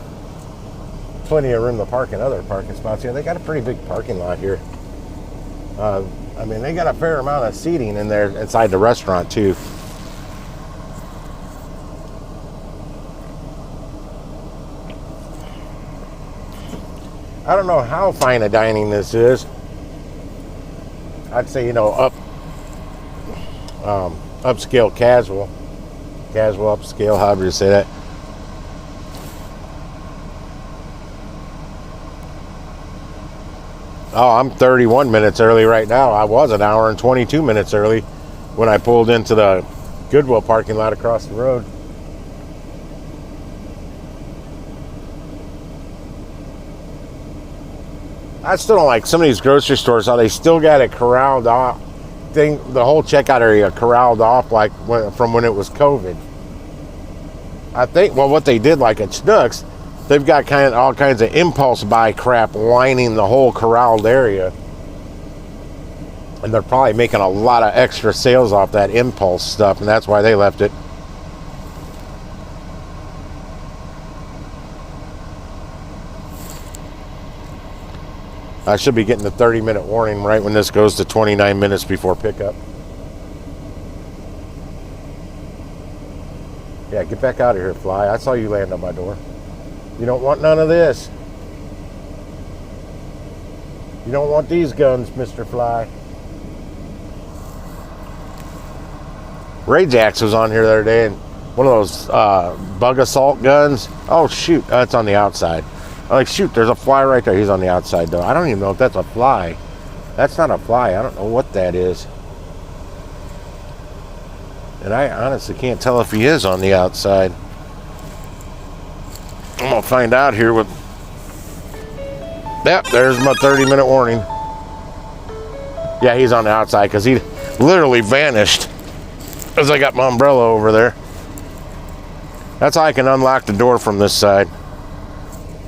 plenty of room to park in other parking spots here. They got a pretty big parking lot here. I mean, they got a fair amount of seating in there inside the restaurant too. I don't know how fine a dining this is. I'd say, you know, upscale casual, upscale, however you say that. Oh, I'm 31 minutes early right now. I was an hour and 22 minutes early when I pulled into the Goodwill parking lot across the road. I still don't like some of these grocery stores, how they still got it corralled off, the whole checkout area corralled off like from when it was COVID. I think, well, what they did like at Schnucks, they've got all kinds of impulse buy crap lining the whole corralled area. And they're probably making a lot of extra sales off that impulse stuff, and that's why they left it. I should be getting the 30-minute warning right when this goes to 29 minutes before pickup. Yeah, get back out of here, Fly. I saw you land on my door. You don't want none of this. You don't want these guns, Mr. Fly. Ray Jax was on here the other day, and one of those bug assault guns. Oh, shoot. That's on the outside. I'm like, shoot, there's a fly right there. He's on the outside, though. I don't even know if that's a fly. That's not a fly. I don't know what that is. And I honestly can't tell if he is on the outside. I'm going to find out here with... Yep, there's my 30-minute warning. Yeah, he's on the outside because he literally vanished as I got my umbrella over there. That's how I can unlock the door from this side.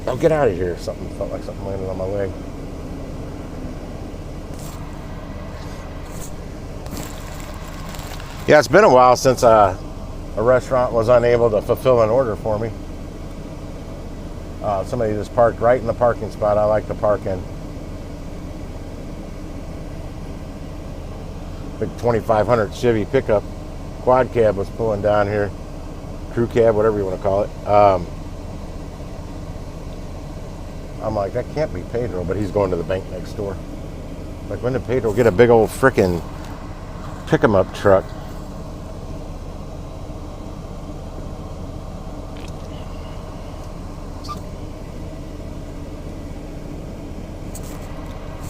Oh, get out of here. Something felt like something landed on my leg. Yeah, it's been a while since a restaurant was unable to fulfill an order for me. Somebody just parked right in the parking spot I like to park in. Big 2500 Chevy pickup quad cab was pulling down here. Crew cab, whatever you want to call it. I'm like, that can't be Pedro, but he's going to the bank next door. Like, when did Pedro get a big old frickin' pick-em-up truck?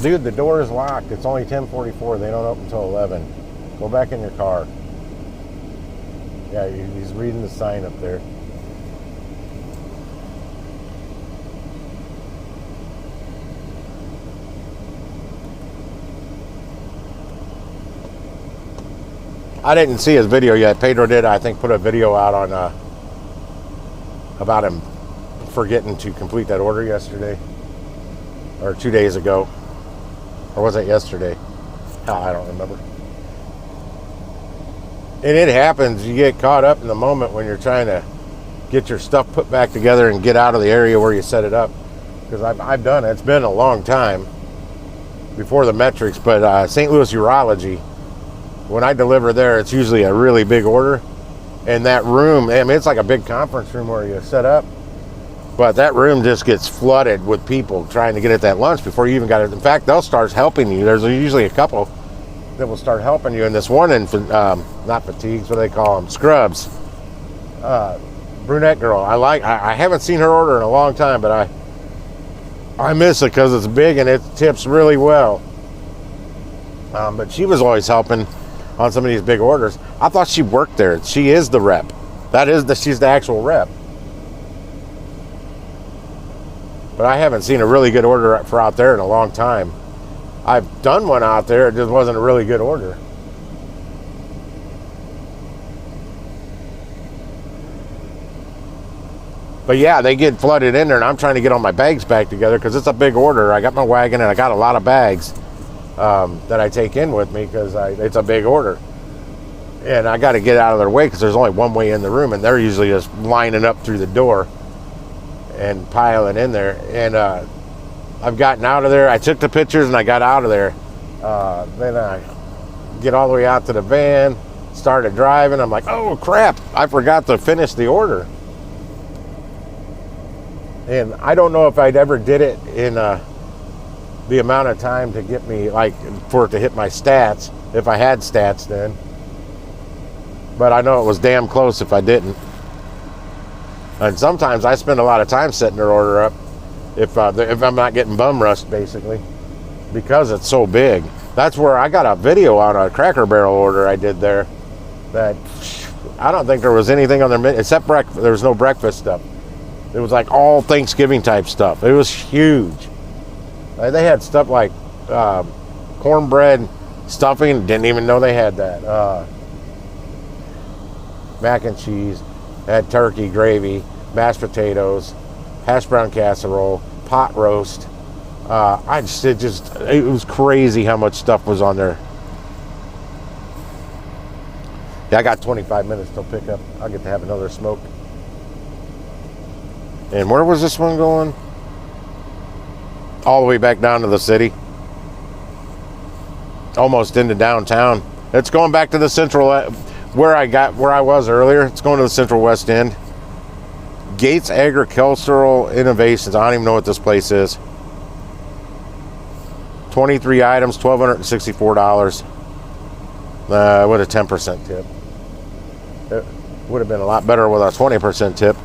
Dude, the door is locked. It's only 10:44. They don't open until 11. Go back in your car. Yeah, he's reading the sign up there. I didn't see his video yet. Pedro did, I think, put a video out on about him forgetting to complete that order yesterday or 2 days ago. Or was it yesterday? Hell, I don't remember. And it happens. You get caught up in the moment when you're trying to get your stuff put back together and get out of the area where you set it up. Because I've done it. It's been a long time before the metrics. But St. Louis Urology, when I deliver there, it's usually a really big order. And that room, I mean, it's like a big conference room where you set up. But that room just gets flooded with people trying to get at that lunch before you even got it. In fact, they'll start helping you. There's usually a couple that will start helping you. And this one, not fatigues, what do they call them? Scrubs. Brunette girl. I haven't seen her order in a long time, but I miss it because it's big and it tips really well. But she was always helping on some of these big orders. I thought she worked there. She is the rep. She's the actual rep. But I haven't seen a really good order for out there in a long time. I've done one out there. It just wasn't a really good order. But yeah, they get flooded in there, and I'm trying to get all my bags back together because it's a big order. I got my wagon, and I got a lot of bags that I take in with me because it's a big order. And I got to get out of their way because there's only one way in the room, and they're usually just lining up through the door. and piling in there. And I've gotten out of there. I took the pictures and I got out of there. Then I get all the way out to the van, started driving. I'm like, oh crap, I forgot to finish the order. And I don't know if I'd ever did it in the amount of time to get me, like, for it to hit my stats, if I had stats then. But I know it was damn close if I didn't. And sometimes I spend a lot of time setting their order up if I'm not getting bum rushed, basically, because it's so big. That's where I got a video on a Cracker Barrel order I did there that I don't think there was anything on their menu except breakfast. There was no breakfast stuff. It was like all Thanksgiving type stuff. It was huge. They had stuff like cornbread stuffing. Didn't even know they had that. Mac and cheese. Had turkey, gravy, mashed potatoes, hash brown casserole, pot roast. It was crazy how much stuff was on there. Yeah, I got 25 minutes till pick up. I'll get to have another smoke. And where was this one going? All the way back down to the city. Almost into downtown. It's going back to the central, where I was earlier. It's going to the Central West End. Gates Agricultural Innovations. I don't even know what this place is. 23 items, $1,264. With a 10% tip. It would have been a lot better with a 20% tip.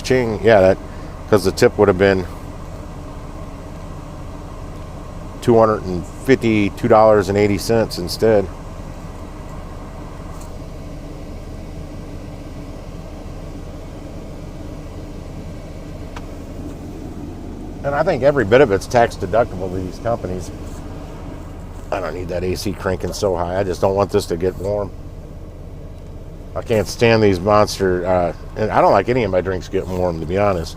Ching. Yeah, that, because the tip would have been $252.80 instead. And I think every bit of it's tax deductible to these companies. I don't need that AC cranking so high. I just don't want this to get warm. I can't stand these monster, and I don't like any of my drinks getting warm, to be honest.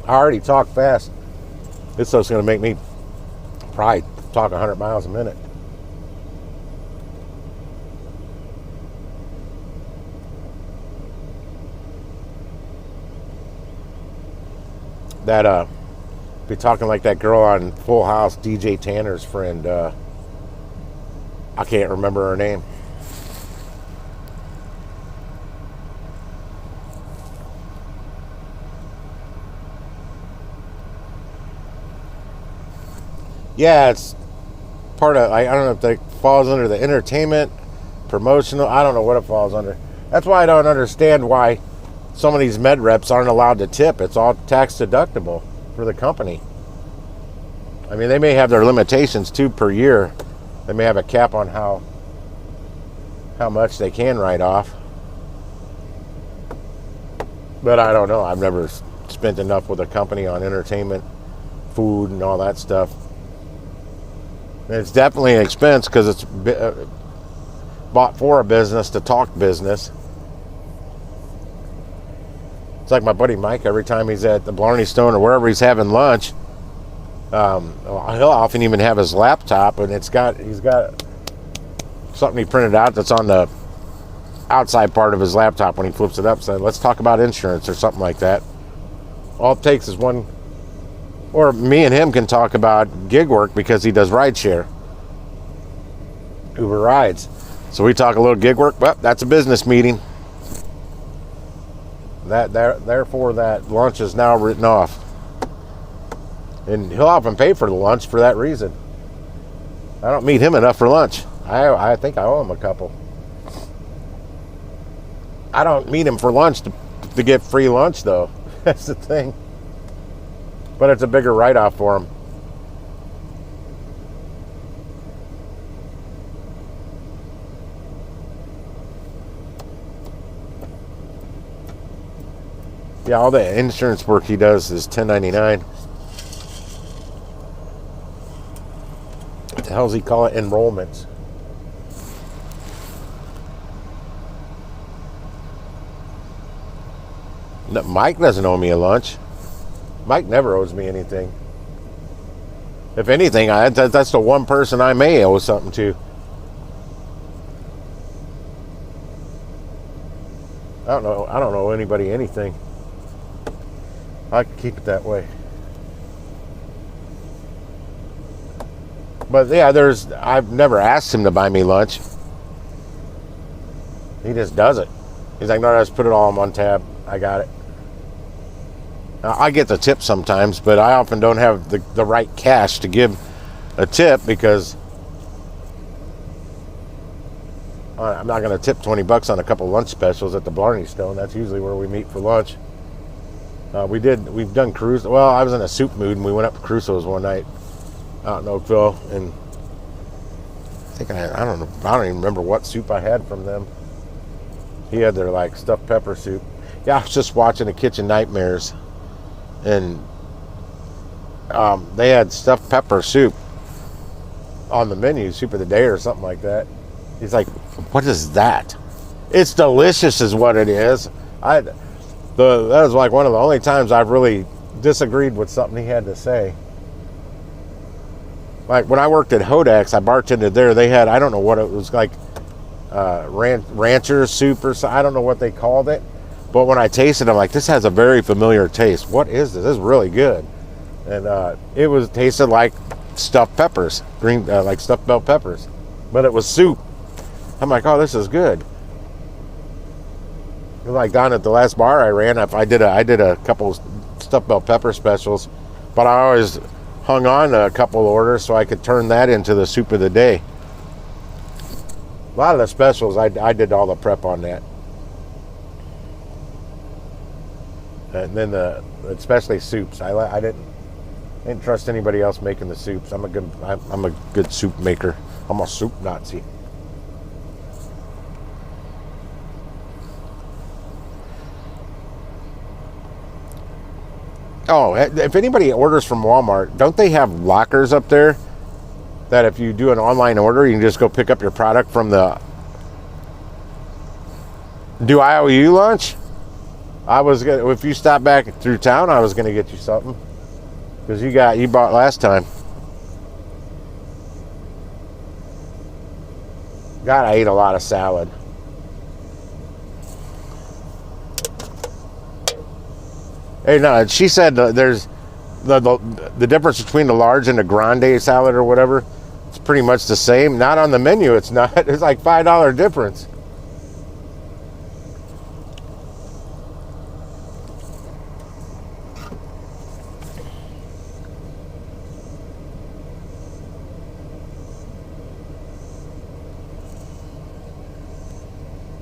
I already talk fast. This stuff's going to make me probably talk 100 miles a minute. That be talking like that girl on Full House, DJ Tanner's friend. I can't remember her name. Yeah, it's part of, I don't know if it falls under the entertainment, promotional, I don't know what it falls under. That's why I don't understand why some of these med reps aren't allowed to tip. It's all tax deductible for the company. I mean, they may have their limitations too per year. They may have a cap on how much they can write off. But I don't know. I've never spent enough with a company on entertainment, food, and all that stuff. And it's definitely an expense because it's bought for a business to talk business. It's like my buddy Mike, every time he's at the Blarney Stone or wherever he's having lunch, he'll often even have his laptop, and he's got something he printed out that's on the outside part of his laptop when he flips it up, saying, let's talk about insurance or something like that. All it takes is one, or me and him can talk about gig work because he does rideshare, Uber rides. So we talk a little gig work, well, that's a business meeting. Therefore, that lunch is now written off. And he'll often pay for the lunch for that reason. I don't meet him enough for lunch. I think I owe him a couple. I don't meet him for lunch to get free lunch, though. That's the thing. But it's a bigger write-off for him. Yeah, all the insurance work he does is $10.99. What the hell does he call it? Enrollments. No, Mike doesn't owe me a lunch. Mike never owes me anything. If anything, that's the one person I may owe something to. I don't know anybody anything. I could keep it that way. But yeah, I've never asked him to buy me lunch. He just does it. He's like, no, just put it all on one tab. I got it. I get the tip sometimes, but I often don't have the right cash to give a tip because I'm not going to tip $20 on a couple lunch specials at the Blarney Stone. That's usually where we meet for lunch. We've done Crusoe. Well, I was in a soup mood and we went up to Crusoe's one night out in Oakville, and I don't even remember what soup I had from them. He had their like stuffed pepper soup. Yeah, I was just watching The Kitchen Nightmares, and they had stuffed pepper soup on the menu, soup of the day or something like that. He's like, what is that? It's delicious is what it is. That was like one of the only times I've really disagreed with something he had to say. Like when I worked at Hodak's, I bartended there. They had, I don't know what it was like, rancher soup or something. I don't know what they called it. But when I tasted it, I'm like, this has a very familiar taste. What is this? This is really good. And it tasted like stuffed peppers, like stuffed bell peppers. But it was soup. I'm like, oh, this is good. Like down at the last bar I ran, I did a couple stuffed bell pepper specials, but I always hung on to a couple orders so I could turn that into the soup of the day. A lot of the specials, I did all the prep on that. And then especially soups. I didn't trust anybody else making the soups. I'm a good soup maker. I'm a soup Nazi. Oh, if anybody orders from Walmart, don't they have lockers up there that if you do an online order, you can just go pick up your product from the... Do I owe you lunch? If you stop back through town, I was gonna get you something because you bought last time. God, I ate a lot of salad. Hey, no, she said there's the difference between the large and the grande salad or whatever. It's pretty much the same. Not on the menu. It's not. It's like $5 difference.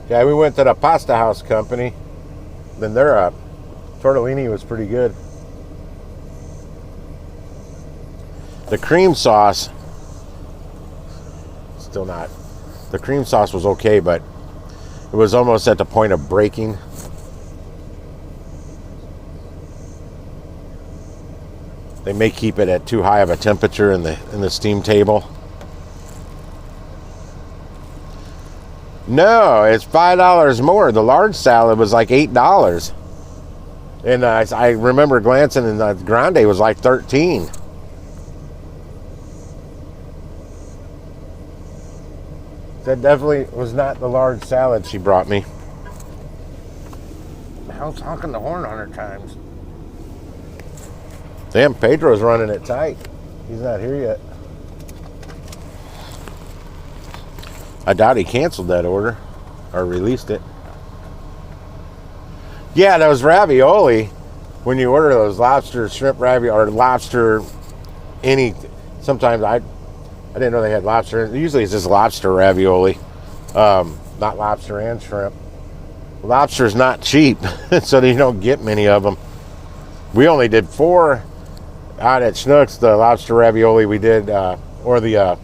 Yeah, we went to the Pasta House company. Then their tortellini was pretty good. The cream sauce, still not. The cream sauce was okay, but it was almost at the point of breaking. They may keep it at too high of a temperature in the steam table. No, it's $5 more. The large salad was like $8. And I remember glancing, and the grande was like $13. That definitely was not the large salad she brought me. How's honking the horn 100 times? Damn, Pedro's running it tight. He's not here yet. I doubt he canceled that order or released it. Yeah, those ravioli, when you order those lobster shrimp ravioli or lobster sometimes I didn't know they had lobster. Usually it's just lobster ravioli, not lobster and shrimp. Lobster's not cheap, so you don't get many of them. We only did 4 out at Schnucks, the lobster ravioli we did, or the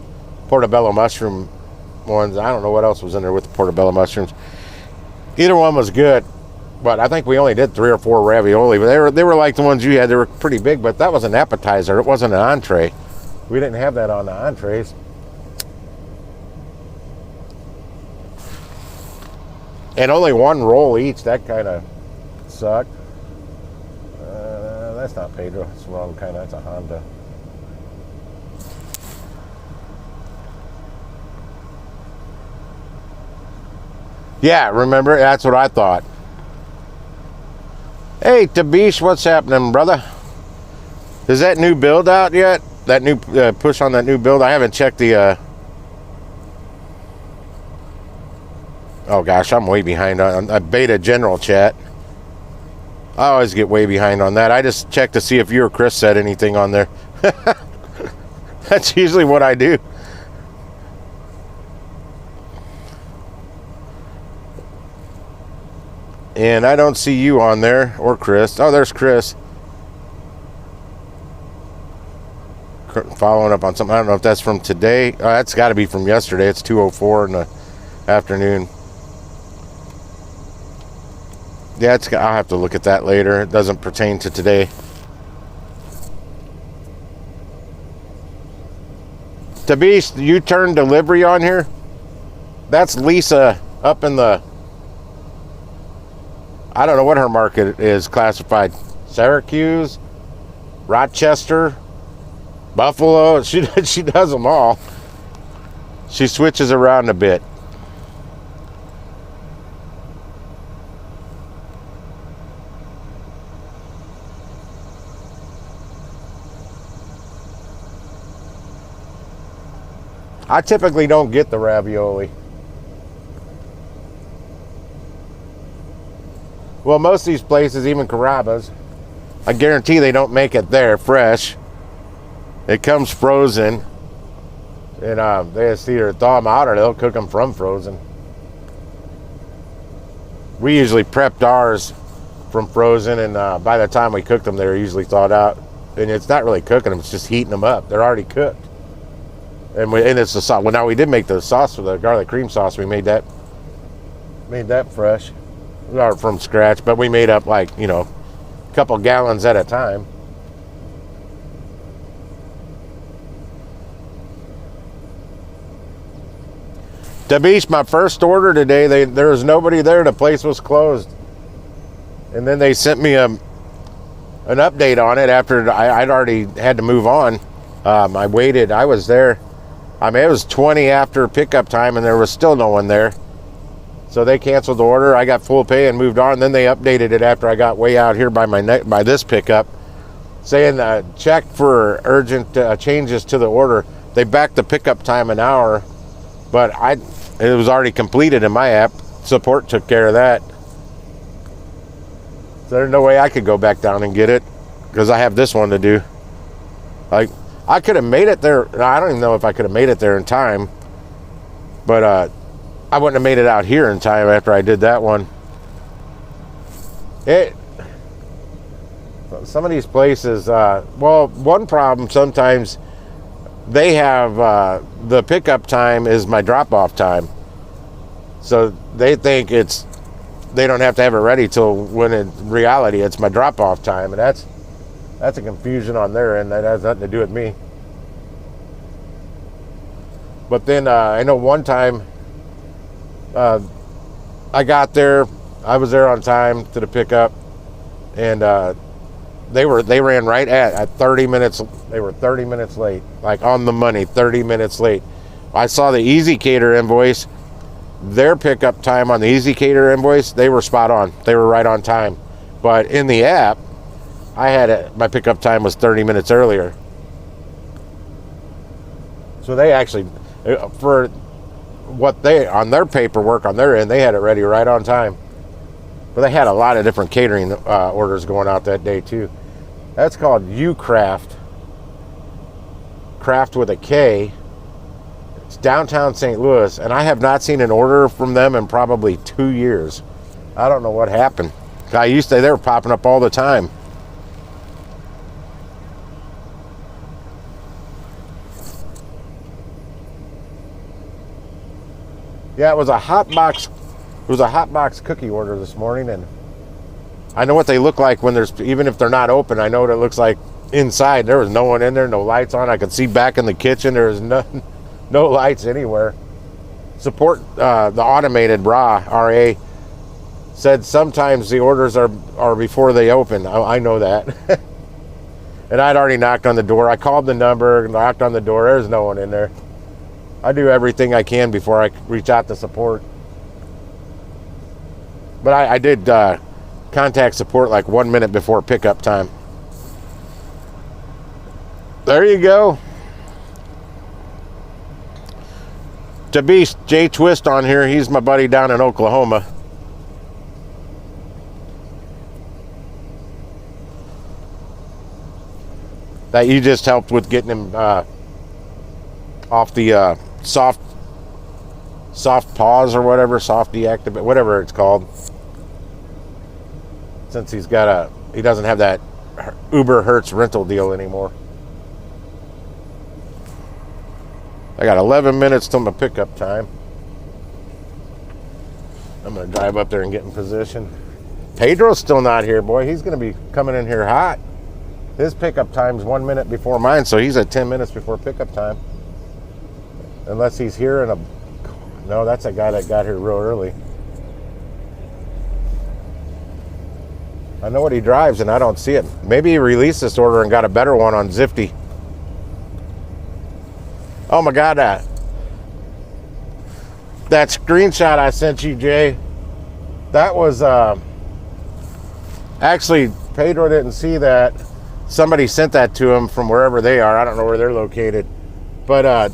portobello mushroom ones. I don't know what else was in there with the portobello mushrooms. Either one was good, but I think we only did 3 or 4 ravioli. But they were like the ones you had. They were pretty big, but that was an appetizer. It wasn't an entree. We didn't have that on the entrees. And only 1 roll each. That kind of sucked. That's not Pedro. It's the wrong kind. That's a Honda. Yeah, remember? That's what I thought. Hey, Tabish, what's happening, brother? Is that new build out yet? That new push on that new build? I haven't checked the... Oh, gosh, I'm way behind on beta general chat. I always get way behind on that. I just check to see if you or Chris said anything on there. That's usually what I do. And I don't see you on there, or Chris. Oh, there's Chris. Following up on something. I don't know if that's from today. Oh, that's got to be from yesterday. It's 2:04 in the afternoon. Yeah, I'll have to look at that later. It doesn't pertain to today. Tabish, U-turn delivery on here? That's Lisa up in the... I don't know what her market is classified. Syracuse, Rochester, Buffalo. She does them all. She switches around a bit. I typically don't get the ravioli. Well, most of these places, even Carrabba's, I guarantee they don't make it there fresh. It comes frozen. And they just either thaw them out or they'll cook them from frozen. We usually prepped ours from frozen, and by the time we cooked them, they're usually thawed out. And it's not really cooking them, it's just heating them up. They're already cooked. And it's the sauce. Well, now we did make the sauce for the garlic cream sauce. We made that fresh, or from scratch. But we made up a couple gallons at a time. Tabish, my first order today, there was nobody there. The place was closed, and then they sent me an update on it after I'd already had to move on. I waited. I was there. It was 20 after pickup time, and there was still no one there. So they canceled the order. I got full pay and moved on. Then they updated it after I got way out here by this pickup, saying check for urgent changes to the order. They backed the pickup time an hour, but it was already completed in my app. Support took care of that. So there's no way I could go back down and get it because I have this one to do. I could have made it there. I don't even know if I could have made it there in time, but I wouldn't have made it out here in time after I did that one. Some of these places, one problem sometimes they have the pickup time is my drop-off time, so they think they don't have to have it ready till when in reality it's my drop-off time, and that's a confusion on their end. That has nothing to do with me. But then I know one time I got there, I was there on time to the pickup, and they ran right at 30 minutes. They were 30 minutes late, like on the money, 30 minutes late. I saw the Easy Cater invoice. Their pickup time on the Easy Cater invoice, they were spot on. They were right on time. But in the app, I had it. My pickup time was 30 minutes earlier. So they actually, for what they on their paperwork on their end, they had it ready right on time. But they had a lot of different catering orders going out that day too. That's called U-Craft. Craft with a K. It's downtown St. Louis, and I have not seen an order from them in probably 2 years. I don't know what happened. They were popping up all the time. Yeah, it was a hot box cookie order this morning, and I know what they look like when even if they're not open. I know what it looks like inside. There was no one in there, no lights on. I could see back in the kitchen. There was no lights anywhere. Support the automated RA said sometimes the orders are before they open. I know that. And I'd already knocked on the door. I called the number, knocked on the door. There's no one in there. I do everything I can before I reach out to support. But I did contact support like 1 minute before pickup time. There you go. To be Jay Twist on here, he's my buddy down in Oklahoma. That you just helped with getting him off the soft pause or whatever, soft deactivate, whatever it's called. Since he doesn't have that Uber Hertz rental deal anymore. I got 11 minutes till my pickup time. I'm gonna drive up there and get in position. Pedro's still not here, boy. He's gonna be coming in here hot. His pickup time's 1 minute before mine, so he's at 10 minutes before pickup time. Unless he's here no, that's a guy that got here real early. I know what he drives and I don't see it. Maybe he released this order and got a better one on Zifty. Oh my God, that screenshot I sent you, Jay, that was, actually, Pedro didn't see that. Somebody sent that to him from wherever they are. I don't know where they're located. But,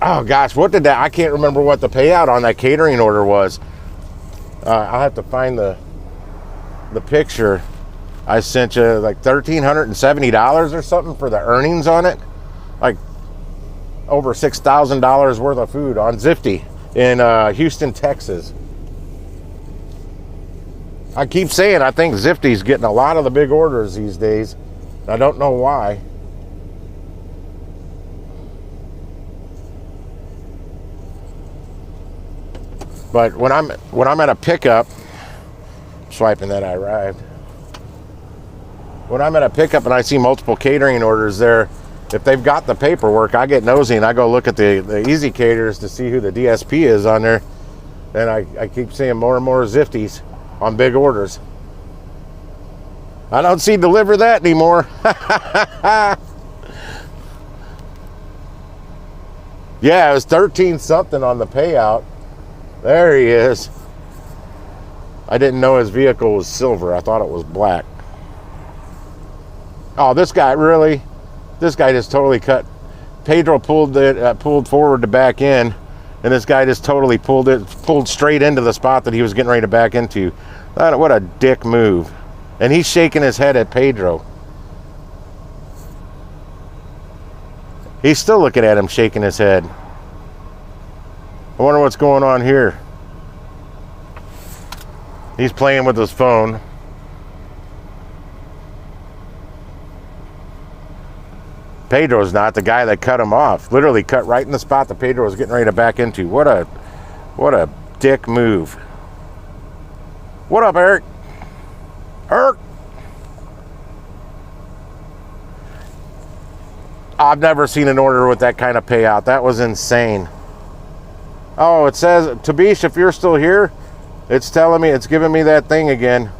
oh gosh, I can't remember what the payout on that catering order was. I'll have to find the picture. I sent you like $1,370 or something for the earnings on it. Like over $6,000 worth of food on Zifty in Houston, Texas. I keep saying I think Zifty's getting a lot of the big orders these days. I don't know why. But when I'm at a pickup, swiping that I arrived. When I'm at a pickup and I see multiple catering orders there, if they've got the paperwork, I get nosy and I go look at the Easy Caterers to see who the DSP is on there. And I keep seeing more and more Zifties on big orders. I don't see Deliver That anymore. Yeah, it was 13 something on the payout. There he is. I didn't know his vehicle was silver. I thought it was black. Oh, this guy really? This guy just totally cut. Pedro pulled forward to back in, and this guy just totally pulled straight into the spot that he was getting ready to back into. What a dick move. And he's shaking his head at Pedro. He's still looking at him, shaking his head. I wonder what's going on here. He's playing with his phone. Pedro's not the guy that cut him off. Literally cut right in the spot that Pedro was getting ready to back into. What a dick move. What up, Eric? Eric? I've never seen an order with that kind of payout. That was insane. Oh, it says, Tabish, if you're still here, it's telling me, it's giving me that thing again.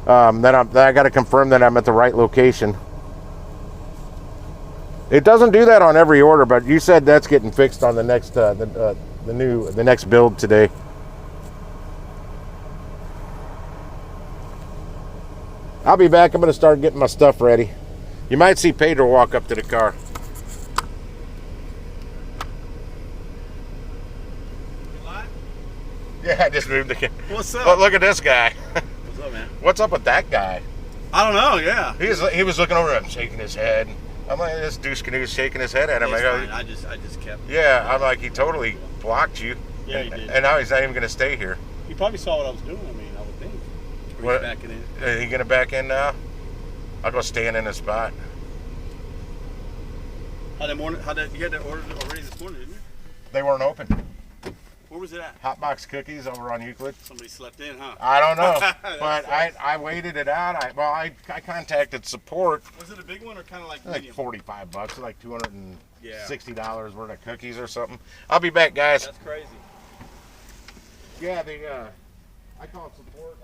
That I got to confirm that I'm at the right location. It doesn't do that on every order, but you said that's getting fixed on the next the next build today. I'll be back. I'm going to start getting my stuff ready. You might see Pedro walk up to the car. Yeah, I just moved the camera. What's up? Look at this guy. What's up, man? What's up with that guy? I don't know, yeah. He was looking over at him, shaking his head. I'm like, this douche canoe shaking his head at him. It's I go, fine. I just kept. yeah, I'm like, he totally blocked you. Yeah, he did. And now he's not even going to stay here. He probably saw what I was doing. I mean, I would think. Or What? he's backing in. Is he going to back in now? I'll go stand in his spot. You had that order already this morning, didn't you? They weren't open. Where was it at? Hot Box Cookies over on Euclid. Somebody slept in, huh? I don't know, but I waited it out. I contacted support. Was it a big one or kind of like Like medium? $45, like $260 Yeah. worth of cookies or something. I'll be back, guys. That's crazy. Yeah, I called support.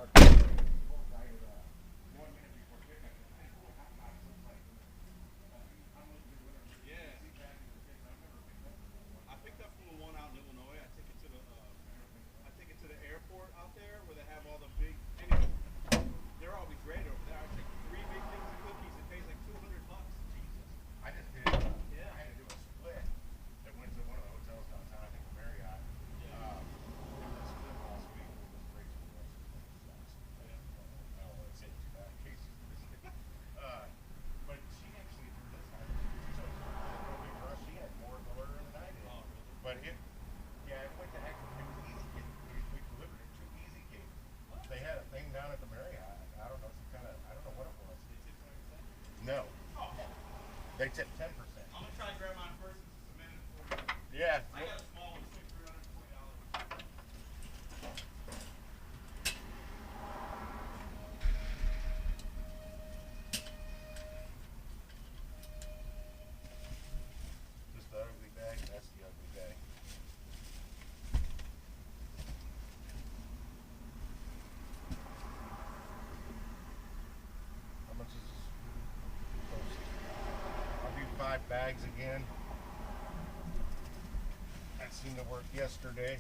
I picked up from the one out in Illinois. I took it to the airport out there where they have all the big. Anyway, bags again. That seemed to work yesterday.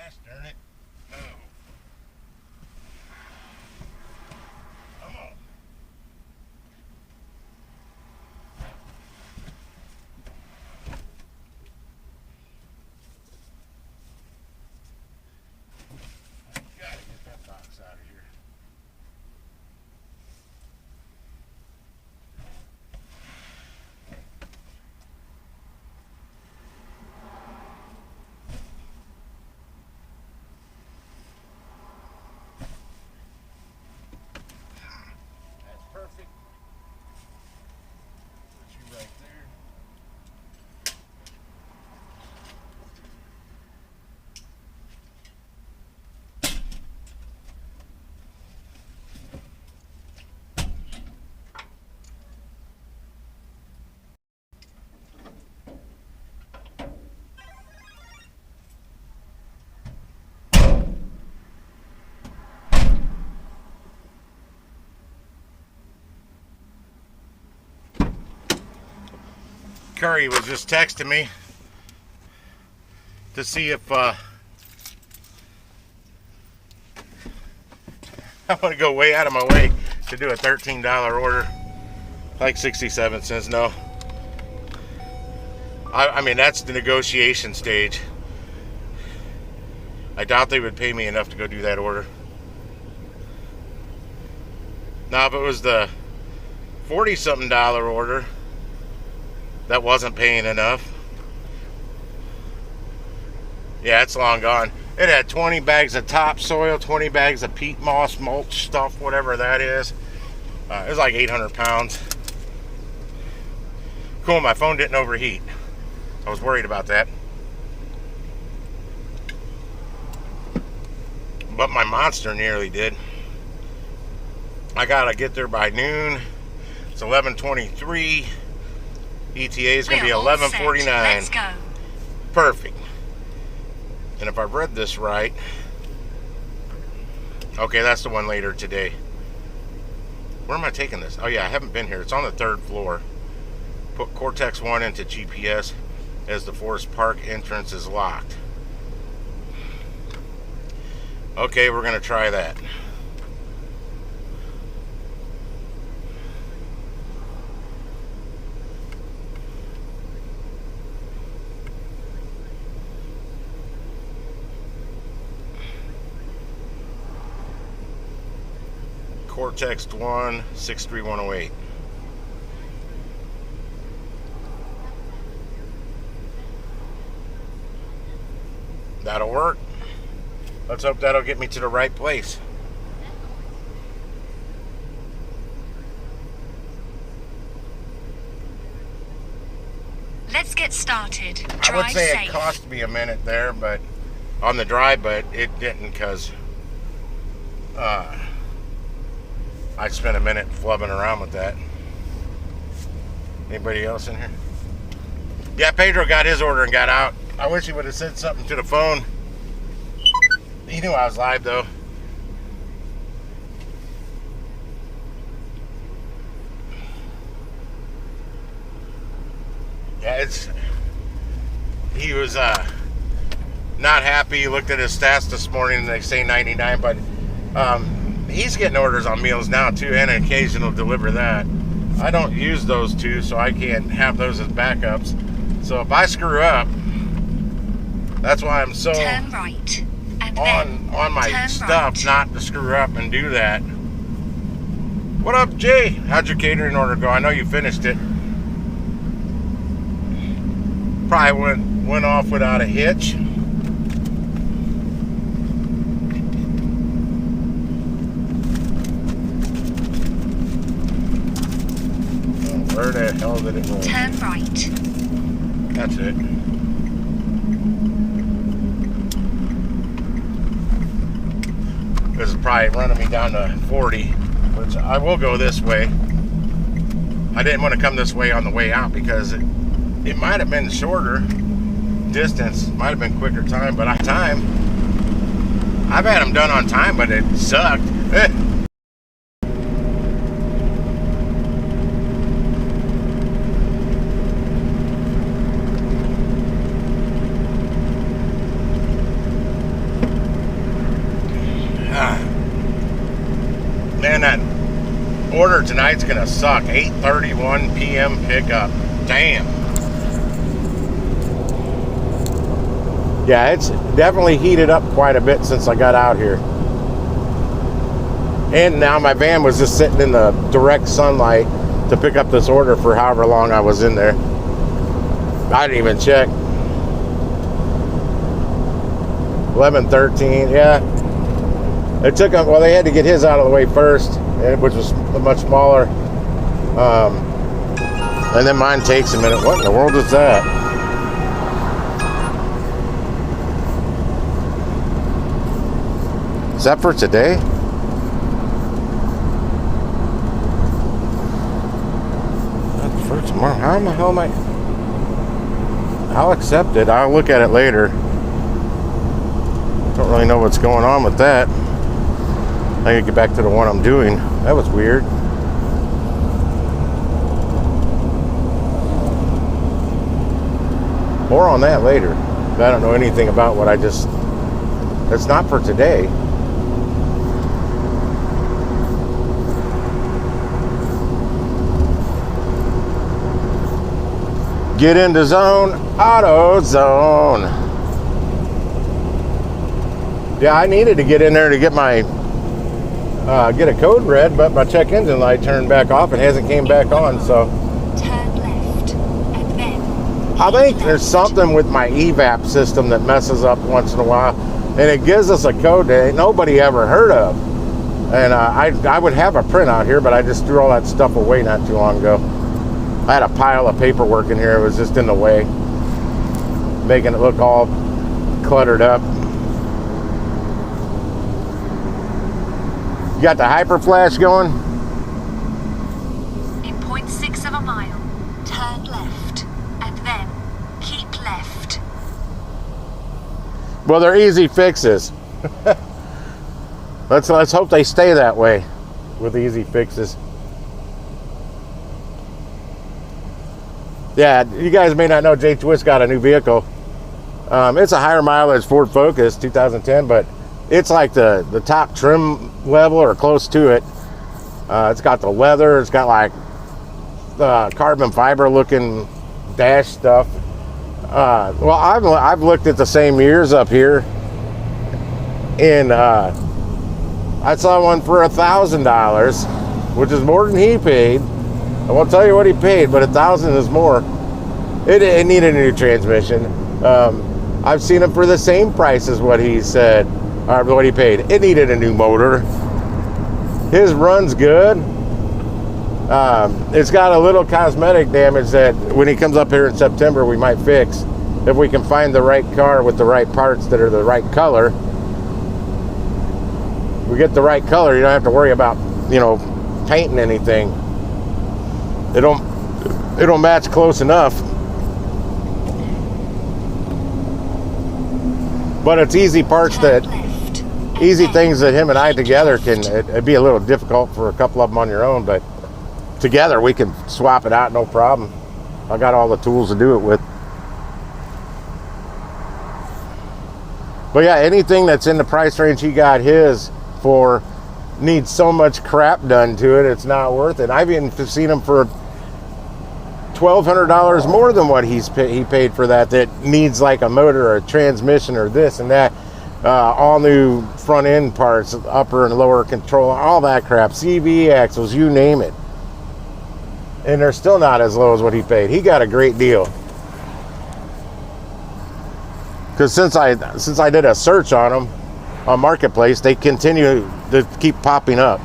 Gosh darn it. No. Come on. Gotta get that box out of here. That's perfect. Put you right there. Curry was just texting me to see if I want to go way out of my way to do a $13 order, like 67 cents. No, I mean that's the negotiation stage. I doubt they would pay me enough to go do that order. Now if it was the $40-something order that wasn't paying enough, yeah, it's long gone. It had 20 bags of topsoil, 20 bags of peat moss, mulch stuff, whatever that is. It was like 800 pounds. Cool, my phone didn't overheat. I was worried about that. But my monster nearly did. I gotta get there by noon. It's 11:23. ETA is going to be 11:49. Let's go. Perfect. And if I've read this right, okay, that's the one later today. Where am I taking this? Oh yeah, I haven't been here. It's on the 3rd floor. Put Cortex 1 into GPS as the Forest Park entrance is locked. Okay, we're going to try that. Cortex 1 63108. That'll work. Let's hope that'll get me to the right place. Let's get started. I would Drive say safe. it cost me a minute there, but on the drive, but it didn't because I spent a minute flubbing around with that. Anybody else in here? Yeah, Pedro got his order and got out. I wish he would have said something to the phone. He knew I was live though. Yeah, he was not happy. He looked at his stats this morning and they say 99, but he's getting orders on meals now too, and an occasional deliver that. I don't use those two, so I can't have those as backups. So if I screw up, that's why I'm so Turn right. And on my turn stuff right. not to screw up and do that. What up, Jay? How'd your catering order go? I know you finished it. Probably went off without a hitch. Where the hell did it roll? Turn right. That's it. This is probably running me down to 40, which I will go this way. I didn't want to come this way on the way out because it might have been shorter distance, might have been quicker time, but I've had them done on time, but it sucked. Man, that order tonight's gonna suck. 8:31 p.m. pickup. Damn. Yeah, it's definitely heated up quite a bit since I got out here. And now my van was just sitting in the direct sunlight to pick up this order for however long I was in there. I didn't even check. 11:13, yeah. It took them, well, they had to get his out of the way first, which was much smaller. And then mine takes a minute. What in the world is that? Is that for today? That's for tomorrow. How in the hell am I? I'll accept it. I'll look at it later. Don't really know what's going on with that. I gotta get back to the one I'm doing. That was weird. More on that later. I don't know anything about what I just... It's not for today. Get into zone, auto zone. Yeah, I needed to get in there to get my get a code read, but my check engine light turned back off and hasn't came back on. So Turn left, and then I think there's something with my evap system that messes up once in a while, and it gives us a code that ain't nobody ever heard of. And I would have a printout here, but I just threw all that stuff away not too long ago. I had a pile of paperwork in here. It was just in the way, making it look all cluttered up. You got the hyper flash going? in 0.6 of a mile, turn left, and then keep left. Well, they're easy fixes. Let's hope they stay that way with easy fixes. Yeah, you guys may not know Jay Twist got a new vehicle. It's a higher mileage Ford Focus 2010, but it's like the top trim level or close to it. It's got the leather. It's got like carbon fiber looking dash stuff. Well, I've looked at the same mirrors up here, and I saw one for $1,000, which is more than he paid. I won't tell you what he paid, but $1,000 is more. It needed a new transmission. I've seen it for the same price as what he said, or what he paid. It needed a new motor. His run's good. It's got a little cosmetic damage that when he comes up here in September, we might fix. If we can find the right car with the right parts that are the right color. We get the right color, you don't have to worry about, painting anything. It'll match close enough. But it's easy parts Turn that, left, and easy then things that him and I keep together left. it'd be a little difficult for a couple of them on your own, but together we can swap it out, no problem. I got all the tools to do it with. But yeah, anything that's in the price range he got his for needs so much crap done to it, it's not worth it. I've even seen him for $1,200 more than what he paid for that needs like a motor or a transmission or this and that. All new front end parts, upper and lower control, all that crap, CV axles, you name it. And they're still not as low as what he paid. He got a great deal. Because since I did a search on them on Marketplace, they continue to keep popping up.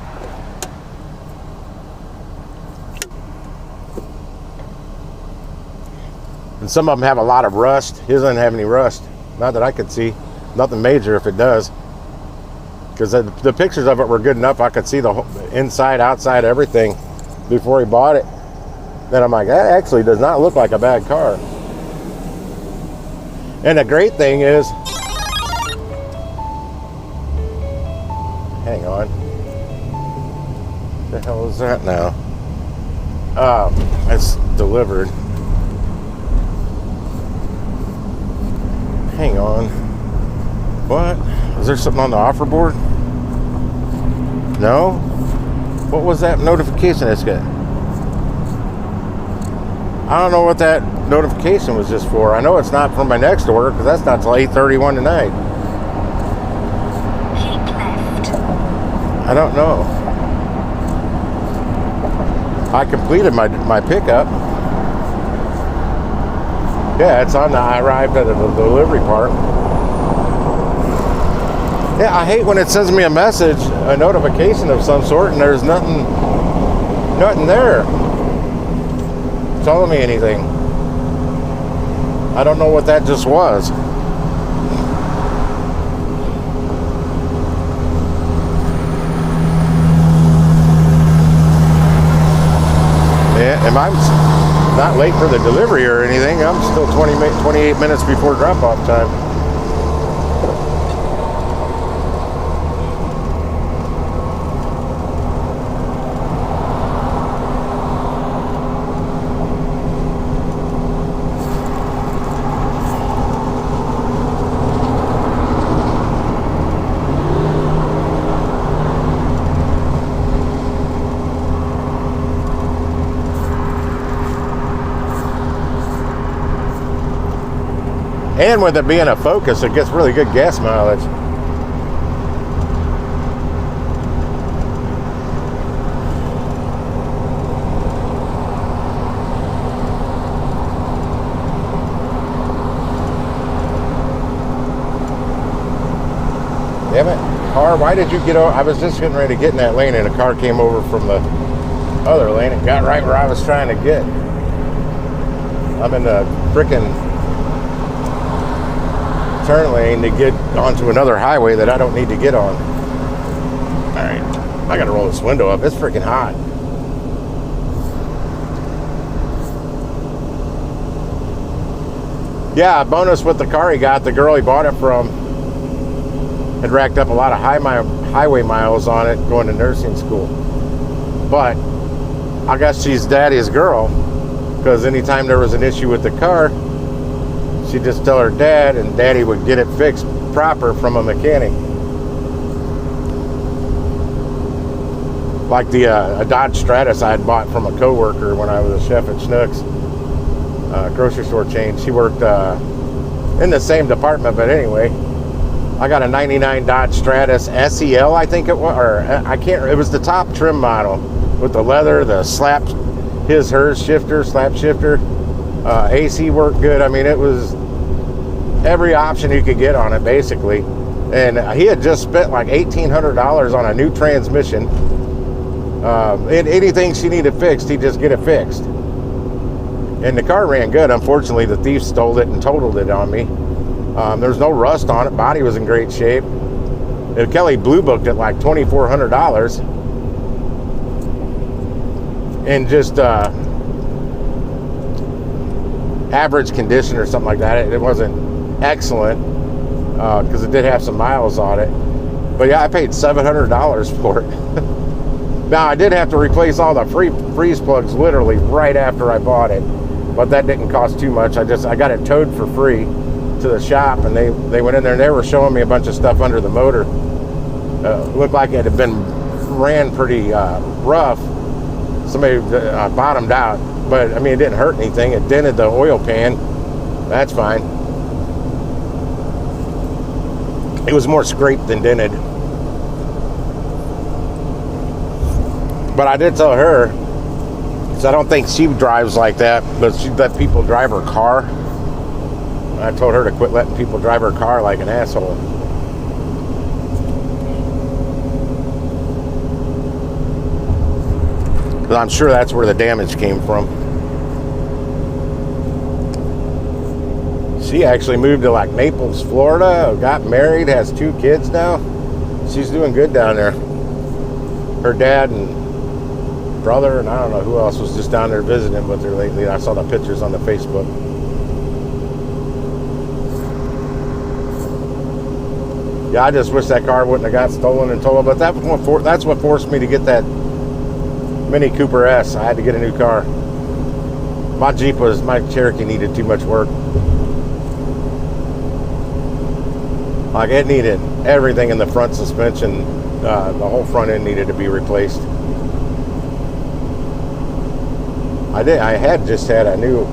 And some of them have a lot of rust. His doesn't have any rust. Not that I could see. Nothing major if it does. Because the pictures of it were good enough. I could see the whole inside, outside, everything before he bought it. Then I'm like, that actually does not look like a bad car. And the great thing is, hang on. What the hell is that now? It's delivered. Hang on. What? Is there something on the offer board? No? What was that notification it's got? I don't know what that notification was just for. I know it's not from my next order because that's not till 8:31 tonight. Keep left. I don't know. I completed my pickup. Yeah, it's on the I arrived at the delivery part. Yeah, I hate when it sends me a message, a notification of some sort, and there's nothing there telling me anything. I don't know what that just was. Yeah, and I'm not late for the delivery or anything. I'm still 28 minutes before drop-off time. And with it being a Focus, it gets really good gas mileage. Damn it. Car, why did you get over? I was just getting ready to get in that lane and a car came over from the other lane and got right where I was trying to get. I'm in the frickin' turn lane to get onto another highway that I don't need to get on. Alright, I gotta roll this window up. It's freaking hot. Yeah, bonus with the car he got, the girl he bought it from had racked up a lot of highway miles on it going to nursing school. But I guess she's daddy's girl, because anytime there was an issue with the car, she'd just tell her dad, and daddy would get it fixed proper from a mechanic. Like a Dodge Stratus I had bought from a coworker when I was a chef at Schnucks grocery store chain. She worked in the same department, but anyway, I got a 99 Dodge Stratus SEL, I think it was, or I can't. It was the top trim model with the leather, the slap, hers shifter, slap shifter. AC worked good. I mean, it was every option you could get on it, basically. And he had just spent like $1,800 on a new transmission. And anything she needed fixed, he'd just get it fixed. And the car ran good. Unfortunately, the thief stole it and totaled it on me. There's no rust on it. Body was in great shape. And Kelly blue booked it like $2,400. And just average condition or something like that. It wasn't excellent because it did have some miles on it. But yeah, I paid $700 for it. Now, I did have to replace all the freeze plugs literally right after I bought it. But that didn't cost too much. I got it towed for free to the shop, and they went in there and they were showing me a bunch of stuff under the motor. Looked like it had been ran pretty rough. Somebody bottomed out, but I mean, it didn't hurt anything. It dented the oil pan. That's fine. It was more scraped than dented. But I did tell her, because I don't think she drives like that, but she let people drive her car. I told her to quit letting people drive her car like an asshole. Because I'm sure that's where the damage came from. She actually moved to like Naples, Florida, got married, has 2 kids now. She's doing good down there. Her dad and brother, and I don't know who else was just down there visiting with her lately. I saw the pictures on the Facebook. Yeah, I just wish that car wouldn't have got stolen and totaled, but that's what forced me to get that Mini Cooper S. I had to get a new car. My Cherokee needed too much work. Like, it needed everything in the front suspension. The whole front end needed to be replaced. I had just had a new,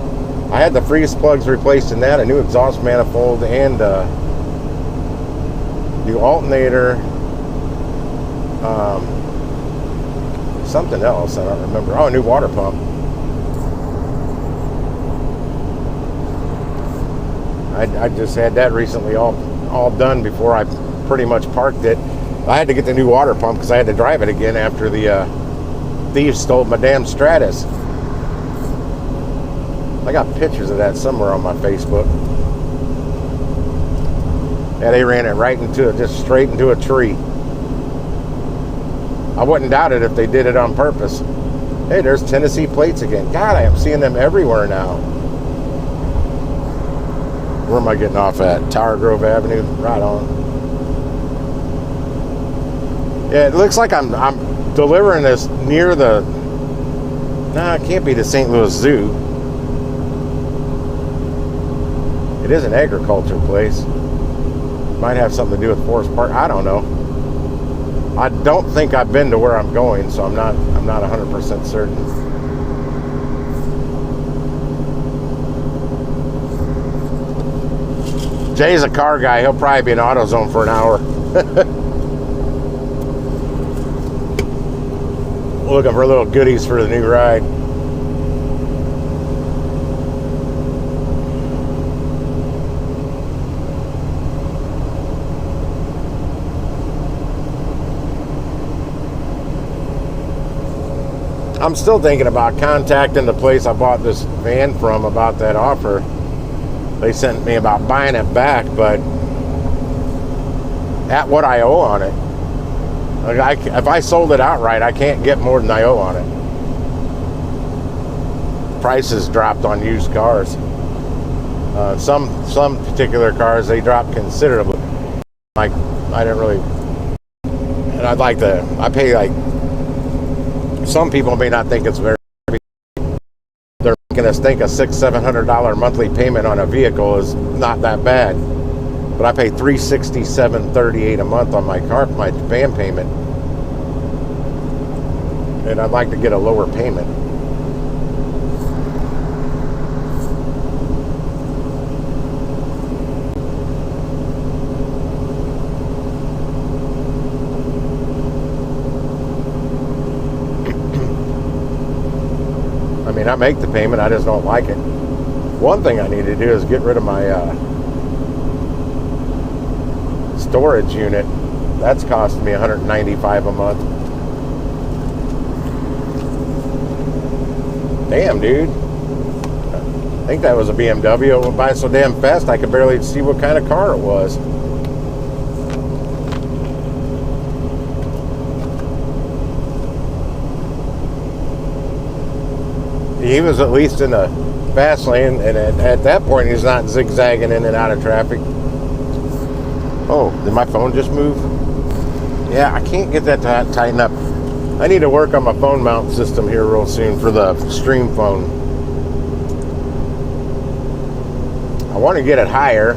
I had the freeze plugs replaced in that, a new exhaust manifold, and new alternator, something else I don't remember. Oh, a new water pump. I just had that recently all done before I pretty much parked it. I had to get the new water pump because I had to drive it again after the thieves stole my damn Stratus. I got pictures of that somewhere on my Facebook. Yeah, they ran it right into it, just straight into a tree. I wouldn't doubt it if they did it on purpose. Hey, there's Tennessee plates again. God, I am seeing them everywhere now. Where am I getting off at? Tower Grove Avenue? Right on. Yeah, it looks like I'm delivering this near the... Nah, it can't be the St. Louis Zoo. It is an agriculture place. Might have something to do with Forest Park. I don't know. I don't think I've been to where I'm going, so I'm not 100% certain. Jay's a car guy. He'll probably be in AutoZone for an hour. Looking for little goodies for the new ride. I'm still thinking about contacting the place I bought this van from about that offer. They sent me about buying it back, but at what I owe on it. Like if I sold it outright, I can't get more than I owe on it. Prices dropped on used cars. Some particular cars, they dropped considerably. Like, I didn't really... And I'd like to... I pay like... Some people may not think it's very... They're making us think a $600-700 monthly payment on a vehicle is not that bad. But I pay $367.38 a month on my van payment. And I'd like to get a lower payment. I mean, I make the payment, I just don't like it. One thing I need to do is get rid of my storage unit. That's costing me $195 a month. Damn, dude. I think that was a BMW. It went by so damn fast I could barely see what kind of car it was. He was at least in the fast lane, and at that point he's not zigzagging in and out of traffic. Oh, did my phone just move? Yeah, I can't get that to tighten up. I need to work on my phone mount system here real soon for the stream phone. I want to get it higher,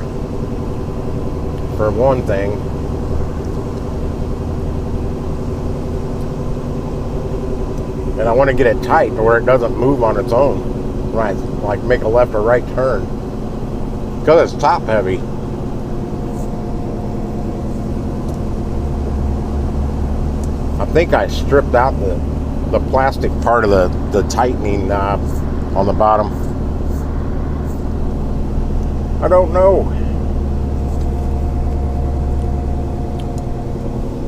for one thing. And I want to get it tight to where it doesn't move on its own. Right, like make a left or right turn. Because it's top heavy. I think I stripped out the plastic part of the tightening knob on the bottom. I don't know.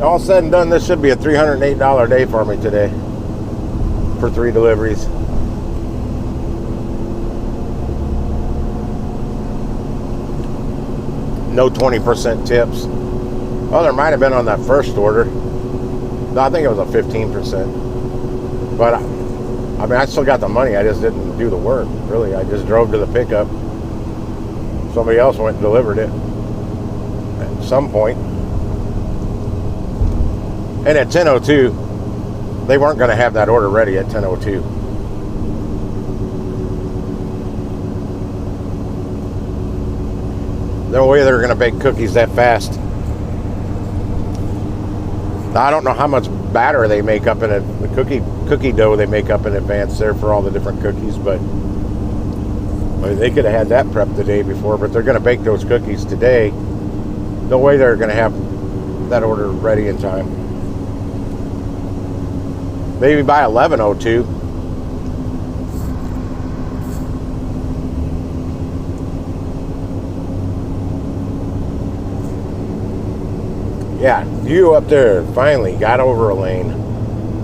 All said and done, this should be a $308 day for me today. For 3 deliveries. No 20% tips. Oh, there might have been on that first order. No, I think it was a 15%. But I mean, I still got the money. I just didn't do the work. Really, I just drove to the pickup. Somebody else went and delivered it at some point. And at 10:02. They weren't going to have that order ready at 10:02. No way they were going to bake cookies that fast. I don't know how much batter they make up in it, the cookie dough they make up in advance there for all the different cookies, but they could have had that prepped the day before, but they're going to bake those cookies today. No way they're going to have that order ready in time. Maybe by 11:02. Yeah, you up there finally got over a lane.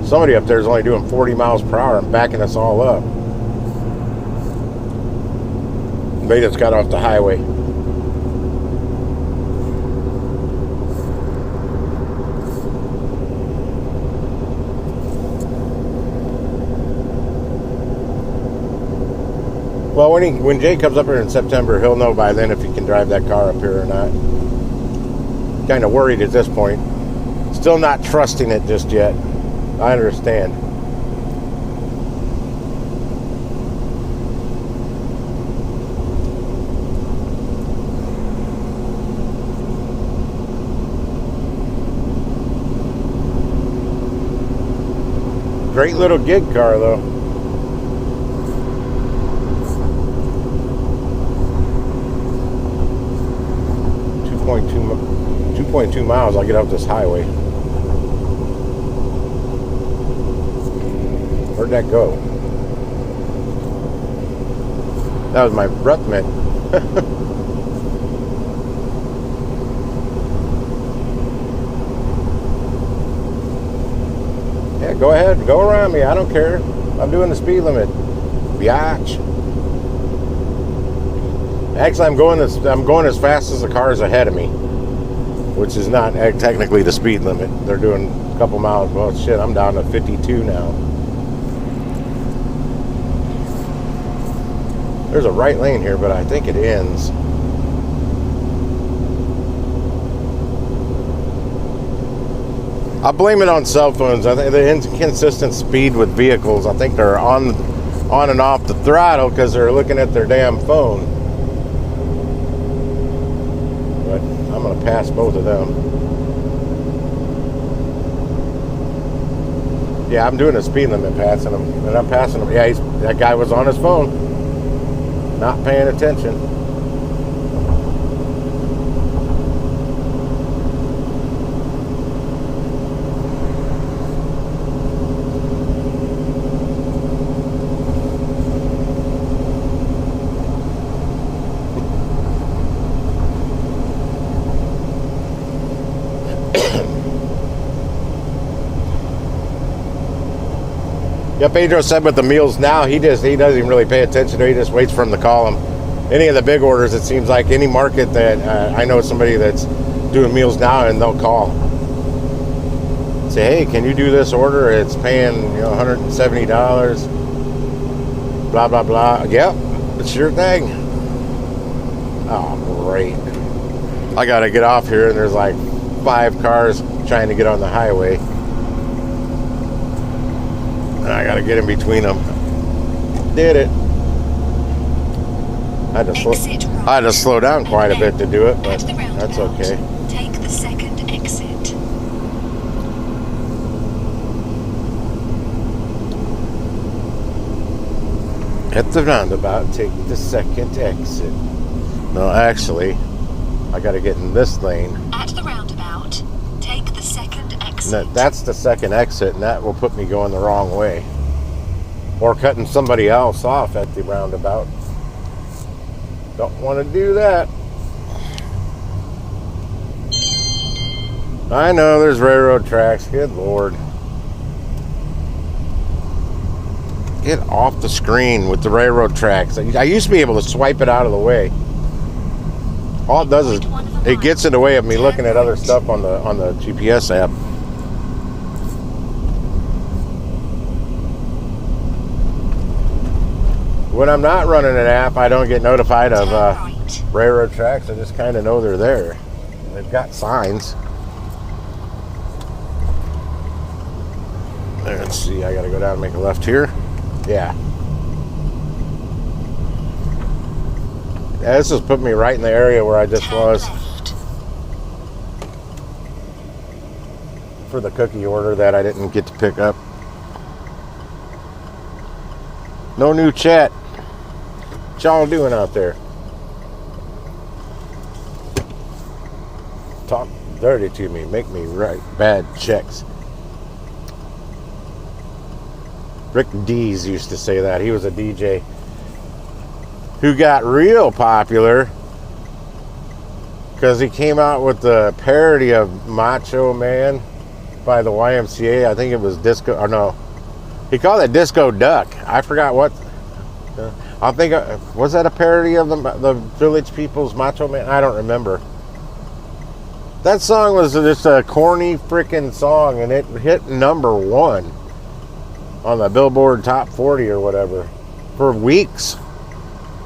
Somebody up there is only doing 40 miles per hour and backing us all up. They just got off the highway. Well, when Jay comes up here in September, he'll know by then if he can drive that car up here or not. Kind of worried at this point. Still not trusting it just yet. I understand. Great little gig car though. 2.2 miles, I'll get off this highway. Where'd that go? That was my breath mint. Yeah, go ahead, go around me. I don't care. I'm doing the speed limit. Biatch. Actually, I'm going as fast as the cars ahead of me, which is not technically the speed limit. They're doing a couple miles. Well, shit, I'm down to 52 now. There's a right lane here, but I think it ends. I blame it on cell phones. I think the inconsistent speed with vehicles. I think they're on and off the throttle because they're looking at their damn phone. But I'm gonna pass both of them. Yeah, I'm doing a speed limit passing them, and I'm passing them. Yeah, that guy was on his phone, not paying attention. Yeah, Pedro said with the meals now, he doesn't even really pay attention to it. He just waits for him to call him. Any of the big orders, it seems like any market that I know somebody that's doing meals now, and they'll call. Say, hey, can you do this order? It's paying $170. Blah blah blah. Yep, it's your thing. Oh, great. I gotta get off here, and there's like 5 cars trying to get on the highway. I gotta get in between them. Did it. I had to slow down quite a bit to do it, but that's okay. Take the second exit. At the roundabout, take the second exit. No, actually, I gotta get in this lane. At the roundabout, take the second exit. That's the second exit, and that will put me going the wrong way. Or cutting somebody else off at the roundabout. Don't want to do that. I know there's railroad tracks. Good Lord. Get off the screen with the railroad tracks. I used to be able to swipe it out of the way. All it does is it gets in the way of me looking at other stuff on the GPS app. When I'm not running an app, I don't get notified of railroad tracks. I just kind of know they're there. They've got signs. Let's see, I gotta go down and make a left here. Yeah. This has put me right in the area where I just was. for the cookie order that I didn't get to pick up. No new chat. What y'all doing out there? Talk dirty to me. Make me write bad checks. Rick Dees used to say that. He was a DJ who got real popular because he came out with the parody of Macho Man by the YMCA. I think it was Disco, or no, he called it Disco Duck. I forgot what. I think, was that a parody of the Village People's Macho Man? I don't remember. That song was just a corny freaking song, and it hit #1 on the Billboard Top 40 or whatever for weeks.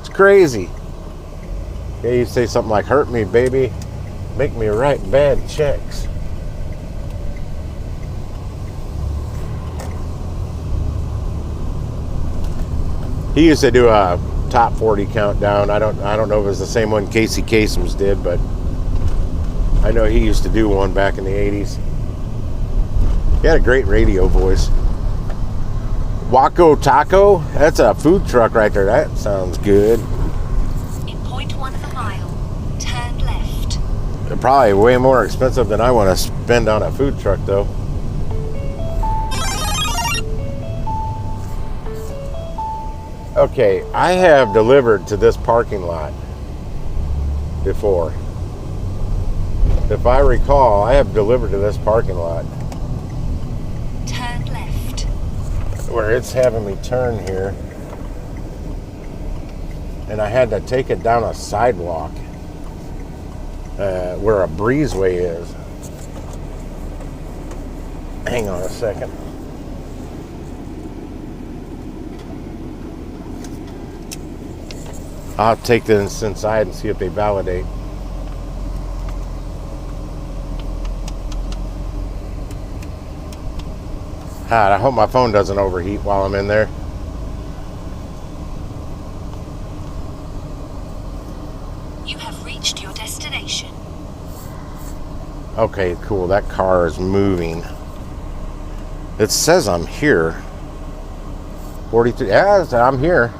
It's crazy. Yeah, you say something like, hurt me, baby. Make me write bad checks. He used to do a top 40 countdown. I don't know if it was the same one Casey Kasem's did, but I know he used to do one back in the 80s. He had a great radio voice. Waco Taco? That's a food truck right there. That sounds good. In 0.1 of a mile, turn left. They're probably way more expensive than I want to spend on a food truck, though. Okay, I have delivered to this parking lot before. If I recall, I have delivered to this parking lot. Turn left. Where it's having me turn here. And I had to take it down a sidewalk where a breezeway is. Hang on a second. I'll take this inside and see if they validate. God, I hope my phone doesn't overheat while I'm in there. You have reached your destination. Okay, cool. That car is moving. It says I'm here. 43. Yeah, I'm here.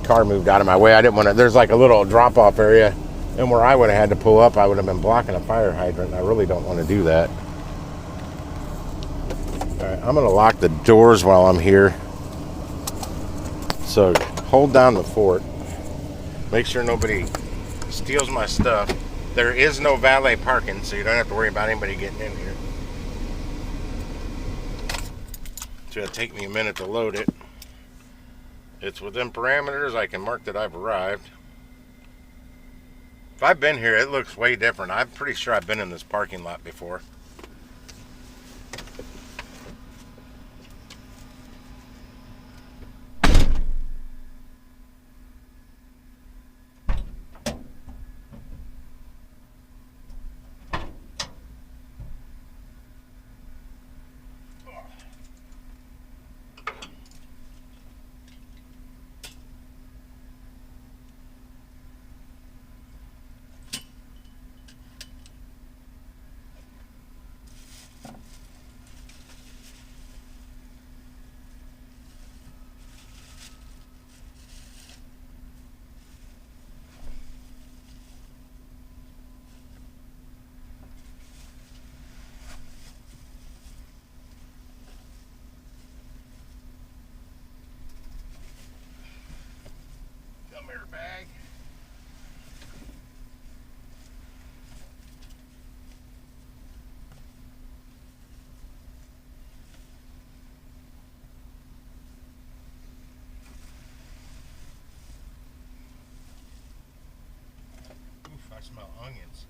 Car moved out of my way. I didn't want to. There's like a little drop-off area, and where I would have had to pull up, I would have been blocking a fire hydrant. I really don't want to do that. All right, I'm going to lock the doors while I'm here. So hold down the fort. Make sure nobody steals my stuff. There is no valet parking, so you don't have to worry about anybody getting in here. It's going to take me a minute to load it. It's within parameters. I can mark that I've arrived. If I've been here, it looks way different. I'm pretty sure I've been in this parking lot before. Come here, bag. Oof, I smell onions.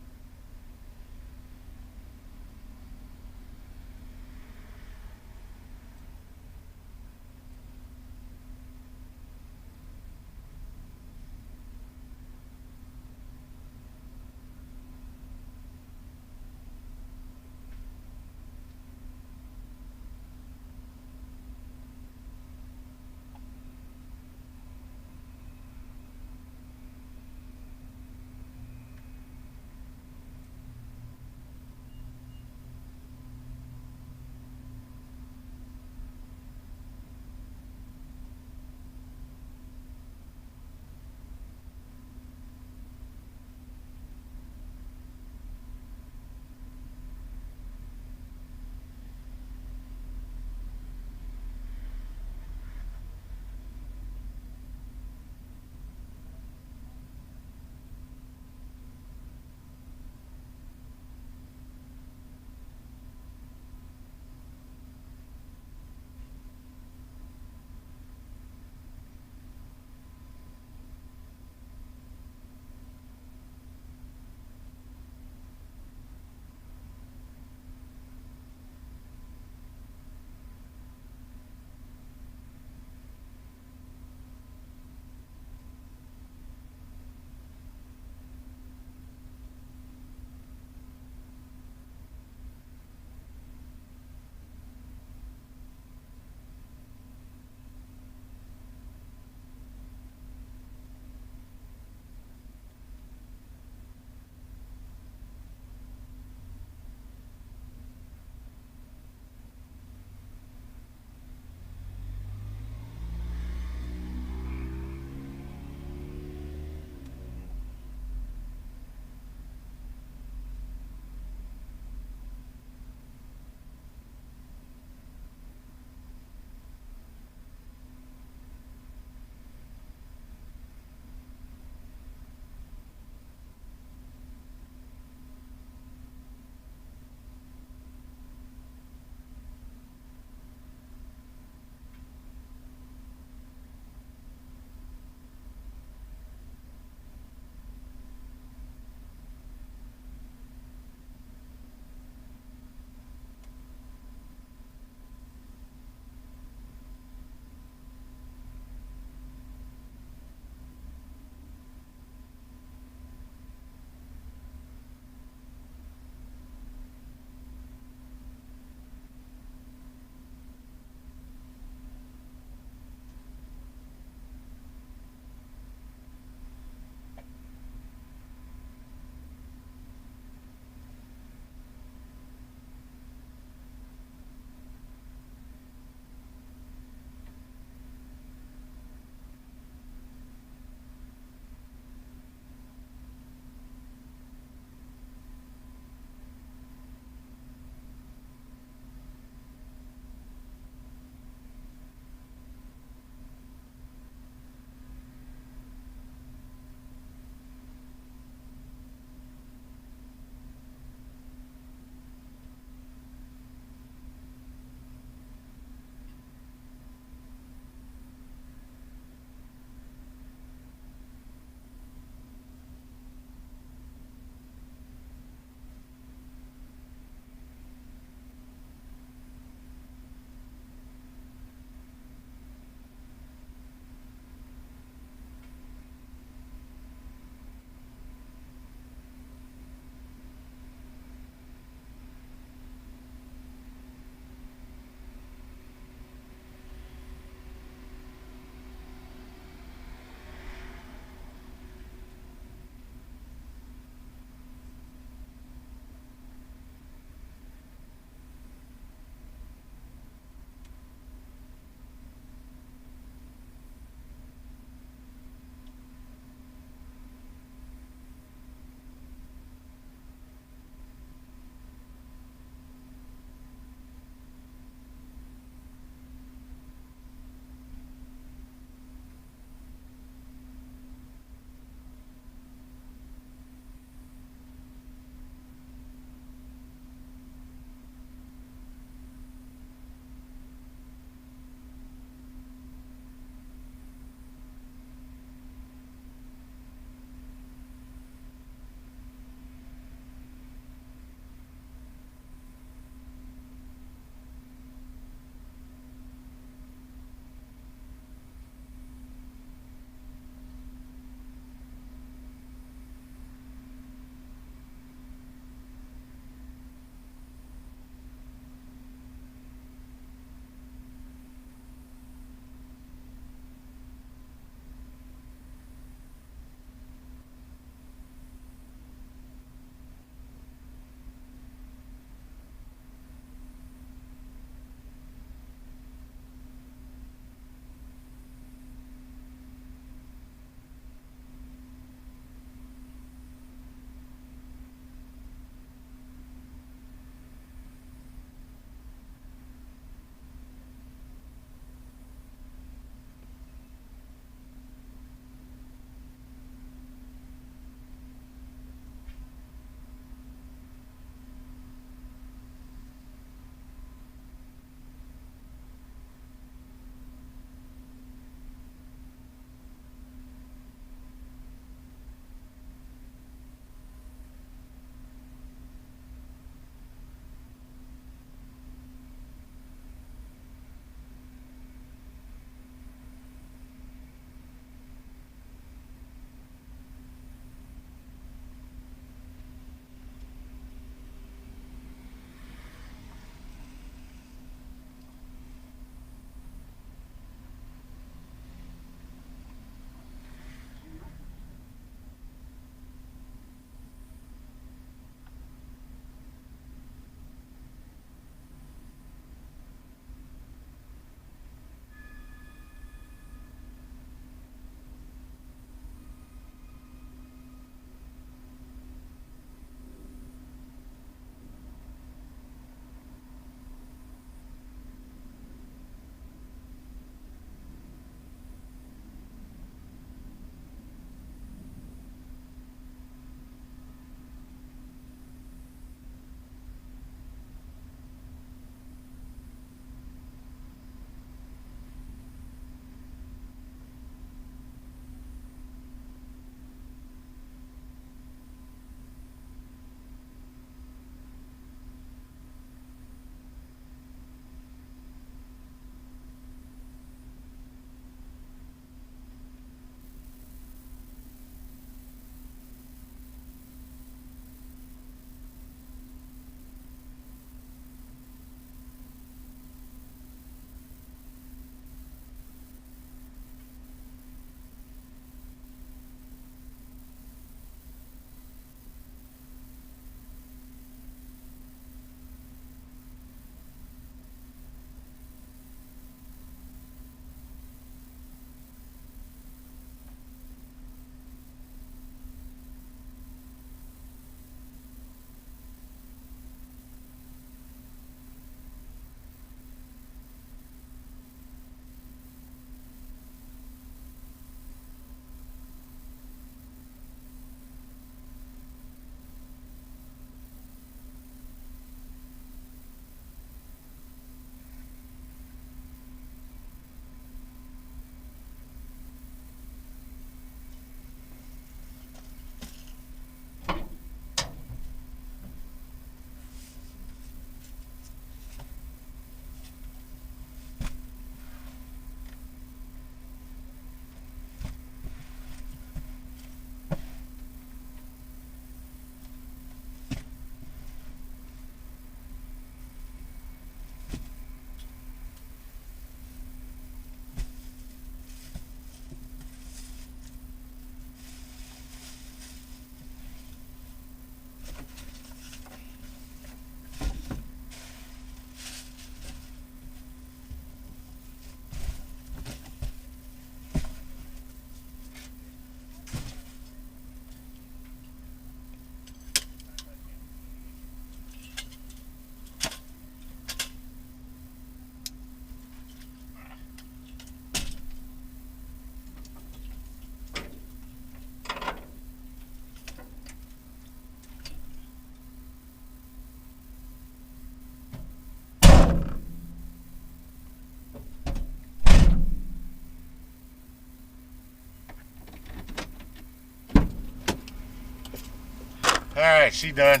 Alright, she done.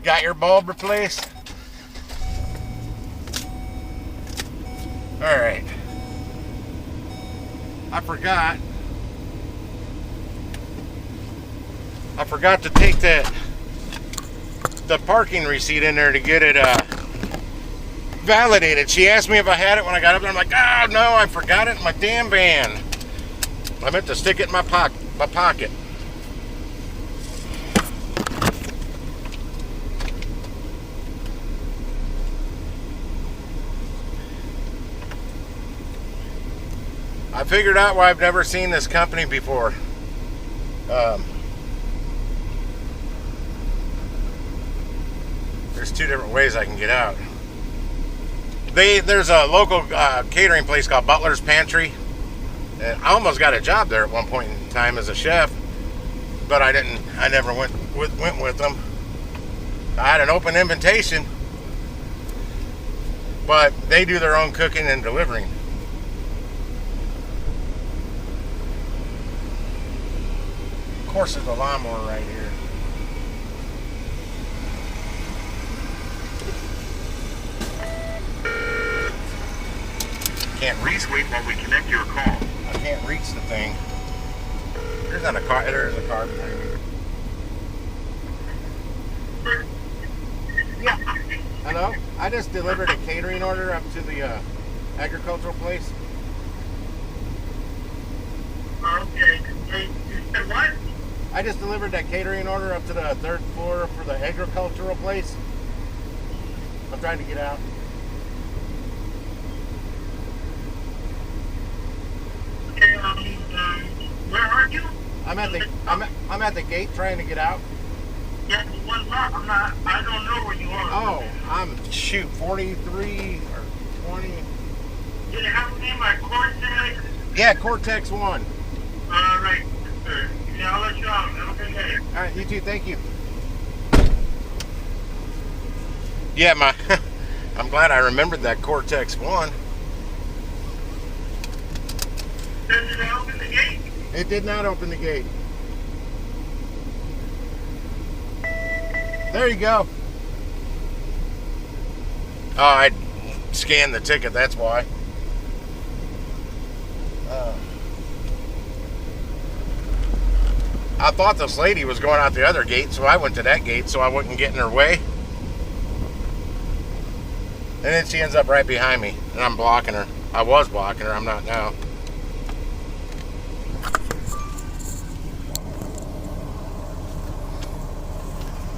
Got your bulb replaced? Alright. I forgot to take the parking receipt in there to get it validated. She asked me if I had it when I got up there. I'm like, oh no, I forgot it in my damn van. I meant to stick it in my pocket. I figured out why I've never seen this company before. There's two different ways I can get out. There's a local catering place called Butler's Pantry. And I almost got a job there at one point in time as a chef, but I never went with them. I had an open invitation, but they do their own cooking and delivering. Of course, there's a lawnmower right here. Can't reach. Wait while we connect your call. I can't reach the thing. There's not a car. There's a car behind me. Yeah. Hello? I just delivered a catering order up to the agricultural place. Okay. Hey, you said what? I just delivered that catering order up to the 3rd floor for the agricultural place. I'm trying to get out. Okay, where are you? I'm at the gate trying to get out. Yeah, one block. I don't know where you are. Oh, I'm 43 or 20. Did it have to be my Cortex? Yeah, Cortex 1. Right. Sir. Yeah, I'll let you out. Have a good day. All right, you too. Thank you. Yeah, I'm glad I remembered that Cortex 1. Did it open the gate? It did not open the gate. There you go. Oh, I scanned the ticket, that's why. I thought this lady was going out the other gate, so I went to that gate so I wouldn't get in her way. And then she ends up right behind me, and I'm blocking her. I was blocking her, I'm not now.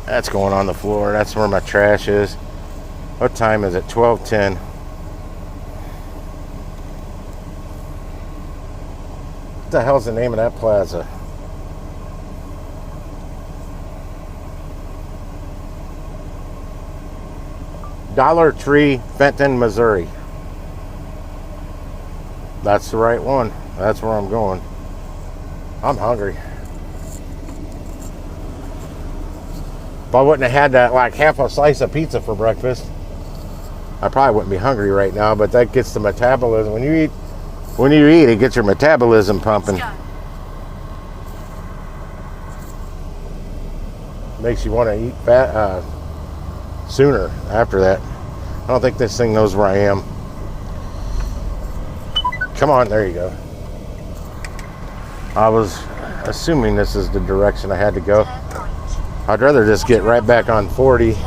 That's going on the floor. That's where my trash is. What time is it? 12:10. What the hell's the name of that plaza? Dollar Tree, Fenton, Missouri. That's the right one. That's where I'm going. I'm hungry. If I wouldn't have had that like half a slice of pizza for breakfast, I probably wouldn't be hungry right now, but that gets the metabolism. When you eat, it gets your metabolism pumping. Makes you want to eat fat sooner after that. I don't think this thing knows where I am. Come on, there you go. I was assuming this is the direction I had to go. I'd rather just get right back on 40,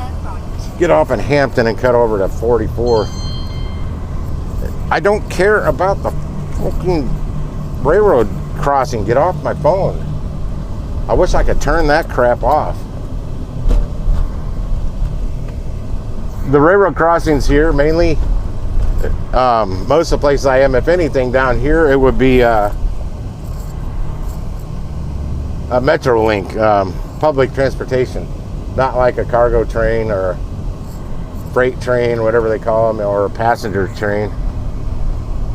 get off in Hampton and cut over to 44. I don't care about the fucking railroad crossing. Get off my phone. I wish I could turn that crap off. The railroad crossings here, mainly, most of the places I am, if anything, down here, it would be a Metrolink, public transportation, not like a cargo train or a freight train, whatever they call them, or a passenger train.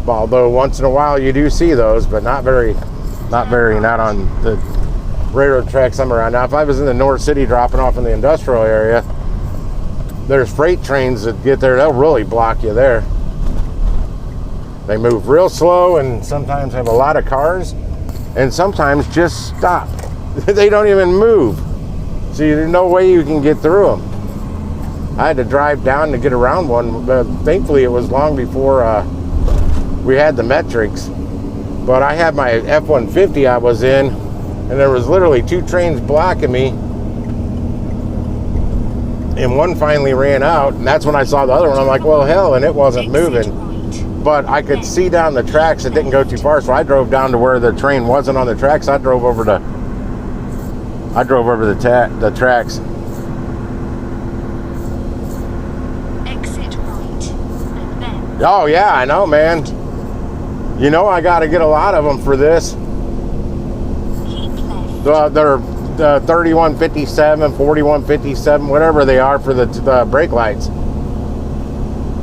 Although once in a while you do see those, but not on the railroad tracks I'm around. Now, if I was in the North City dropping off in the industrial area, there's freight trains that get there, they'll really block you there. They move real slow and sometimes have a lot of cars and sometimes just stop. They don't even move. See, there's no way you can get through them. I had to drive down to get around one, but thankfully it was long before we had the metrics. But I had my F-150 I was in, and there was literally 2 trains blocking me. And one finally ran out, and that's when I saw the other one. I'm like, well, hell, and it wasn't moving. But I could see down the tracks. It didn't go too far, so I drove down to where the train wasn't on the tracks. I drove over the tracks. Exit right, and then Oh yeah, I know, man. You know, I got to get a lot of them for this. keep left. They're 3157, 4157, whatever they are for the brake lights.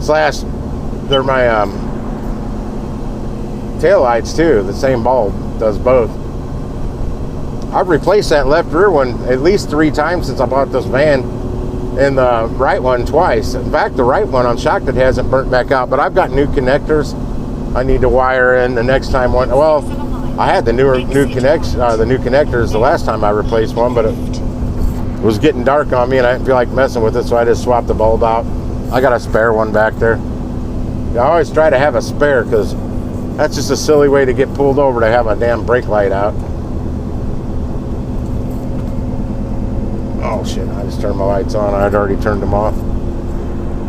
Slash, they're my tail lights too. The same bulb does both. I've replaced that left rear one at least 3 times since I bought this van, and the right one twice. In fact, the right one, I'm shocked it hasn't burnt back out, but I've got new connectors I need to wire in the next time one. Well, I had the new connectors the last time I replaced one, but it was getting dark on me and I didn't feel like messing with it, so I just swapped the bulb out. I got a spare one back there. I always try to have a spare because that's just a silly way to get pulled over to have a damn brake light out. Oh shit, I just turned my lights on. I'd already turned them off.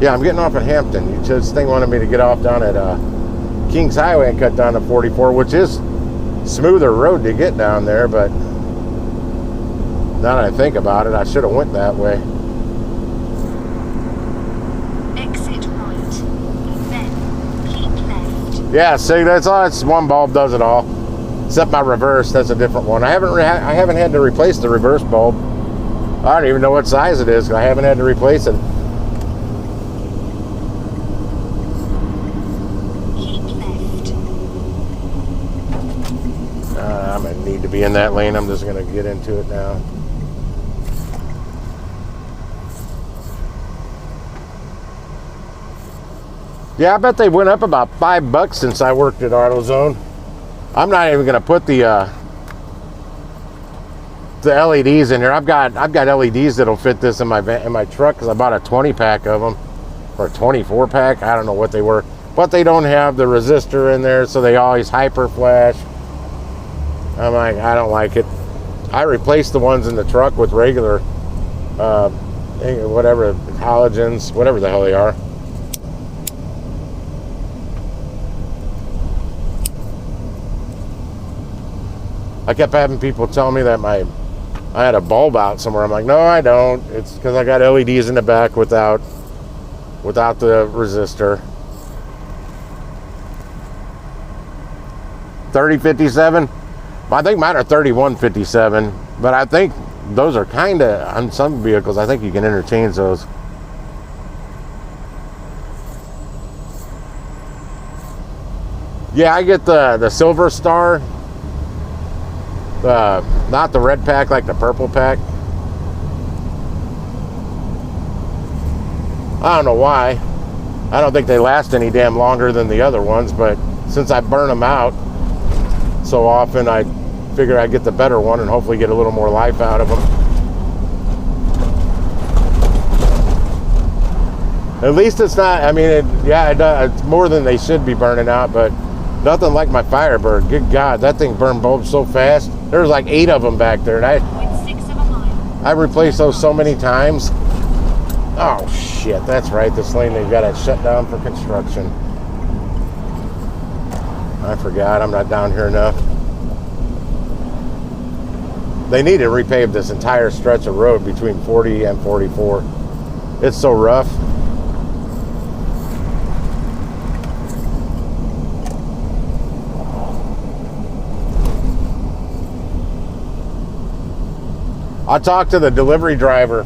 Yeah, I'm getting off at Hampton. This thing wanted me to get off down at Kings Highway and cut down to 44, which is smoother road to get down there, but now that I think about it, I should have went that way. Exit right, and then keep left. Yeah, see, that's all. It's one bulb does it all, except my reverse. That's a different one. I haven't had to replace the reverse bulb. I don't even know what size it is. I haven't had to replace it. Keep left. I'm gonna need to be in that lane. I'm just gonna get into it now. Yeah, I bet they went up about $5 since I worked at AutoZone. I'm not even gonna put the LEDs in here. I've got LEDs that'll fit this in my truck because I bought a 20-pack of them, or a 24-pack. I don't know what they were, but they don't have the resistor in there, so they always hyper flash. I'm like, I don't like it. I replaced the ones in the truck with regular, whatever, halogens, whatever the hell they are. I kept having people tell me that I had a bulb out somewhere. I'm like, no, I don't. It's because I got LEDs in the back without the resistor. 3057. I think mine are 3157, but I think those are kind of, on some vehicles, I think you can interchange those. Yeah, I get the silver star. Not the red pack, like the purple pack. I don't know why. I don't think they last any damn longer than the other ones, but since I burn them out so often, I figure I'd get the better one and hopefully get a little more life out of them. At least it's not, I mean, it's more than they should be burning out, but nothing like my Firebird. Good God, that thing burned bulbs so fast. There's like 8 of them back there, and I replaced those so many times. Oh shit, that's right. This lane, they've got it shut down for construction. I forgot, I'm not down here enough. They need to repave this entire stretch of road between 40 and 44. It's so rough. I talked to the delivery driver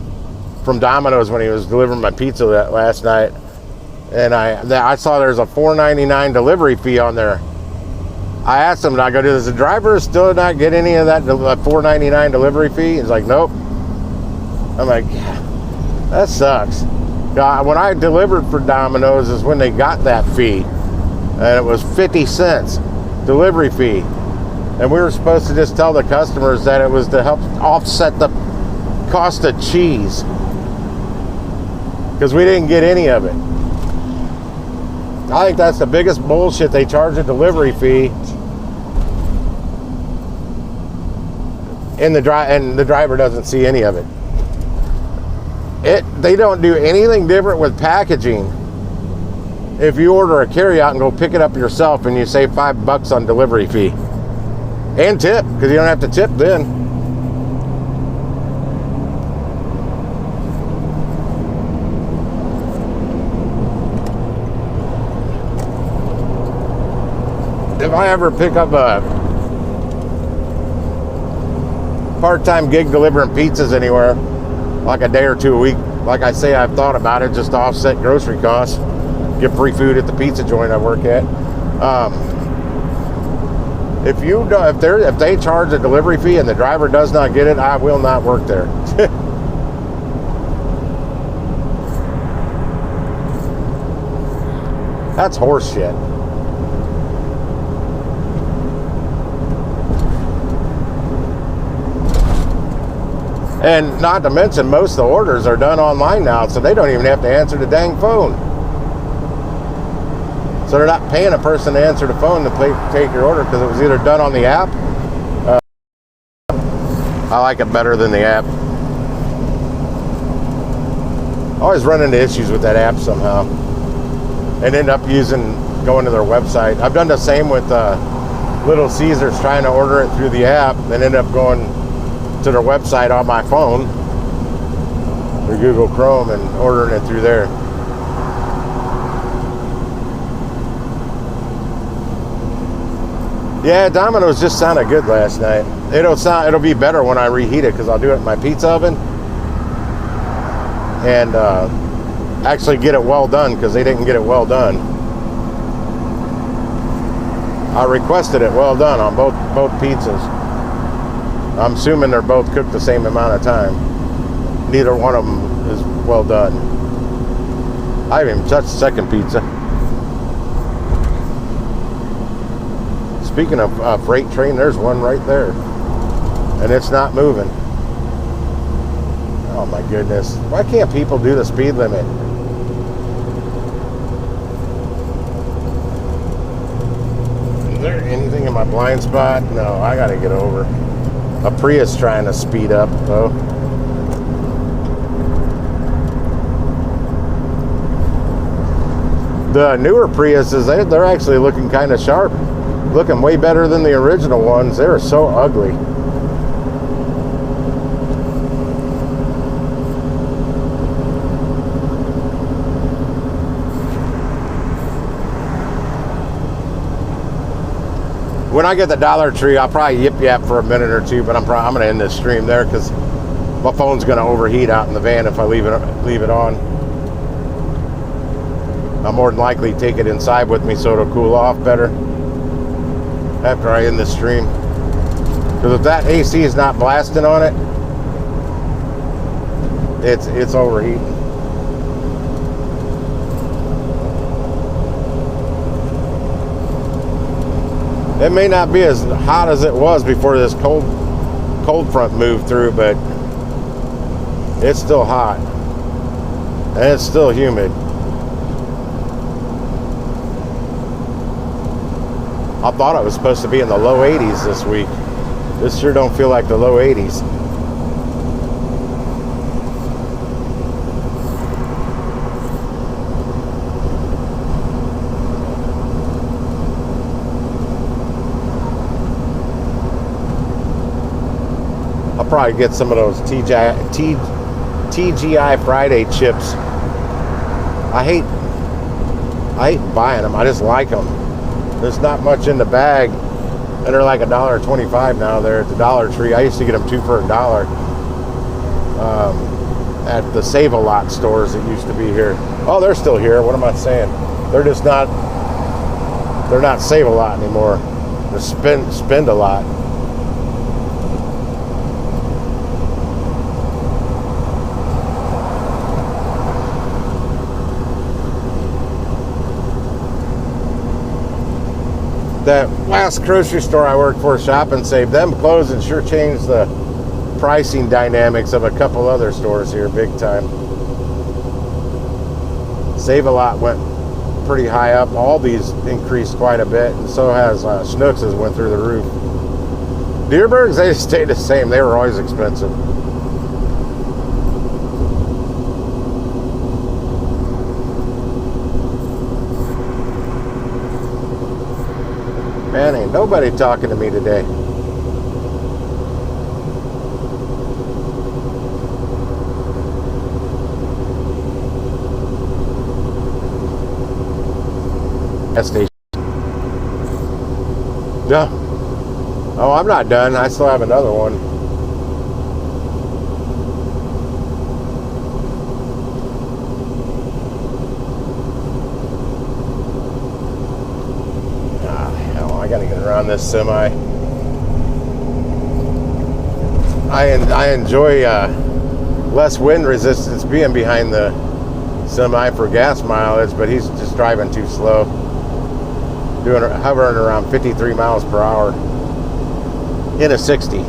from Domino's when he was delivering my pizza last night, and I saw there's a $4.99 delivery fee on there. I asked him, I go, does the driver still not get any of that $4.99 delivery fee? He's like, nope. I'm like, that sucks. When I delivered for Domino's is when they got that fee, and it was 50 cents delivery fee. And we were supposed to just tell the customers that it was to help offset the cost of cheese. Because we didn't get any of it. I think that's the biggest bullshit. They charge a delivery fee. And the driver doesn't see any of it. They don't do anything different with packaging. If you order a carryout and go pick it up yourself, and you save $5 on delivery fee and tip, because you don't have to tip then. If I ever pick up a part-time gig delivering pizzas anywhere, like a day or two a week, like I say, I've thought about it just to offset grocery costs, get free food at the pizza joint I work at. If they charge a delivery fee and the driver does not get it, I will not work there. That's horse shit. And not to mention, most of the orders are done online now, so they don't even have to answer the dang phone. So they're not paying a person to answer the phone to take your order, because it was either done on the app. I like it better than the app. I always run into issues with that app somehow, and end up going to their website. I've done the same with Little Caesars, trying to order it through the app, and end up going to their website on my phone or Google Chrome and ordering it through there. Yeah, Domino's just sounded good last night. It'll be better when I reheat it, because I'll do it in my pizza oven and actually get it well done, because they didn't get it well done. I requested it well done on both pizzas. I'm assuming they're both cooked the same amount of time. Neither one of them is well done. I haven't even touched the second pizza. Speaking of freight train, there's one right there. And it's not moving. Oh my goodness. Why can't people do the speed limit? Is there anything in my blind spot? No, I gotta get over. A Prius trying to speed up, though. The newer Priuses, they're actually looking kind of sharp. Looking way better than the original ones. They were so ugly. When I get the Dollar Tree, I'll probably yip-yap for a minute or two, but I'm going to end this stream there, because my phone's going to overheat out in the van if I leave it on. I'll more than likely take it inside with me so it'll cool off better after I end this stream. Because if that AC is not blasting on it, it's overheating. It may not be as hot as it was before this cold front moved through, but it's still hot. And it's still humid. I thought it was supposed to be in the low 80s this week. This sure don't feel like the low 80s. I'll probably get some of those TGI Friday chips. I hate buying them. I just like them. There's not much in the bag, and they're like $1.25 now. They're at the Dollar Tree. I used to get them 2 for $1 at the Save-A-Lot stores that used to be here. Oh, they're still here. What am I saying? They're just not. They're not Save-A-Lot anymore. They're Spend a Lot. That last grocery store I worked for, Shop and Save, them closing sure changed the pricing dynamics of a couple other stores here, big time. Save-A-Lot went pretty high up. Aldi's increased quite a bit, and so has Schnucks has went through the roof. Dearbergs, they stayed the same. They were always expensive. Man, ain't nobody talking to me today. Gas station. Yeah. Oh, I'm not done. I still have another one. I gotta get around this semi. I enjoy less wind resistance being behind the semi for gas mileage, but he's just driving too slow. Hovering around 53 miles per hour in a 60.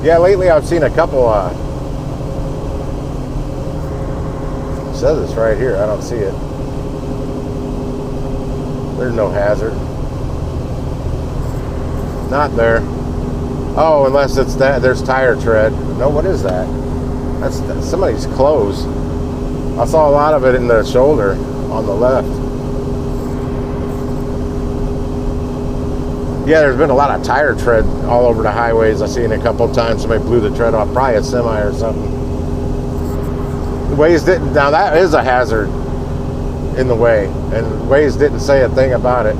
Yeah, lately I've seen a couple, it says it's right here, I don't see it. There's no hazard. Not there. Oh, unless it's that, there's tire tread. No, what is that? That's somebody's clothes. I saw a lot of it in the shoulder on the left. Yeah, there's been a lot of tire tread all over the highways. I've seen a couple times somebody blew the tread off, probably a semi or something. Waze didn't, now that is a hazard in the way, and Waze didn't say a thing about it.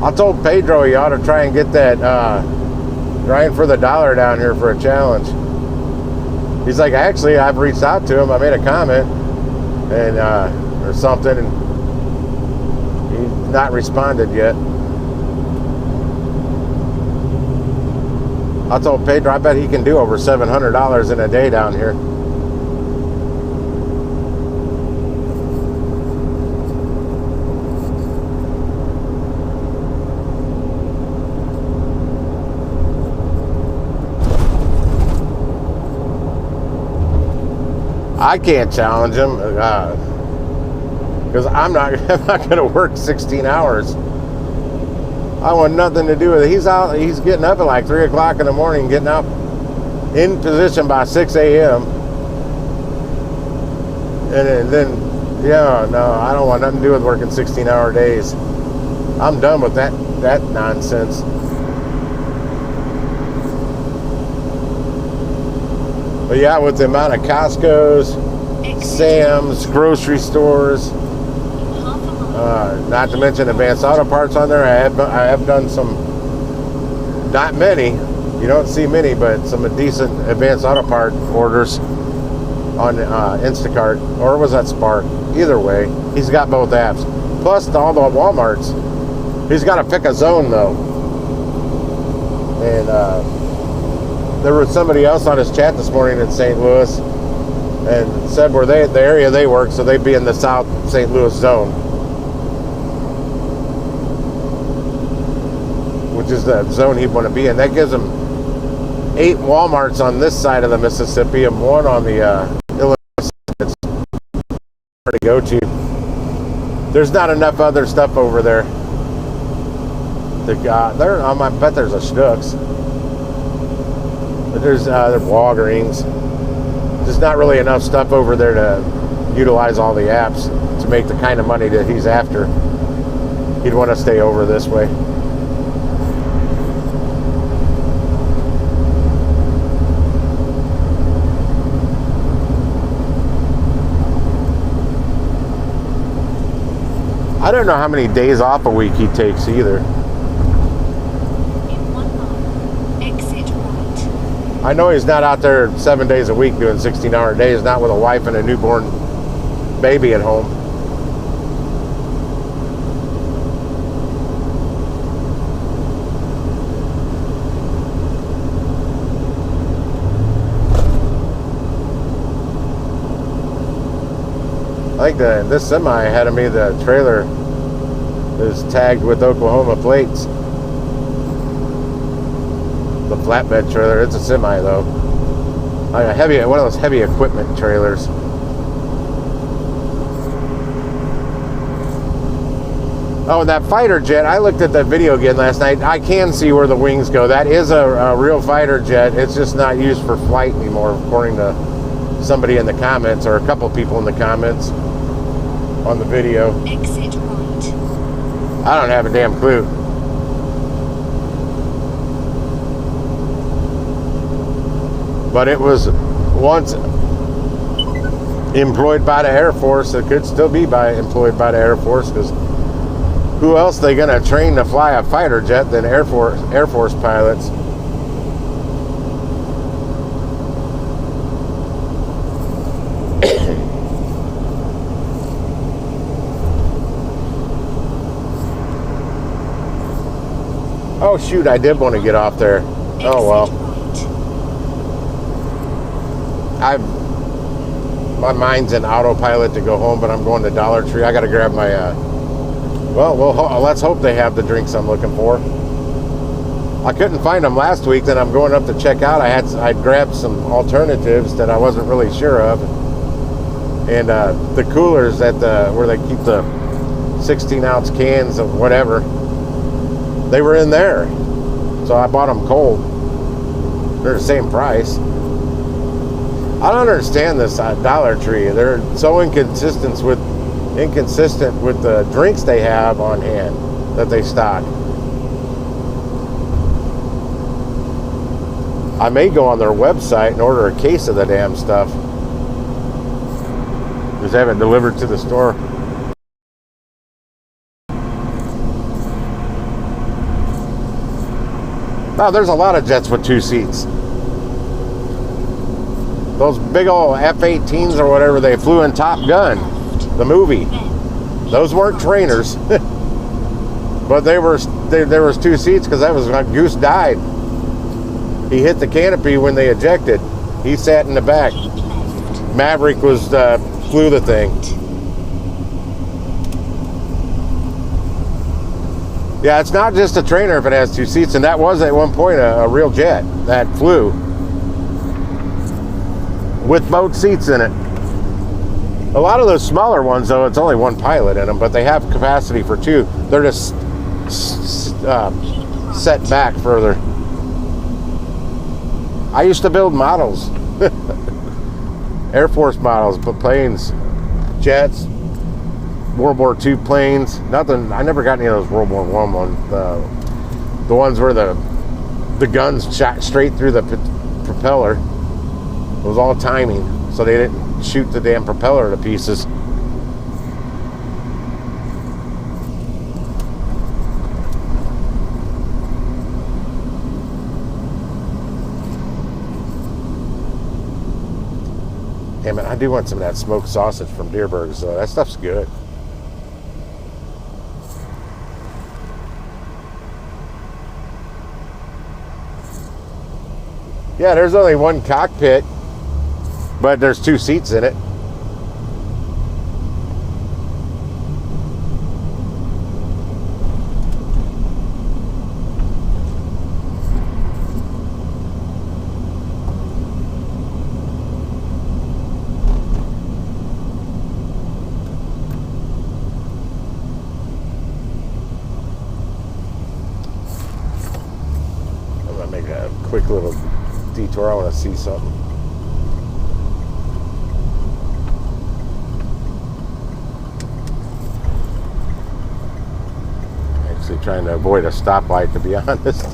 I told Pedro he ought to try and get that grind for the dollar down here for a challenge. He's like, actually, I've reached out to him. I made a comment and or something, and he's not responded yet. I told Pedro I bet he can do over $700 in a day down here. I can't challenge him because I'm not going to work 16 hours. I want nothing to do with it. He's getting up at like 3 o'clock in the morning, getting up in position by 6 a.m. And then, yeah, no, I don't want nothing to do with working 16-hour days. I'm done with that nonsense. But yeah, with the amount of Costco's, Sam's, grocery stores, not to mention Advanced Auto Parts on there, I have done some, not many, you don't see many, but some decent Advanced Auto Part orders on Instacart, or was that Spark? Either way, he's got both apps. Plus all the Walmarts. He's got to pick a zone though. And there was somebody else on his chat this morning in St. Louis and said where the area they work, so they'd be in the South St. Louis zone, which is the zone he'd want to be in. That gives him 8 Walmarts on this side of the Mississippi and 1 on the Illinois side. It's hard to go to. There's not enough other stuff over there. I bet there's a Schnucks. But there's Walgreens. There's not really enough stuff over there to utilize all the apps to make the kind of money that he's after. He'd want to stay over this way. I don't know how many days off a week he takes either. I know he's not out there 7 days a week doing 16-hour days, not with a wife and a newborn baby at home. think this semi ahead of me, the trailer is tagged with Oklahoma plates. The flatbed trailer, it's a semi though. One of those heavy equipment trailers. Oh, and that fighter jet, I looked at that video again last night. I can see where the wings go. That is a real fighter jet. It's just not used for flight anymore, according to somebody in the comments, or a couple people in the comments on the video. Exit right. I don't have a damn clue. But it was once employed by the Air Force. It could still be employed by the Air Force, because who else they gonna train to fly a fighter jet than Air Force pilots? Oh shoot, I did want to get off there. Oh well. My mind's in autopilot to go home, but I'm going to Dollar Tree. I got to grab my let's hope they have the drinks I'm looking for. I couldn't find them last week, then I'm going up to check out. I grabbed some alternatives that I wasn't really sure of, and the coolers where they keep the 16-ounce cans of whatever, they were in there, so I bought them cold. They're the same price. I don't understand this Dollar Tree. They're so inconsistent with the drinks they have on hand that they stock. I may go on their website and order a case of the damn stuff. Just have it delivered to the store. Now, there's a lot of jets with 2 seats. Those big old F-18s or whatever they flew in Top Gun, the movie. Those weren't trainers. But there was 2 seats, because that was when Goose died. He hit the canopy when they ejected. He sat in the back. Maverick flew the thing. Yeah, it's not just a trainer if it has 2 seats, and that was at one point a real jet that flew with both seats in it. A lot of those smaller ones, though, it's only one pilot in them, but they have capacity for 2. They're just set back further. I used to build models, Air Force models, but planes, jets, World War II planes. Nothing. I never got any of those World War I ones. The ones where the guns shot straight through the propeller. It was all timing, so they didn't shoot the damn propeller to pieces. Damn it, I do want some of that smoked sausage from Deerberg's. That stuff's good. Yeah, there's only one cockpit, but there's 2 seats in it. I'm gonna make a quick little detour. I want to see something. Actually trying to avoid a stoplight, to be honest.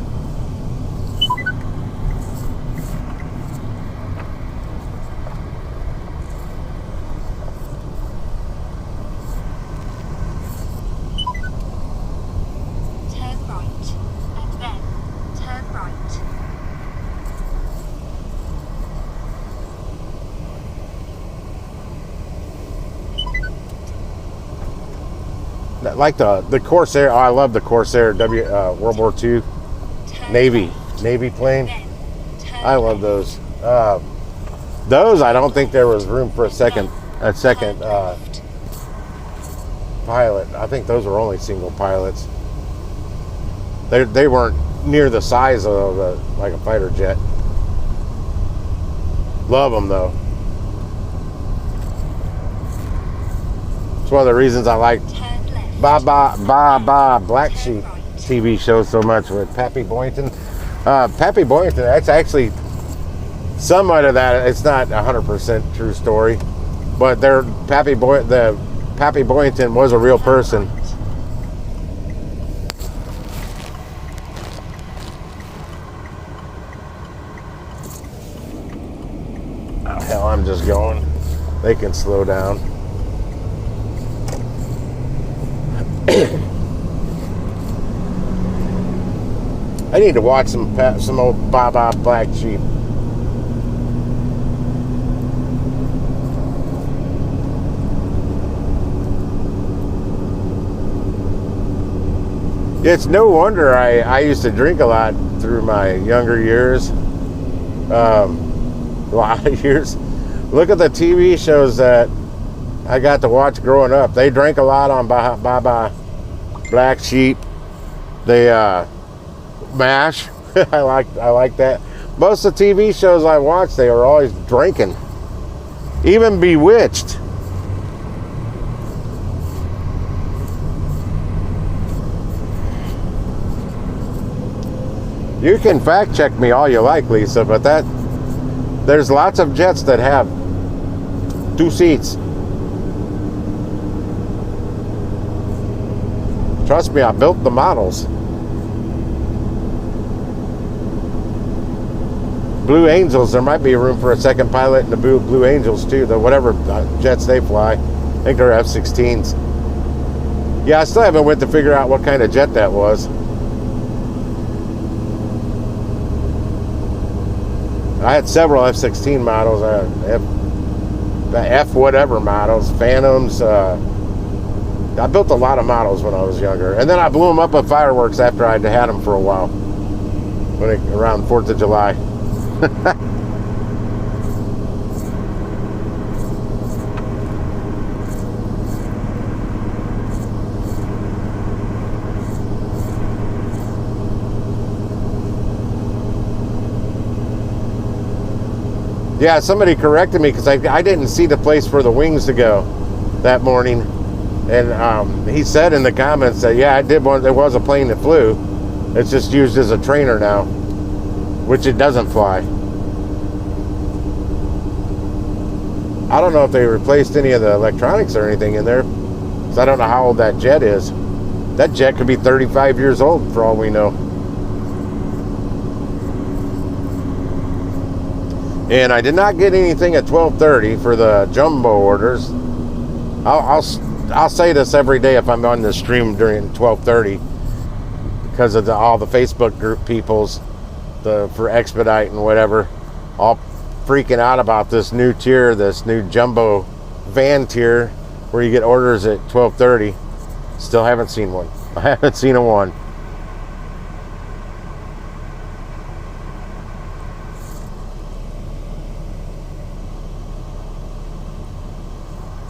Turn right, and then turn right. Like the Corsair. Oh, I love the Corsair World War II Navy plane. I love those. Those, I don't think there was room for a second pilot. I think those were only single pilots. They weren't near the size of like a fighter jet. Love them though. It's one of the reasons I like Black Sheep TV show so much with Pappy Boynton. Pappy Boynton, that's actually somewhat of that. It's not 100% true story, but Pappy Boynton was a real person. Oh, hell, I'm just going. They can slow down. I need to watch some old Black Sheep. It's no wonder I used to drink a lot through my younger years. A lot of years. Look at the TV shows that I got to watch growing up. They drank a lot on Black Sheep. They MASH. I like that. Most of the TV shows I watched, they were always drinking. Even Bewitched. You can fact check me all you like, Lisa, but there's lots of jets that have 2 seats. Trust me, I built the models. Blue Angels, there might be room for a second pilot in the Blue Angels too, whatever jets they fly. I think they're F-16s. Yeah, I still haven't went to figure out what kind of jet that was. I had several F-16 models, F whatever models, Phantoms. I built a lot of models when I was younger, and then I blew them up with fireworks after I'd had them for a while, around 4th of July. Yeah, somebody corrected me because I didn't see the place for the wings to go that morning, and he said in the comments that yeah, I did one. There was a plane that flew. It's just used as a trainer now, which it doesn't fly. I don't know if they replaced any of the electronics or anything in there, because I don't know how old that jet is. That jet could be 35 years old for all we know. And I did not get anything at 12:30 for the jumbo orders. I'll say this every day if I'm on the stream during 12:30, because of all the Facebook group peoples for Expedite and whatever, all freaking out about this new tier, this new jumbo van tier where you get orders at 12:30. Still haven't seen one. I haven't seen a one.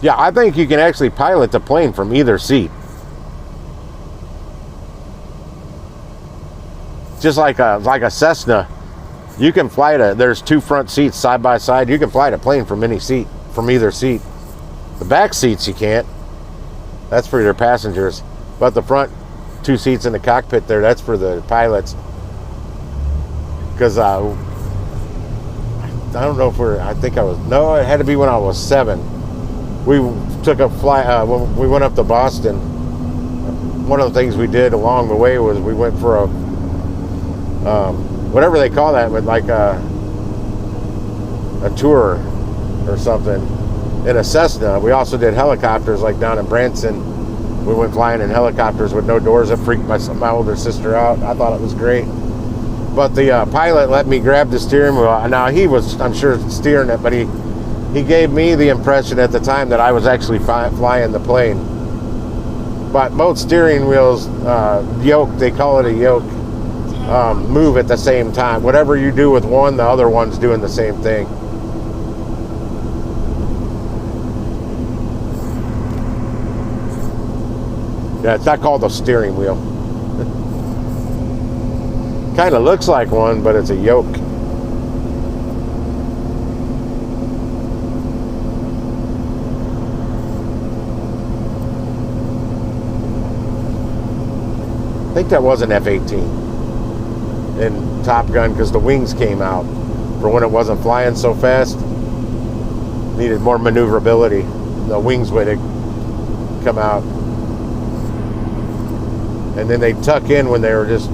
Yeah, I think you can actually pilot the plane from either seat. Just like a Cessna, you can fly there's 2 front seats side by side. You can fly the plane from any seat, from either seat. The back seats you can't. That's for your passengers. But the front 2 seats in the cockpit there, that's for the pilots. Because I don't know if it had to be when I was 7. We took a flight, when we went up to Boston. One of the things we did along the way was we went for a, whatever they call that, but like a tour or something in a Cessna. We also did helicopters, like down in Branson. We went flying in helicopters with no doors. It freaked my older sister out. I thought it was great. But the pilot let me grab the steering wheel. Now he was, I'm sure, steering it, but he gave me the impression at the time that I was actually flying the plane. But both steering wheels, yoke, they call it a yoke, move at the same time. Whatever you do with one, the other one's doing the same thing. Yeah, it's not called a steering wheel. Kind of looks like one, but it's a yoke. I think that was an F-18 in Top Gun because the wings came out for when it wasn't flying so fast. Needed more maneuverability. The wings would come out. And then they tuck in when they were just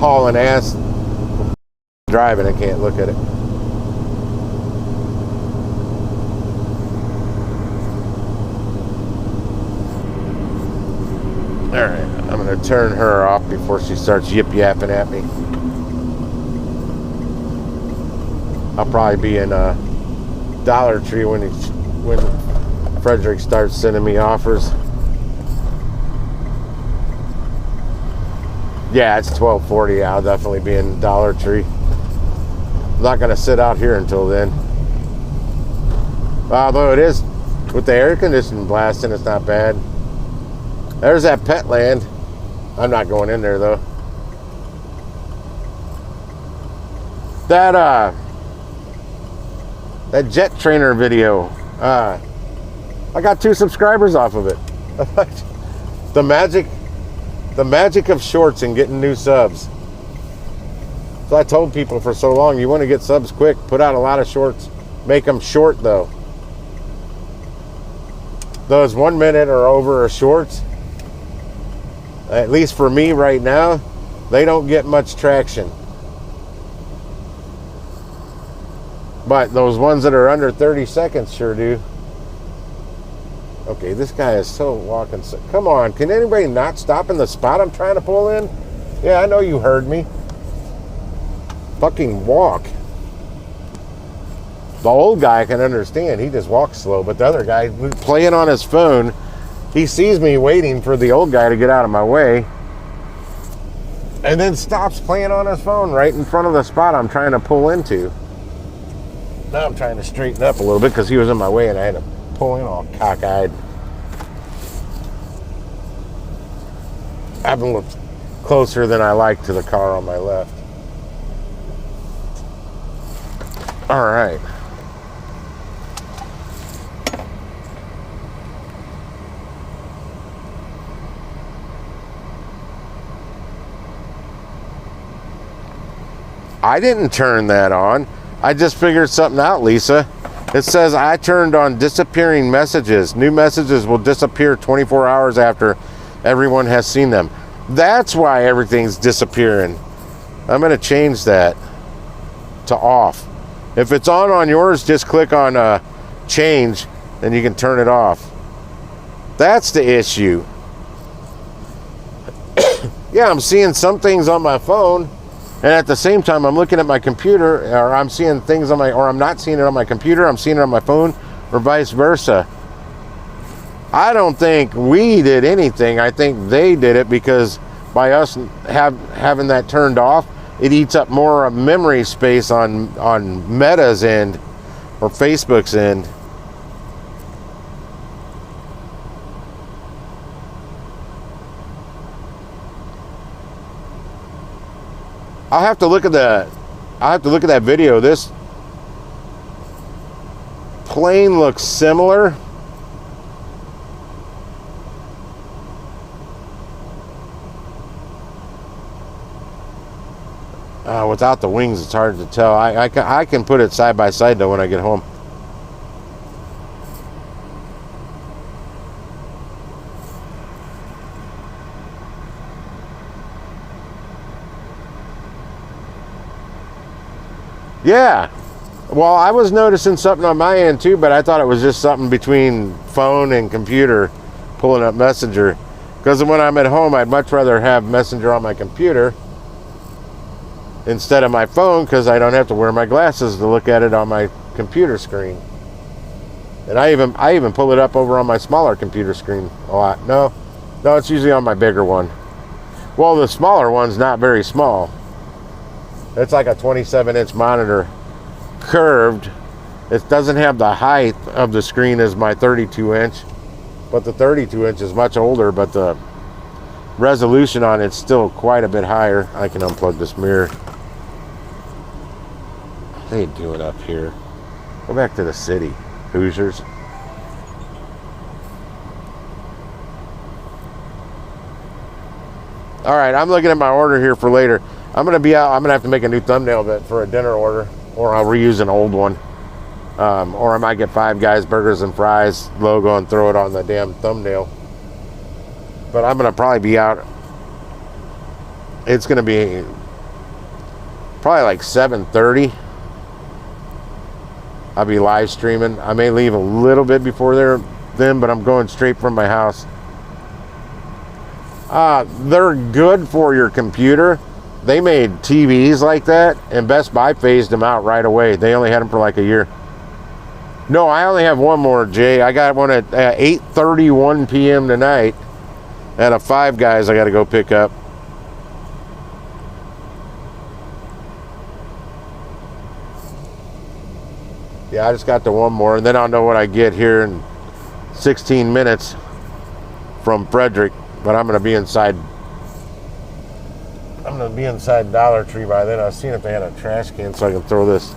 hauling ass. Driving, I can't look at it. Alright, I'm going to turn her off before she starts yip-yapping at me. I'll probably be in Dollar Tree when Frederick starts sending me offers. Yeah, it's 12:40. I'll definitely be in Dollar Tree. I'm not gonna sit out here until then. Although it is with the air conditioning blasting, it's not bad. There's that pet land. I'm not going in there though. That jet trainer video. I got 2 subscribers off of it. The magic of shorts and getting new subs. So I told people for so long, you want to get subs quick, put out a lot of shorts, make them short though. Those 1 minute or over shorts, at least for me right now, they don't get much traction. But those ones that are under 30 seconds sure do. Okay, this guy is so walking. Come on, can anybody not stop in the spot I'm trying to pull in? Yeah, I know you heard me. Fucking walk. The old guy can understand. He just walks slow. But the other guy playing on his phone, he sees me waiting for the old guy to get out of my way. And then stops playing on his phone right in front of the spot I'm trying to pull into. Now I'm trying to straighten up a little bit because he was in my way and I had to pull in all cockeyed. I haven't looked closer than I like to the car on my left. All right. I didn't turn that on. I just figured something out, Lisa. It says I turned on disappearing messages. New messages will disappear 24 hours after everyone has seen them. That's why everything's disappearing. I'm going to change that to off. If it's on yours, just click on change and you can turn it off. That's the issue. Yeah, I'm seeing some things on my phone, and at the same time I'm looking at my computer, or I'm seeing things on my, or I'm not seeing it on my computer, I'm seeing it on my phone, or vice versa. I don't think we did anything. I think they did it because by us having that turned off, it eats up more memory space on Meta's end or Facebook's end. I'll have to look at that video. This plane looks similar. Without the wings, it's hard to tell. I can put it side by side though when I get home. Yeah. Well, I was noticing something on my end too, but I thought it was just something between phone and computer pulling up Messenger. Because when I'm at home, I'd much rather have Messenger on my computer instead of my phone, because I don't have to wear my glasses to look at it on my computer screen. And I even pull it up over on my smaller computer screen a lot. No, it's usually on my bigger one. Well, the smaller one's not very small. It's like a 27-inch monitor, curved. It doesn't have the height of the screen as my 32-inch. but the 32 inch is much older, but the resolution on it's still quite a bit higher. I can unplug this mirror. What are they doing up here? Go back to the city, Hoosiers. All right, I'm looking at my order here for later. I'm gonna be out. I'm gonna have to make a new thumbnail bit for a dinner order, or I'll reuse an old one, or I might get Five Guys burgers and fries logo and throw it on the damn thumbnail. But I'm gonna probably be out. It's gonna be probably like 7:30. I'll be live streaming. I may leave a little bit before then, but I'm going straight from my house. They're good for your computer. They made TVs like that, and Best Buy phased them out right away. They only had them for like a year. No, I only have one more, Jay. I got one at 8:31 p.m. tonight at a Five Guys I got to go pick up. Yeah, I just got the one more, and then I'll know what I get here in 16 minutes from Frederick. But I'm going to be inside. I'm going to be inside Dollar Tree by then. I was seeing if they had a trash can so I can throw this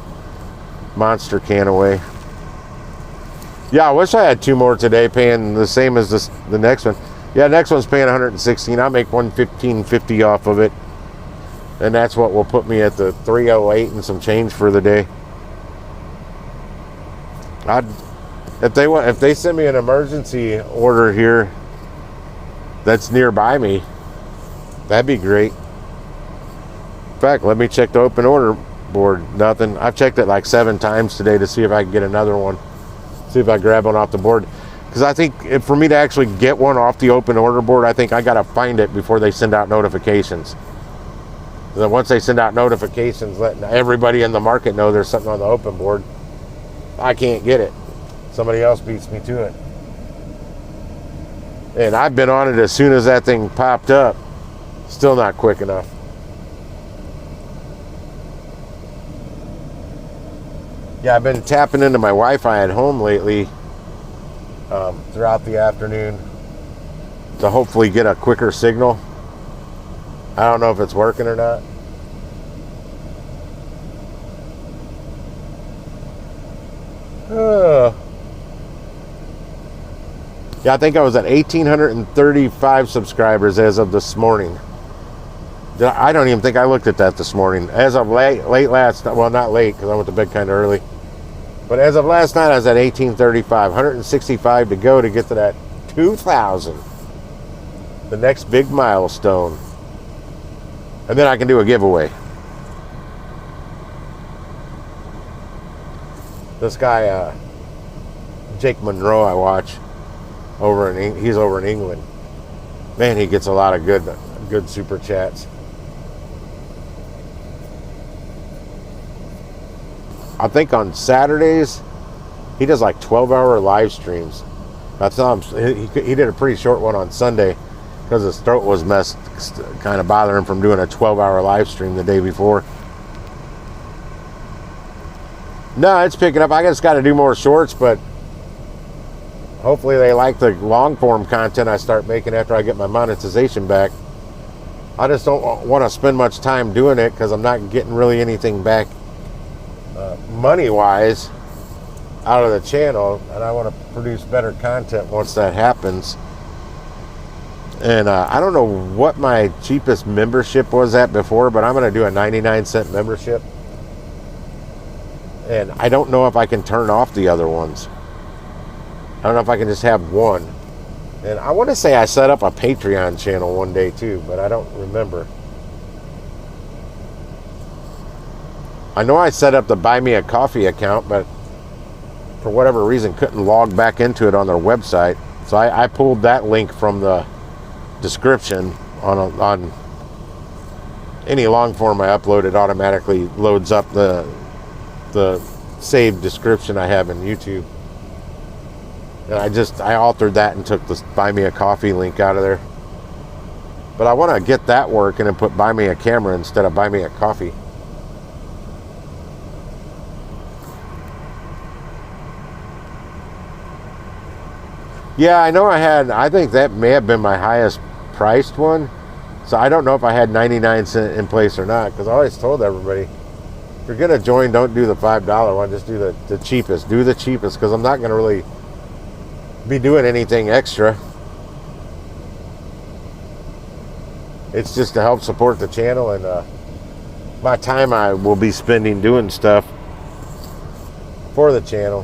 monster can away. Yeah, I wish I had two more today, paying the same as the next one. Yeah, the next one's paying $116. I'll make $115.50 off of it, and that's what will put me at the $308 and some change for the day. If they send me an emergency order here that's nearby me, that'd be great. In fact, let me check the open order board. Nothing. I've checked it like 7 times today to see if I can get another one. See if I grab one off the board. Because I think for me to actually get one off the open order board, I think I got to find it before they send out notifications. Then once they send out notifications letting everybody in the market know there's something on the open board, I can't get it. Somebody else beats me to it. And I've been on it as soon as that thing popped up. Still not quick enough. Yeah, I've been tapping into my Wi-Fi at home lately throughout the afternoon to hopefully get a quicker signal. I don't know if it's working or not. Yeah, I think I was at 1,835 subscribers as of this morning. I don't even think I looked at that this morning. As of late last night, well, not late because I went to bed kind of early. But as of last night, I was at 1,835. 165 to go to get to that 2,000. The next big milestone. And then I can do a giveaway. This guy, Jake Monroe, I watch. He's over in England. Man, he gets a lot of good super chats. I think on Saturdays he does like 12-hour live streams. I saw him. He did a pretty short one on Sunday because his throat was messed, kind of bothering him from doing a 12-hour live stream the day before. No, it's picking up. I just got to do more shorts, but hopefully they like the long form content I start making after I get my monetization back. I just don't want to spend much time doing it because I'm not getting really anything back money wise out of the channel, and I want to produce better content once that happens. And I don't know what my cheapest membership was at before, but I'm going to do a 99-cent membership, and I don't know if I can turn off the other ones. I don't know if I can just have one. And I want to say I set up a Patreon channel one day too, but I don't remember. I know I set up the Buy Me a Coffee account, but for whatever reason couldn't log back into it on their website. So I pulled that link from the description on any long form I upload. It automatically loads up the saved description I have in YouTube. And I altered that and took the Buy Me a Coffee link out of there. But I want to get that working and put Buy Me a Camera instead of Buy Me a Coffee. Yeah, I know I think that may have been my highest priced one. So I don't know if I had 99-cent in place or not, because I always told everybody, if you're going to join, don't do the $5 one, just do the cheapest. Do the cheapest, because I'm not going to really be doing anything extra. It's just to help support the channel, and my time I will be spending doing stuff for the channel.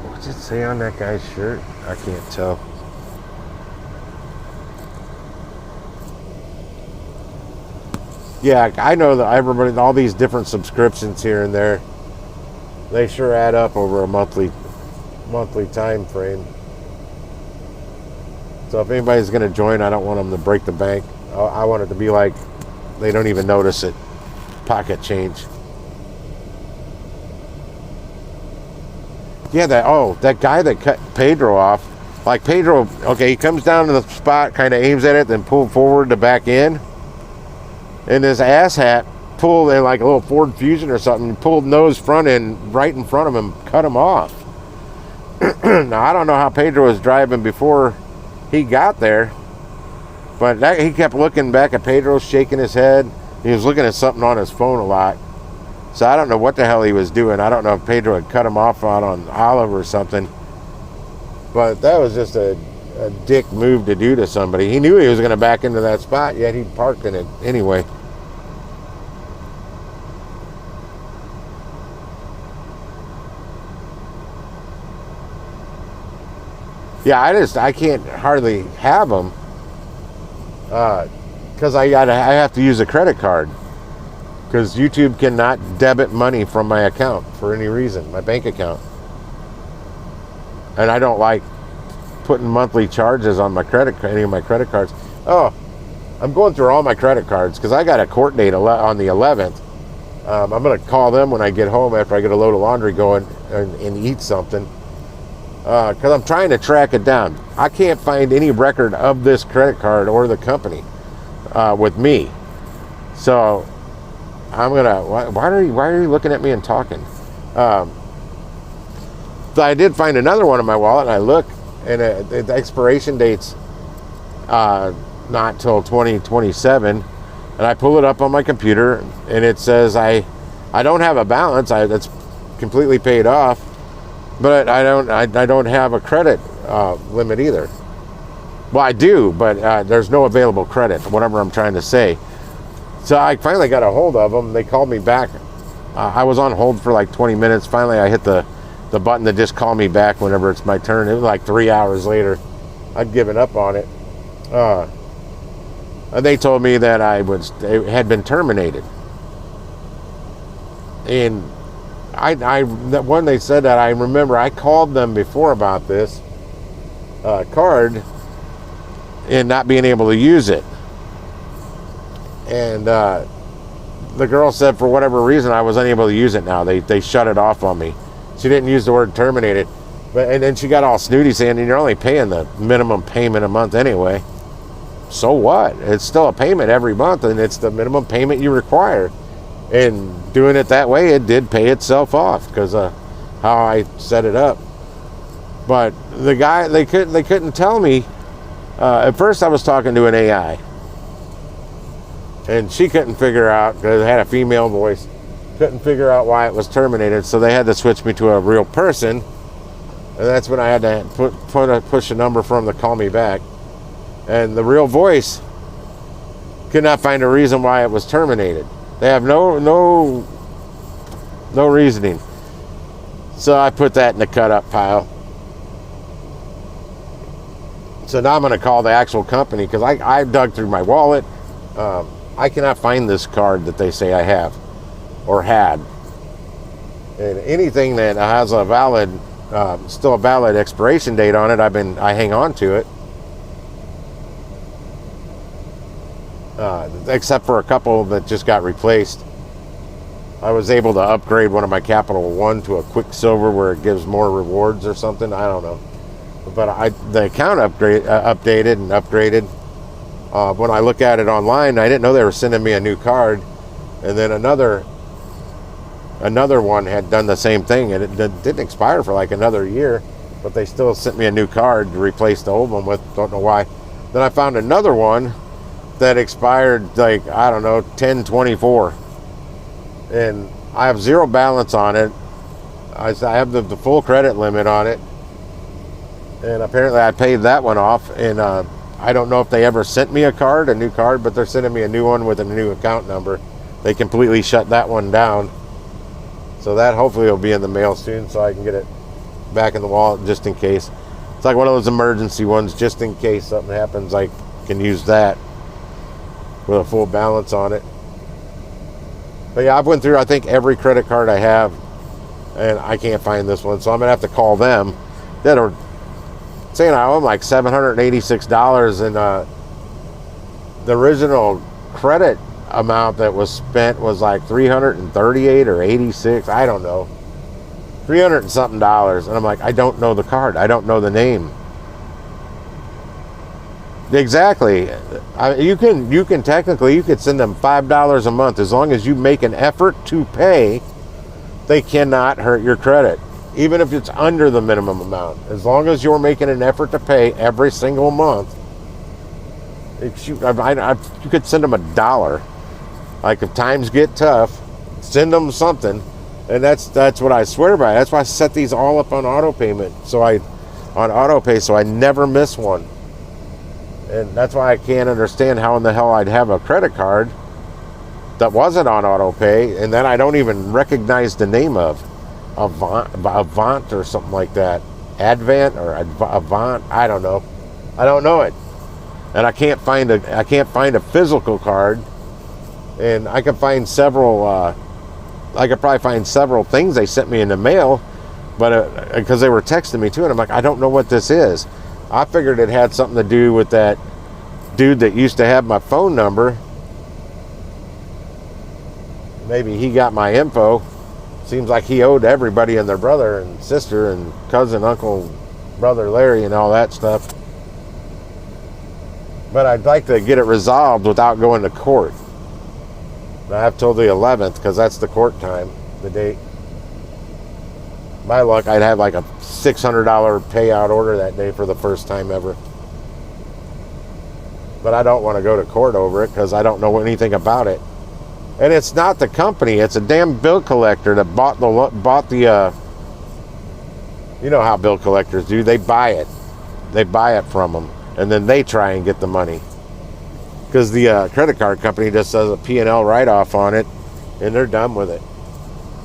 What's it say on that guy's shirt? I can't tell. Yeah, I know that everybody, all these different subscriptions here and there, they sure add up over a monthly time frame. So if anybody's going to join, I don't want them to break the bank. I want it to be like they don't even notice it. Pocket change. Yeah, that guy that cut Pedro off, like Pedro, okay, he comes down to the spot, kind of aims at it, then pulled forward to back in. And this asshat pulled in like a little Ford Fusion or something, pulled nose front end right in front of him, cut him off. Now, I don't know how Pedro was driving before he got there, but he kept looking back at Pedro, shaking his head. He was looking at something on his phone a lot. So I don't know what the hell he was doing. I don't know if Pedro had cut him off out on Olive or something. But that was just a dick move to do to somebody. He knew he was going to back into that spot, yet he parked in it anyway. Yeah, I can't hardly have them because I have to use a credit card, because YouTube cannot debit money from my account for any reason, my bank account. And I don't like putting monthly charges on my any of my credit cards. Oh, I'm going through all my credit cards because I got a court date on the 11th. I'm going to call them when I get home after I get a load of laundry going and eat something. Because I'm trying to track it down. I can't find any record of this credit card or the company with me. So I'm gonna. Why are you looking at me and talking? So I did find another one in my wallet, and I look, and the expiration date's not till 2027. And I pull it up on my computer, and it says I don't have a balance. That's completely paid off. But I don't have a credit limit either. Well, I do, but there's no available credit, whatever I'm trying to say. So I finally got a hold of them. They called me back. I was on hold for like 20 minutes. Finally, I hit the button to just call me back whenever it's my turn. It was like 3 hours later. I'd given up on it. And they told me that it had been terminated. And that one they said that I remember I called them before about this card and not being able to use it, and the girl said for whatever reason I was unable to use it. Now they shut it off on me. She didn't use the word terminated, and then she got all snooty saying you're only paying the minimum payment a month anyway. So what? It's still a payment every month, and it's the minimum payment you require. And doing it that way, it did pay itself off because of how I set it up. But the guy, they couldn't tell me. At first, I was talking to an AI, and she couldn't figure out, because it had a female voice, couldn't figure out why it was terminated. So they had to switch me to a real person, and that's when I had to push a number for them to call me back. And the real voice could not find a reason why it was terminated. They have no reasoning. So I put that in the cut up pile. So now I'm going to call the actual company, because I dug through my wallet. I cannot find this card that they say I have or had. And anything that has still a valid expiration date on it, I hang on to it. Except for a couple that just got replaced. I was able to upgrade one of my Capital One to a Quicksilver where it gives more rewards or something. I don't know. But the account updated and upgraded. When I look at it online, I didn't know they were sending me a new card. And then another another one had done the same thing, and it didn't expire for like another year, but they still sent me a new card to replace the old one with. Don't know why. Then I found another one that expired like, I don't know, 10/24, and I have zero balance on it. I have the full credit limit on it, and apparently I paid that one off, and I don't know if they ever sent me a new card, but they're sending me a new one with a new account number. They completely shut that one down, so that hopefully will be in the mail soon, so I can get it back in the wallet just in case. It's like one of those emergency ones, just in case something happens, I can use that with a full balance on it. But yeah, I've went through, I think, every credit card I have, and I can't find this one, so I'm gonna have to call them. That are saying I owe them like $786, and the original credit amount that was spent was like $338 or 86, I don't know, $300 and something dollars. And I'm like, I don't know the card, I don't know the name. Exactly. You can technically, you could send them $5 a month as long as you make an effort to pay. They cannot hurt your credit, even if it's under the minimum amount. As long as you're making an effort to pay every single month, you could send them $1. Like, if times get tough, send them something, and that's what I swear by. That's why I set these all up on auto payment, so I never miss one. And that's why I can't understand how in the hell I'd have a credit card that wasn't on auto pay, and then I don't even recognize the name of Avant or something like that. Advent or Avant, I don't know. I don't know it. And I can't find a physical card. And I could find several I could probably find several things they sent me in the mail, but because they were texting me too, and I'm like, I don't know what this is. I figured it had something to do with that dude that used to have my phone number. Maybe he got my info. Seems like he owed everybody and their brother and sister and cousin, uncle, brother Larry and all that stuff. But I'd like to get it resolved without going to court. I have till the 11th because that's the court time, the date. My luck, I'd have like a $600 payout order that day for the first time ever. But I don't want to go to court over it because I don't know anything about it. And it's not the company, it's a damn bill collector that bought the you know how bill collectors do, they buy it. They buy it from them, and then they try and get the money. Because the credit card company just does a P&L write-off on it, and they're done with it.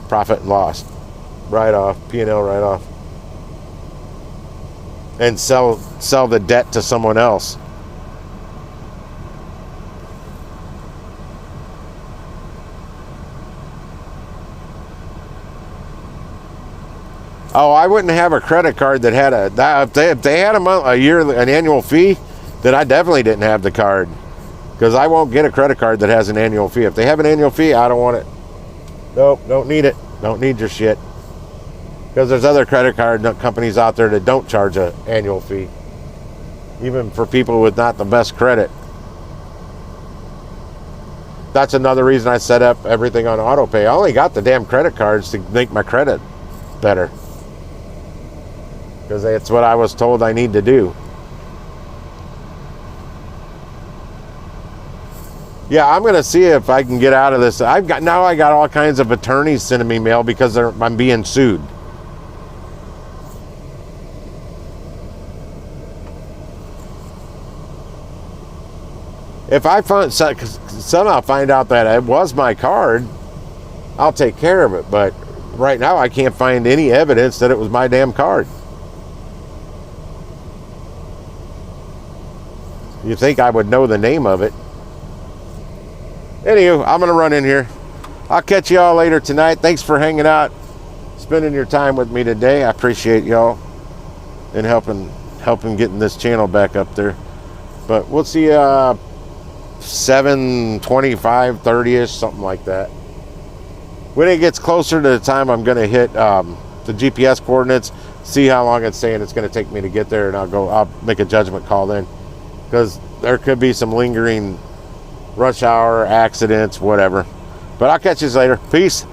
Profit and loss. Write-off, P&L write-off. And sell the debt to someone else. Oh, I wouldn't have a credit card that had if they had an annual fee, then I definitely didn't have the card. Because I won't get a credit card that has an annual fee. If they have an annual fee, I don't want it. Nope, don't need it. Don't need your shit. Because there's other credit card companies out there that don't charge an annual fee. Even for people with not the best credit. That's another reason I set up everything on auto pay. I only got the damn credit cards to make my credit better. Because it's what I was told I need to do. Yeah, I'm going to see if I can get out of this. I got all kinds of attorneys sending me mail because I'm being sued. If I somehow find out that it was my card, I'll take care of it. But right now I can't find any evidence that it was my damn card. You'd think I would know the name of it. Anywho, I'm going to run in here. I'll catch y'all later tonight. Thanks for hanging out, spending your time with me today. I appreciate y'all and helping getting this channel back up there. But we'll see 7:25, 30ish, something like that. When it gets closer to the time I'm going to hit the GPS coordinates, see how long it's saying it's going to take me to get there, and I'll make a judgment call then. Because there could be some lingering rush hour accidents, whatever. But I'll catch you later. Peace.